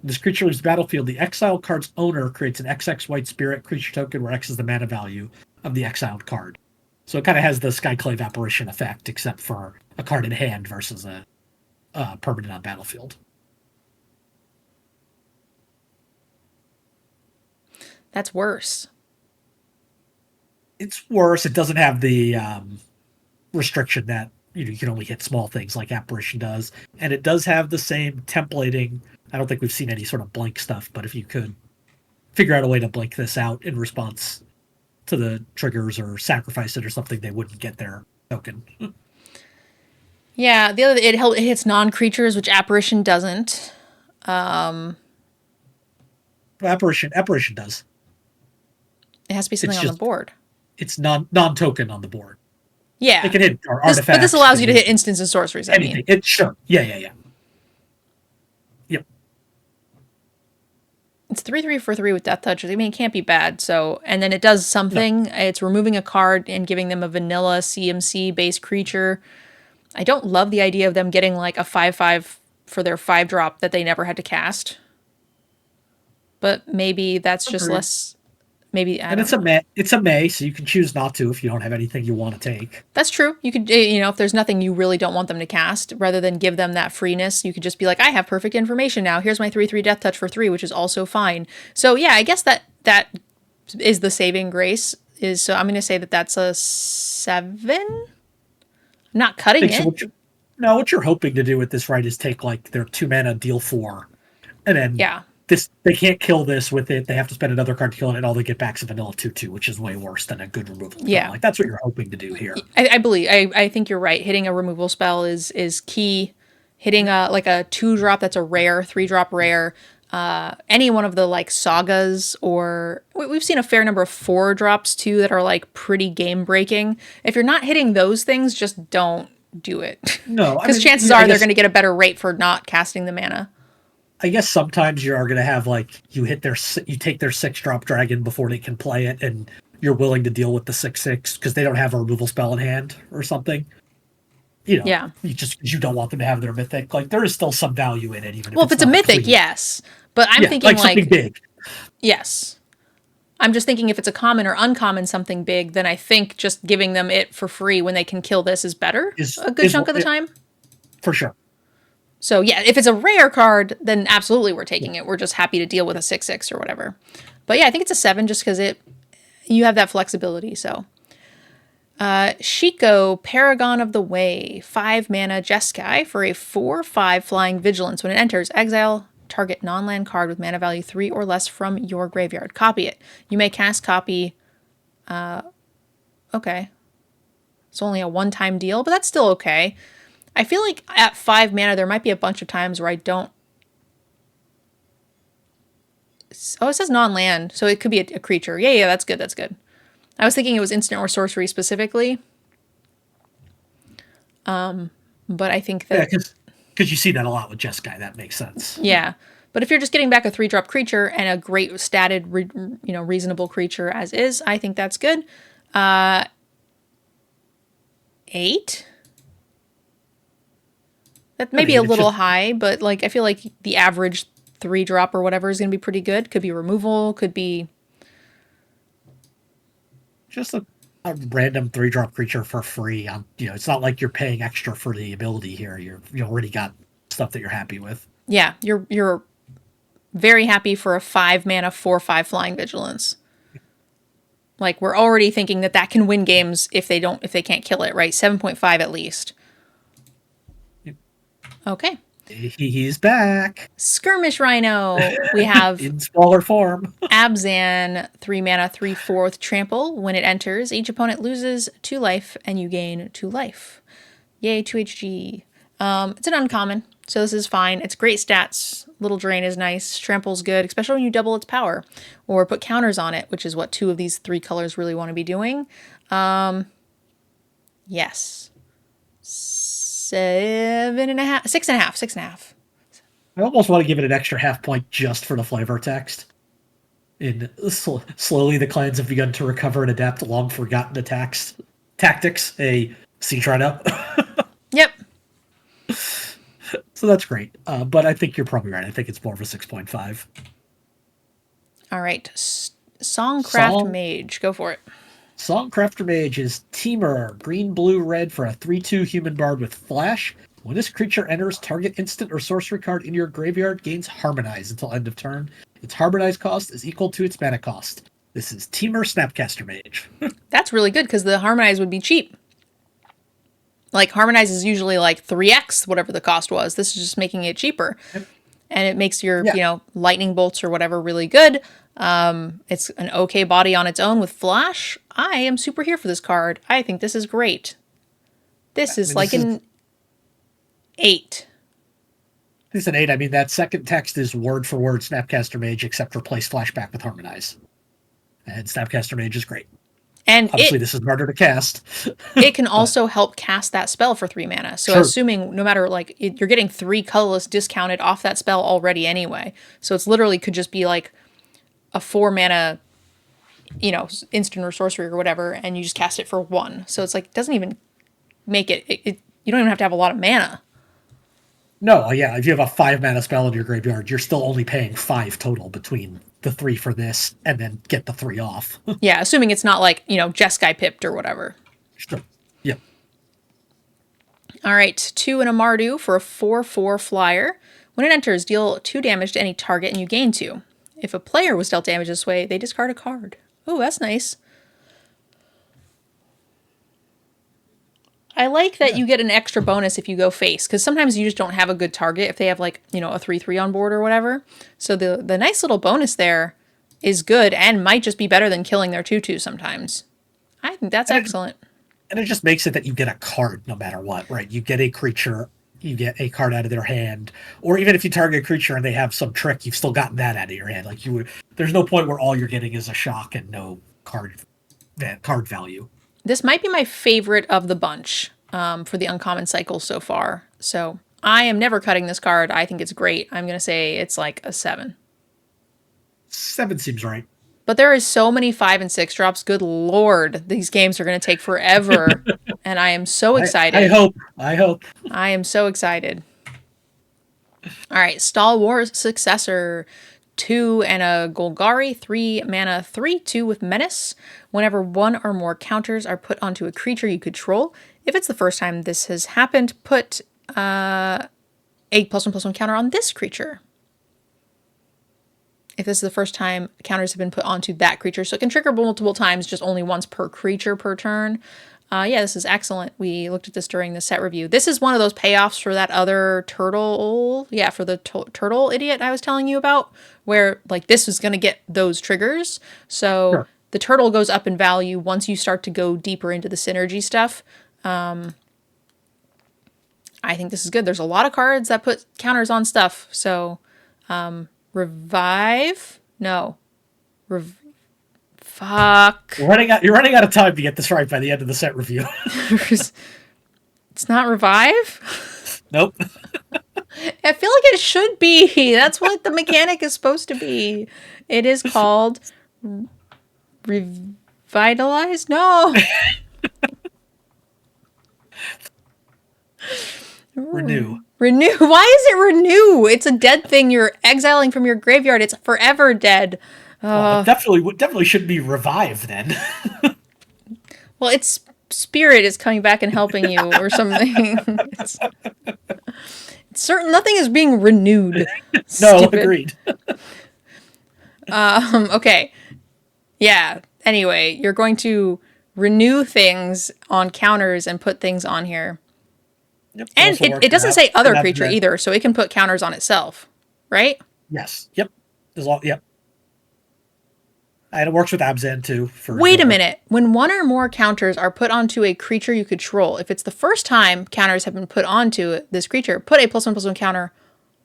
When this creature leaves the battlefield, the exiled card's owner creates an XX white spirit creature token where X is the mana value of the exiled card. So it kind of has the Skyclave Apparition effect, except for a card in hand versus a permanent on battlefield. That's worse. It's worse. It doesn't have the restriction that you can only hit small things like Apparition does. And it does have the same templating. I don't think we've seen any sort of blink stuff, but if you could figure out a way to blink this out in response to the triggers or sacrifice it or something, they wouldn't get their token. Yeah, the other it hits non-creatures, which Apparition doesn't. Apparition does. It has to be something on the board. It's non-token on the board. Yeah. It can hit artifacts. But this allows you to hit instants and sorceries, anything. Sure. Yeah. Yep. It's 3/3 for 3 with Death Touch. I mean, it can't be bad. So, and then it does something. No. It's removing a card and giving them a vanilla CMC-based creature. I don't love the idea of them getting like a 5/5 for their 5-drop that they never had to cast. But maybe that's just less... Maybe it's a May, so you can choose not to if you don't have anything you want to take. That's true. You could, if there's nothing you really don't want them to cast, rather than give them that freeness, you could just be like, I have perfect information now. Here's my 3/3 Death Touch for 3, which is also fine. So yeah, I guess that is the saving grace. So I'm going to say that that's a 7. I'm not cutting it. So what you're hoping to do with this, right, is take like their 2 mana, deal 4, and then they can't kill this with it. They have to spend another card to kill it, and all they get back is a vanilla 2/2, which is way worse than a good removal spell. Yeah. Like that's what you're hoping to do here. I think you're right. Hitting a removal spell is key. Hitting a 2-drop that's a rare, 3-drop rare, any one of the like sagas, or we've seen a fair number of 4-drops too that are like pretty game breaking. If you're not hitting those things, just don't do it. No, Because chances are they're going to get a better rate for not casting the mana. I guess sometimes you are going to have like you take their 6-drop dragon before they can play it, and you're willing to deal with the 6/6 because they don't have a removal spell in hand or something. Yeah. You don't want them to have their mythic. Like there is still some value in it, even if it's a mythic, clean. yes. But I'm thinking like something big. Yes. I'm just thinking if it's a common or uncommon something big, then I think just giving them it for free when they can kill this is better a good chunk of the time. For sure. So yeah, if it's a rare card, then absolutely we're taking it. We're just happy to deal with a 6/6 or whatever. But yeah, I think it's a 7 just because you have that flexibility. So Shiko, Paragon of the Way, 5 mana Jeskai for a 4/5 flying vigilance. When it enters, exile target non-land card with mana value 3 or less from your graveyard. Copy it. You may cast copy. Okay. It's only a one-time deal, but that's still okay. I feel like at 5 mana, there might be a bunch of times where I don't... Oh, it says non-land, so it could be a creature. Yeah, that's good, that's good. I was thinking it was instant or sorcery specifically. But I think that... Yeah, because you see that a lot with Jeskai. That makes sense. Yeah. But if you're just getting back a 3-drop creature and a great statted, reasonable creature as is, I think that's good. 8? That may be a little high, but like I feel like the average 3-drop or whatever is going to be pretty good. Could be removal, could be... Just a random 3-drop creature for free. It's not like you're paying extra for the ability here. You already got stuff that you're happy with. Yeah, you're very happy for a 5 mana 4/5 flying vigilance. Like we're already thinking that can win games if they can't kill it, right? 7.5 at least. Yep. Okay. He's back. Skirmish Rhino. We have in smaller form. Abzan, 3 mana 3/4 trample. When it enters, each opponent loses 2 life and you gain 2 life. Yay, 2 HG. It's an uncommon, so this is fine. It's great stats. Little drain is nice. Trample's good, especially when you double its power or put counters on it, which is what 2 of these 3 colors really want to be doing. Yes. 7.5, 6.5. I almost want to give it an extra half point just for the flavor text. Slowly, the clans have begun to recover and adapt long forgotten tactics. A siege rhino. Yep. So that's great. But I think you're probably right. I think it's more of a 6.5. All right. Songcraft Mage. Go for it. Songcrafter Mage is Teamer, green, blue, red for a 3/2 human bard with flash. When this creature enters, target instant or sorcery card in your graveyard gains Harmonize until end of turn. Its Harmonize cost is equal to its mana cost. This is Teamer Snapcaster Mage. That's really good because the Harmonize would be cheap. Like Harmonize is usually like 3x whatever the cost was. This is just making it cheaper. Yep. And it makes your, lightning bolts or whatever really good. It's an okay body on its own with flash. I am super here for this card. I think this is great. This is an 8. It's an 8. I mean, that second text is word for word Snapcaster Mage, except replace flashback with Harmonize. And Snapcaster Mage is great. And obviously, this is harder to cast. It can also help cast that spell for 3 mana. So assuming no matter you're getting 3 colorless discounted off that spell already anyway. So it's literally could just be like a 4 mana, instant or sorcery or whatever, and you just cast it for 1. So it's like it doesn't even make it. You don't even have to have a lot of mana. No, yeah. If you have a 5 mana spell in your graveyard, you're still only paying 5 total between the 3 for this and then get the 3 off. Yeah, assuming it's not like, Jeskai pipped or whatever. Sure. Yeah. All right, 2 and a Mardu for a 4/4 flyer. When it enters, deal 2 damage to any target and you gain 2. If a player was dealt damage this way, they discard a card. Oh, that's nice. I like that you get an extra bonus if you go face, because sometimes you just don't have a good target if they have a 3/3 on board or whatever. So the nice little bonus there is good and might just be better than killing their 2/2 sometimes. I think that's excellent. And it just makes it that you get a card no matter what, right? You get a creature you get a card out of their hand, or even if you target a creature and they have some trick, you've still gotten that out of your hand. Like there's no point where all you're getting is a shock and no card value. This might be my favorite of the bunch for the uncommon cycle so far. So I am never cutting this card. I think it's great. I'm going to say it's like a 7. 7 seems right. But there is so many 5 and 6 drops. Good Lord, these games are going to take forever. And I am so excited. I hope. I am so excited. All right, Star Wars Successor. 2 and a Golgari, 3 mana, 3/2 with Menace. Whenever one or more counters are put onto a creature you control, if it's the first time this has happened, put a +1/+1 counter on this creature. If this is the first time counters have been put onto that creature. So it can trigger multiple times, just only once per creature per turn. Yeah, this is excellent. We looked at this during the set review. This is one of those payoffs for that other turtle. Yeah, for the turtle idiot I was telling you about, where like this was going to get those triggers. So sure. The turtle goes up in value once you start to go deeper into the synergy stuff. I think this is good. There's a lot of cards that put counters on stuff. So Revive? No. Fuck. You're running out of time to get this right by the end of the set review. It's not Revive? Nope. I feel like it should be. That's what the mechanic is supposed to be. It is called Revitalize? No. Renew. Renew. Why is it renew? It's a dead thing you're exiling from your graveyard. It's forever dead. Well, definitely should be revive then. Well, its spirit is coming back and helping you or something. It's certain nothing is being renewed. No, agreed. Okay. Yeah. Anyway, you're going to renew things on counters and put things on here. Yep, and it doesn't say other creature either, so it can put counters on itself, right? Yes. Yep. Yep. And it works with Abzan too. Wait a minute. When one or more counters are put onto a creature you control, if it's the first time counters have been put onto this creature, put a +1/+1 counter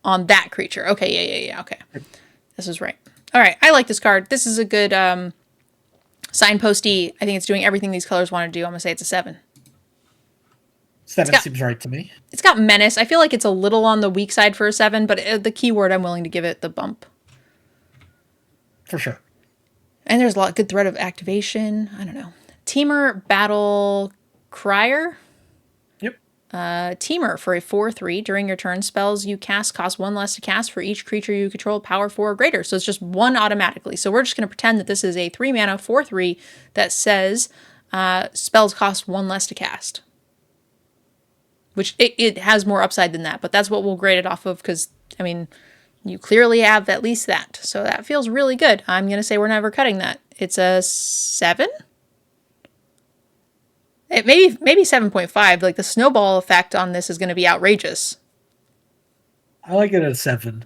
on that creature. Okay, yeah. Okay. This is right. All right. I like this card. This is a good signposty. I think it's doing everything these colors want to do. I'm going to say it's a 7. 7 seems right to me. It's got Menace. I feel like it's a little on the weak side for a 7, but the keyword, I'm willing to give it the bump. For sure. And there's a lot good threat of activation. I don't know. Teamer Battle Crier. Yep. Teamer for a 4/3. During your turn, spells you cast cost 1 less to cast for each creature you control, power 4 or greater. So it's just 1 automatically. So we're just going to pretend that this is a 3 mana 4/3 that says spells cost 1 less to cast. Which it has more upside than that, but that's what we'll grade it off of because, I mean, you clearly have at least that. So that feels really good. I'm going to say we're never cutting that. It's a 7? Maybe 7.5. Like the snowball effect on this is going to be outrageous. I like it at a 7.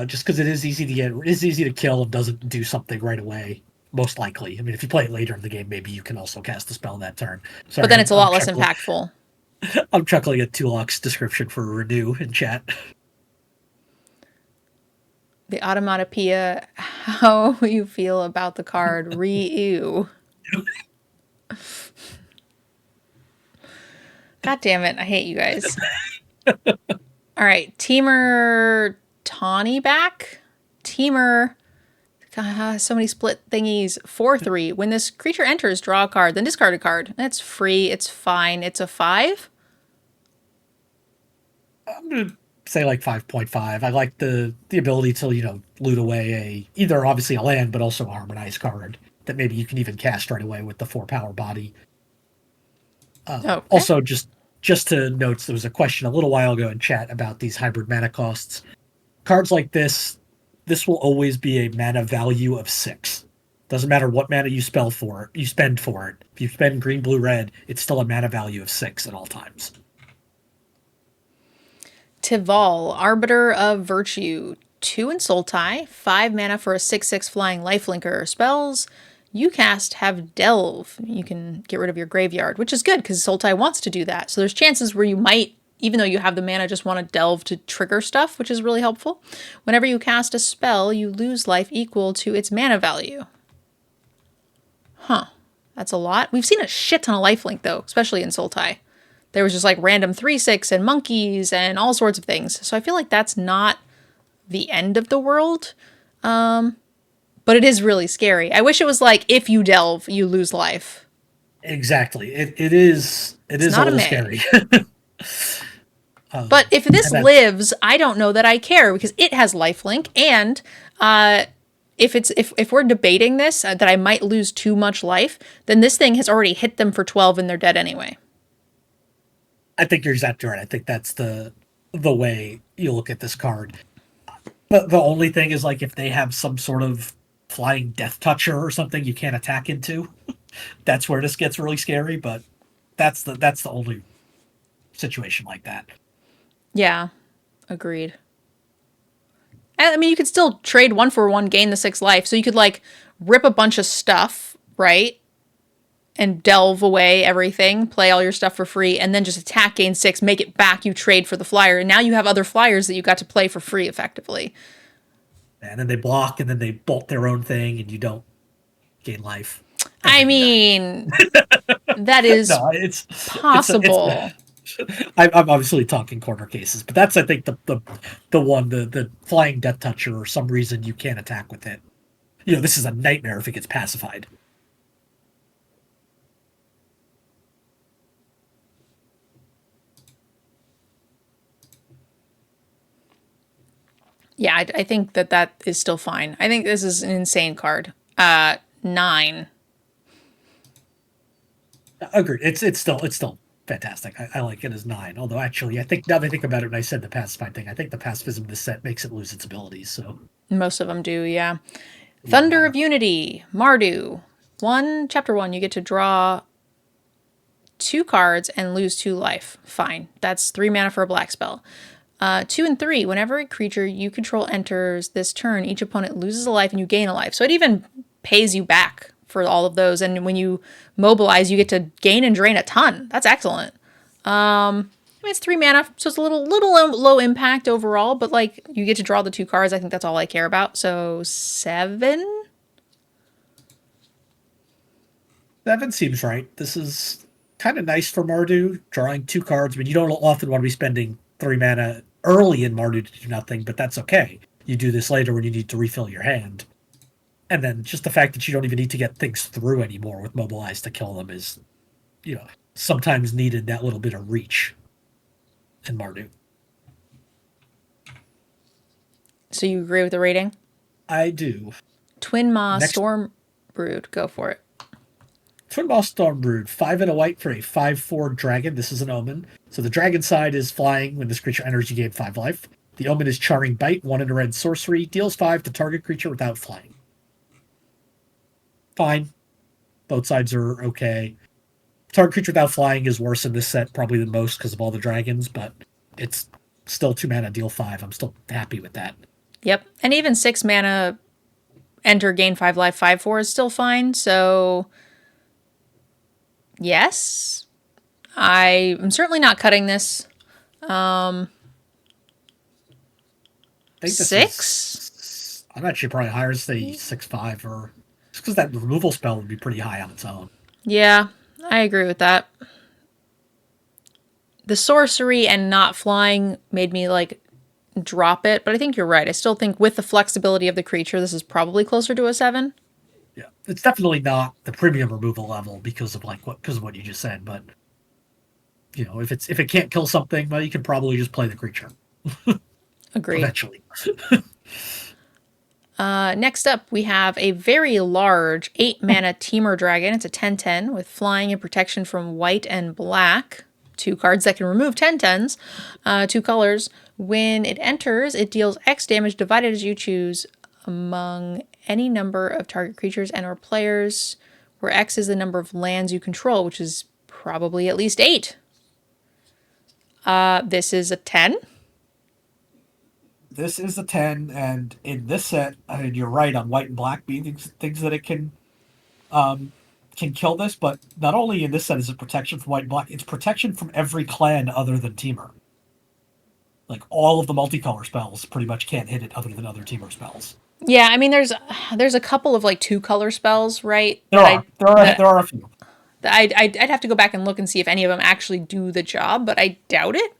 Just because it is easy to kill and doesn't do something right away. Most likely. I mean, if you play it later in the game, maybe you can also cast a spell that turn. Sorry, but then it's a lot less impactful. I'm chuckling at Tulok's description for renew in chat. The automatopoeia, how you feel about the card Ryu. God damn it, I hate you guys. All right, Teamer Tawny back. Teamer, so many split thingies. 4/3. When this creature enters, draw a card, then discard a card. That's free, it's fine. It's a 5? I'm going to say like 5.5. I like the ability to, loot away either obviously a land, but also a harmonized card that maybe you can even cast right away with the 4 power body. Okay. Also, just to note, there was a question a little while ago in chat about these hybrid mana costs. Cards like this will always be a mana value of 6. Doesn't matter what mana you spend for it. If you spend green, blue, red, it's still a mana value of 6 at all times. Tival, Arbiter of Virtue. 2 in Sultai, 5 mana for a 6/6 flying lifelinker. Spells you cast have Delve. You can get rid of your graveyard, which is good because Sultai wants to do that. So there's chances where you might even though you have the mana, just want to delve to trigger stuff, which is really helpful. Whenever you cast a spell, you lose life equal to its mana value. Huh. That's a lot. We've seen a shit ton of lifelink, though, especially in Sultai. There was just like random 3/6 and monkeys and all sorts of things. So I feel like that's not the end of the world. But it is really scary. I wish it was like, if you delve, you lose life. Exactly. It is a little scary. But if this lives, I don't know that I care because it has lifelink, and if we're debating this that I might lose too much life, then this thing has already hit them for 12 and they're dead anyway. I think you're exactly right. I think that's the way you look at this card. But the only thing is, like, if they have some sort of flying death toucher or something you can't attack into, that's where this gets really scary. But that's the only situation like that. Yeah, agreed. I mean, you could still trade 1/1, gain the 6 life. So you could, like, rip a bunch of stuff, right? And delve away everything, play all your stuff for free, and then just attack, gain 6, make it back, you trade for the flyer. And now you have other flyers that you got to play for free, effectively. And then they block, and then they bolt their own thing, and you don't gain life. I mean, that is possible. I'm obviously talking corner cases, but that's, I think, the flying death toucher, or some reason you can't attack with it. You know, this is a nightmare if it gets pacified. Yeah, I think that is still fine. I think this is an insane card. 9. Agreed. It's still fantastic. I like it as 9. Although, actually, I think now that I think about it, when I said the pacified thing, I think the pacifism of this set makes it lose its abilities. So most of them do, yeah. Thunder of Unity, Mardu. Chapter 1, you get to draw 2 cards and lose 2 life. Fine. That's 3 mana for a black spell. 2 and 3, whenever a creature you control enters this turn, each opponent loses a life and you gain a life. So it even pays you back for all of those. And when you mobilize, you get to gain and drain a ton. That's excellent. I mean, it's 3 mana, so it's a little low impact overall, but, like, you get to draw the 2 cards. I think that's all I care about. So 7? 7 seems right. This is kind of nice for Mardu, drawing 2 cards. I mean, you don't often want to be spending 3 mana early in Mardu to do nothing, but that's okay. You do this later when you need to refill your hand. And then just the fact that you don't even need to get things through anymore with Mobilize to kill them is, you know, sometimes needed that little bit of reach in Mardu. So you agree with the rating? I do. Twin Maw Storm Brood. Go for it. Twin Maw Storm Brood, 5 and a white for a 5/4 dragon. This is an omen. So the dragon side is flying. When this creature enters, you gain 5 life. The omen is Charring Bite, 1 and a red sorcery. Deals 5 to target creature without flying. Fine. Both sides are okay. Target creature without flying is worse in this set, probably than most because of all the dragons, but it's still 2 mana, deal 5. I'm still happy with that. Yep. And even 6 mana, enter, gain 5 life, 5/4 is still fine. So, yes. I'm certainly not cutting this. I think this 6? I'm actually probably higher, say 6/5, or just because that removal spell would be pretty high on its own. Yeah, I agree with that. The sorcery and not flying made me, like, drop it, but I think you're right. I still think with the flexibility of the creature, this is probably closer to a 7. Yeah, it's definitely not the premium removal level because of what you just said. But you know, if it can't kill something, well, you can probably just play the creature. Agreed. Eventually. Next up, we have a very large 8 mana Teamer Dragon. It's a 10/10 with flying and protection from white and black. 2 cards that can remove 10/10s. 2 colors. When it enters, it deals X damage divided as you choose among any number of target creatures and or players, where X is the number of lands you control, which is probably at least 8. This is a 10. This is a 10, and in this set, I mean, you're right on white and black being things that it can kill this, but not only in this set is it protection from white and black, it's protection from every clan other than Teamer. Like all of the multicolor spells pretty much can't hit it other than other teamer spells. Yeah, I mean, there's a couple of like 2-color spells, right? There are a few. I'd have to go back and look and see if any of them actually do the job, but I doubt it.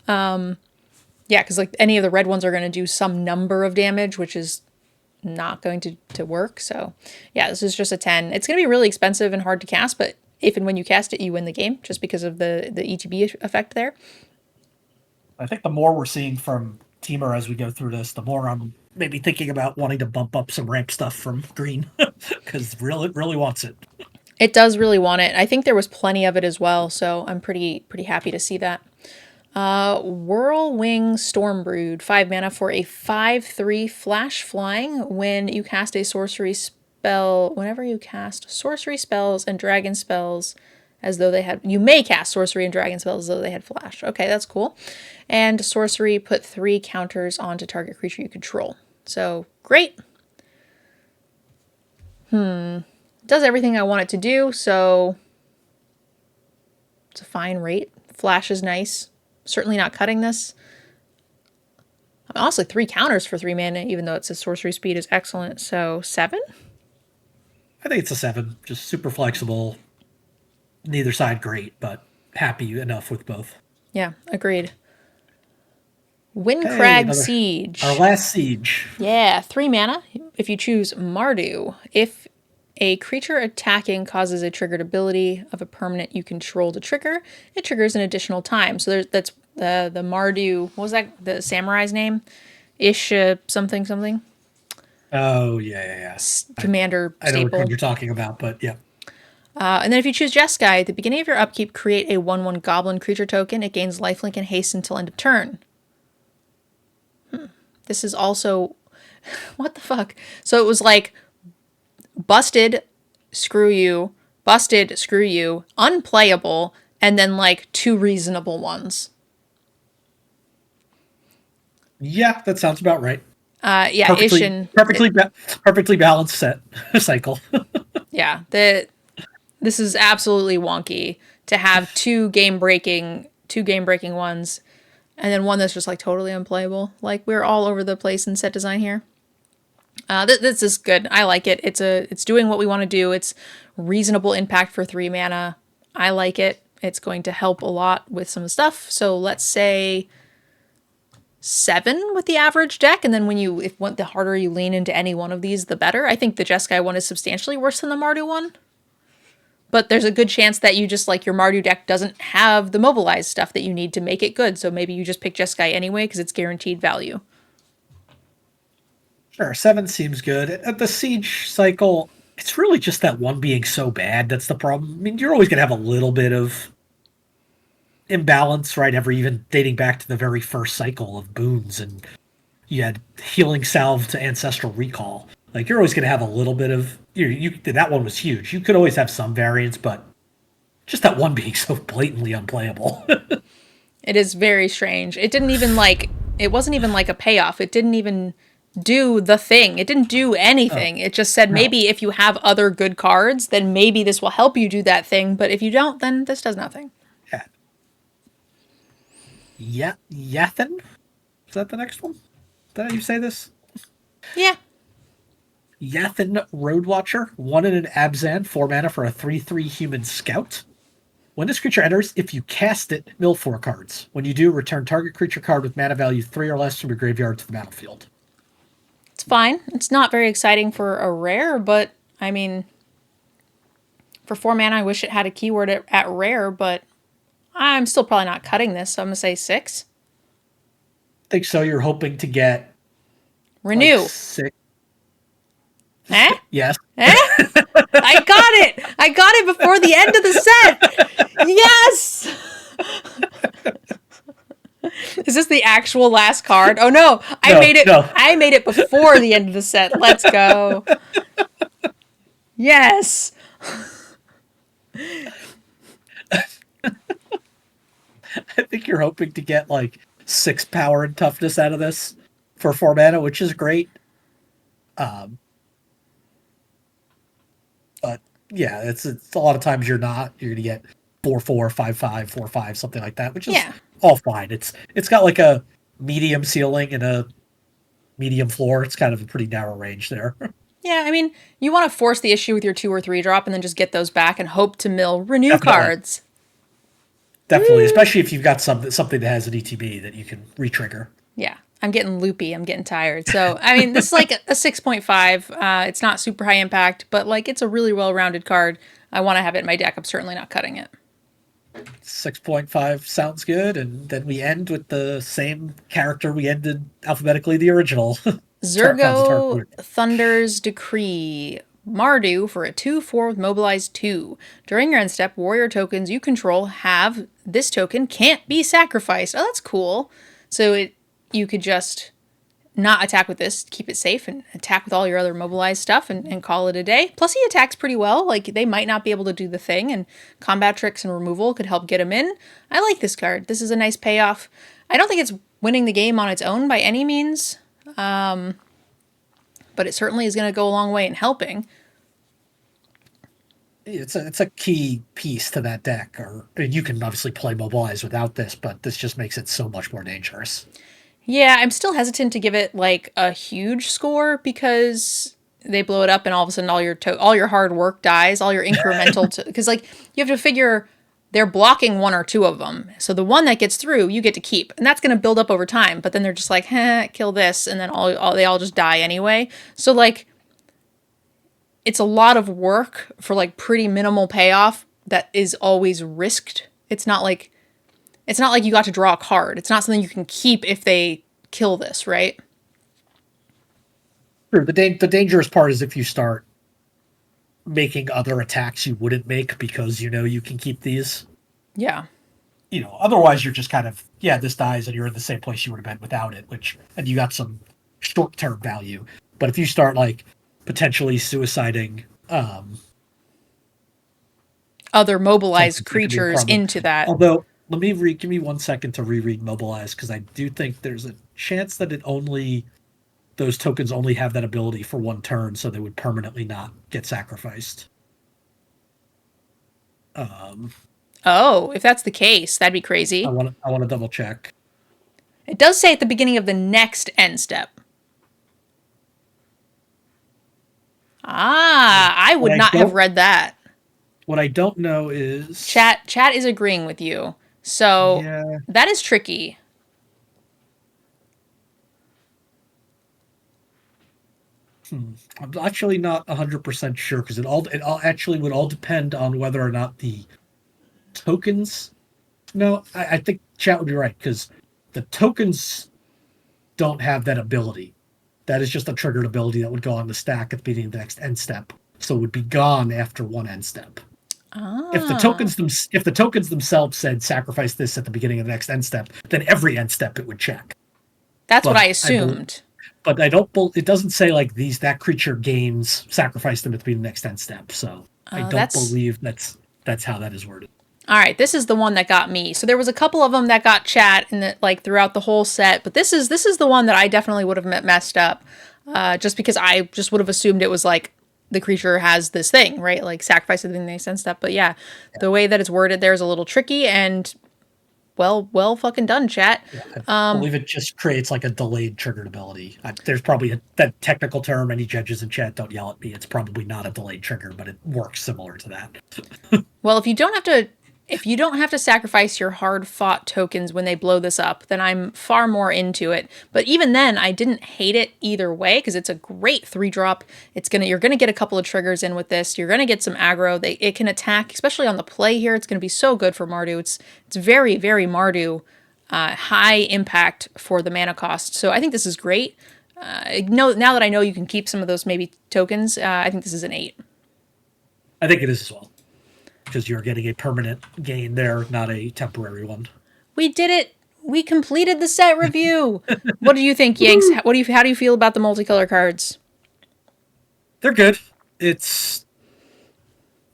Yeah, because like any of the red ones are going to do some number of damage, which is not going to work. So yeah, this is just a 10. It's going to be really expensive and hard to cast, but if and when you cast it, you win the game just because of the ETB effect there. I think the more we're seeing from Teamer as we go through this, the more I'm maybe thinking about wanting to bump up some ramp stuff from green because it really wants it. It does really want it. I think there was plenty of it as well, so I'm pretty happy to see that. Whirlwing Stormbrood, 5 mana for a 5/3 flash flying. When you cast a sorcery spell, whenever you cast sorcery spells and dragon spells as though they had, you may cast sorcery and dragon spells as though they had flash. Okay, that's cool. And sorcery, put 3 counters onto target creature you control. So, great. Does everything I want it to do, so it's a fine rate. Flash is nice. Certainly not cutting this. Honestly, 3 counters for 3 mana, even though it says sorcery speed is excellent. So 7? I think it's a 7. Just super flexible. Neither side great, but happy enough with both. Yeah, agreed. Windcrag Siege. Our last siege. Yeah, 3 mana. If you choose Mardu, if a creature attacking causes a triggered ability of a permanent you control to trigger, it triggers an additional time. So that's the Mardu. What was that? The samurai's name? Ish something. Oh yeah. Commander I know staple. what you're talking about, but yeah. And then if you choose Jeskai, at the beginning of your upkeep, create a 1/1 goblin creature token. It gains lifelink and haste until end of turn. This is also... what the fuck? So it was like... busted, screw you, unplayable, and then like 2 reasonable ones. Yeah, that sounds about right. Yeah, perfectly balanced set cycle. Yeah, this is absolutely wonky to have 2 game breaking ones, and then one that's just like totally unplayable. Like we're all over the place in set design here. This is good. I like it. It's doing what we want to do. It's reasonable impact for 3 mana. I like it. It's going to help a lot with some stuff. So let's say 7 with the average deck, and then the harder you lean into any one of these, the better. I think the Jeskai one is substantially worse than the Mardu one. But there's a good chance that you just like your Mardu deck doesn't have the mobilized stuff that you need to make it good. So maybe you just pick Jeskai anyway because it's guaranteed value. Sure, 7 seems good. At the siege cycle, it's really just that one being so bad that's the problem. I mean, you're always going to have a little bit of imbalance, right? Even dating back to the very first cycle of boons, and you had Healing Salve to Ancestral Recall. Like, you're always going to have a little bit of... that one was huge. You could always have some variance, but just that one being so blatantly unplayable. It is very strange. It didn't even it wasn't even like a payoff. It didn't even do the thing. It didn't do anything. It just said maybe if you have other good cards, then maybe this will help you do that thing. But if you don't, then this does nothing. Yeah. Yathen? Is that the next one? Did I say this? Yeah. Yathen Roadwatcher, 1 in an Abzan, 4 mana for a 3/3 human scout. When this creature enters, if you cast it, mill 4 cards. When you do, return target creature card with mana value 3 or less from your graveyard to the battlefield. It's fine. It's not very exciting for a rare, but I mean, for 4 mana, I wish it had a keyword at rare, but I'm still probably not cutting this, so I'm going to say 6. I think so. You're hoping to get... Renew. Like 6. Eh? Yes. Eh? I got it before the end of the set. Yes. Is this the actual last card? Oh no, I made it before the end of the set. Let's go. Yes. I think you're hoping to get like 6 power and toughness out of this for 4 mana, which is great. But yeah, it's a lot of times you're not. You're gonna get 4/4, 5/5, 4/5, something like that, which is all fine. It's got like a medium ceiling and a medium floor. It's kind of a pretty narrow range there. Yeah, I mean, you want to force the issue with your 2 or 3 drop and then just get those back and hope to mill renew Definitely. cards. Definitely, especially if you've got something that has an ETB that you can retrigger. Yeah, I'm getting loopy. I'm getting tired. So, I mean, this is like a 6.5. It's not super high impact, but like it's a really well-rounded card. I want to have it in my deck. I'm certainly not cutting it. 6.5 sounds good, and then we end with the same character we ended alphabetically the original. Zurgo Thunder's Decree. Mardu for a 2/4 with Mobilize 2. During your end step, warrior tokens you control have this token can't be sacrificed. Oh, that's cool. So you could just not attack with this, keep it safe, and attack with all your other mobilized stuff and call it a day. Plus, he attacks pretty well. Like, they might not be able to do the thing, and combat tricks and removal could help get him in. I like this card. This is a nice payoff. I don't think it's winning the game on its own by any means, but it certainly is going to go a long way in helping. It's a key piece to that deck. Or you can obviously play Mobilize without this, but this just makes it so much more dangerous. Yeah, I'm still hesitant to give it like a huge score because they blow it up and all of a sudden all your hard work dies, all your incremental because like you have to figure they're blocking 1 or 2 of them. So the one that gets through, you get to keep. And that's going to build up over time. But then they're just like, kill this. And then they all just die anyway. So, like, it's a lot of work for, like, pretty minimal payoff that is always risked. It's not like you got to draw a card. It's not something you can keep if they kill this, right? True. The dangerous part is if you start making other attacks you wouldn't make because you can keep these. Yeah. Otherwise you're just kind of, this dies and you're in the same place you would have been without it, and you got some short-term value. But if you start like potentially suiciding other mobilized creatures into that. Although, give me 1 second to reread Mobilize, because I do think there's a chance that those tokens only have that ability for 1 turn, so they would permanently not get sacrificed. If that's the case, that'd be crazy. I want to double check. It does say at the beginning of the next end step. I would not have read that. What I don't know is chat is agreeing with you. So that is tricky. I'm actually not 100% sure, because it all actually would all depend on whether or not the tokens. No, I think chat would be right, because the tokens don't have that ability. That is just a triggered ability that would go on the stack at the beginning of the next end step, so it would be gone after 1 end step. If the tokens themselves said sacrifice this at the beginning of the next end step, then every end step it would check. That's what I assumed. But it doesn't say like that creature gains sacrifice them at the beginning of the next end step. So I don't believe that's how that is worded. All right, this is the one that got me. So there was a couple of them that got chat throughout the whole set, but this is the one that I definitely would have messed up, just because I just would have assumed it was like the creature has this thing, right? Like sacrifice the thing they sense stuff. But yeah, the way that it's worded there is a little tricky, and well fucking done, chat. Yeah, I believe it just creates like a delayed triggered ability. There's probably that technical term. Any judges in chat, don't yell at me. It's probably not a delayed trigger, but it works similar to that. Well, if you don't have to sacrifice your hard-fought tokens when they blow this up, then I'm far more into it. But even then, I didn't hate it either way, because it's a great 3-drop. You're gonna get a couple of triggers in with this. You're gonna get some aggro. It can attack, especially on the play here. It's gonna be so good for Mardu. It's very, very Mardu, high impact for the mana cost. So I think this is great. Now that I know you can keep some of those maybe tokens, I think this is an 8. I think it is as well, because you're getting a permanent gain there, not a temporary one. We did it. We completed the set review. What do you think, Yanks? How do you feel about the multicolor cards? They're good. It's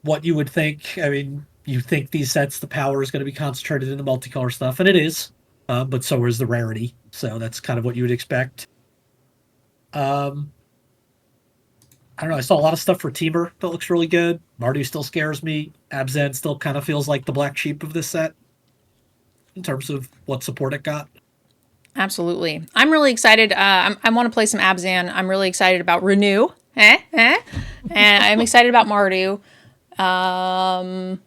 what you would think. I mean, you think these sets, the power is going to be concentrated in the multicolor stuff, and it is. But so is the rarity. So that's kind of what you would expect. I don't know. I saw a lot of stuff for Teamer that looks really good. Mardu still scares me. Abzan still kind of feels like the black sheep of this set in terms of what support it got. Absolutely. I'm really excited. I want to play some Abzan. I'm really excited about Renew. And I'm excited about Mardu. Yeah,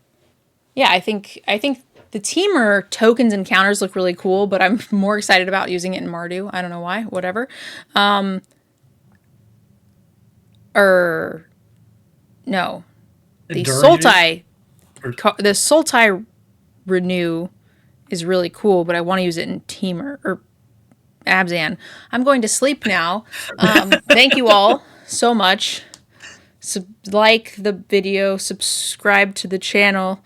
I think the teamer tokens and counters look really cool, but I'm more excited about using it in Mardu. I don't know why. Whatever. No. The Sultai Renew is really cool, but I want to use it in Teamer or Abzan. I'm going to sleep now. Thank you all so much. Like the video, subscribe to the channel.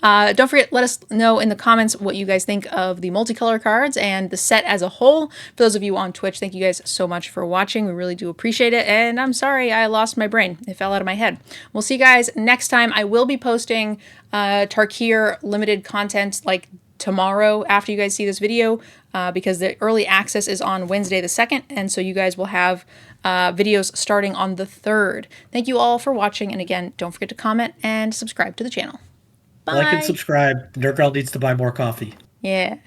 Don't forget, let us know in the comments what you guys think of the multicolor cards and the set as a whole. For those of you on Twitch, thank you guys so much for watching. We really do appreciate it. And I'm sorry I lost my brain. It fell out of my head. We'll see you guys next time. I will be posting Tarkir limited content like tomorrow after you guys see this video because the early access is on Wednesday the 2nd. And so you guys will have videos starting on the 3rd. Thank you all for watching. And again, don't forget to comment and subscribe to the channel. Bye. Like and subscribe. NerdGirl needs to buy more coffee. Yeah.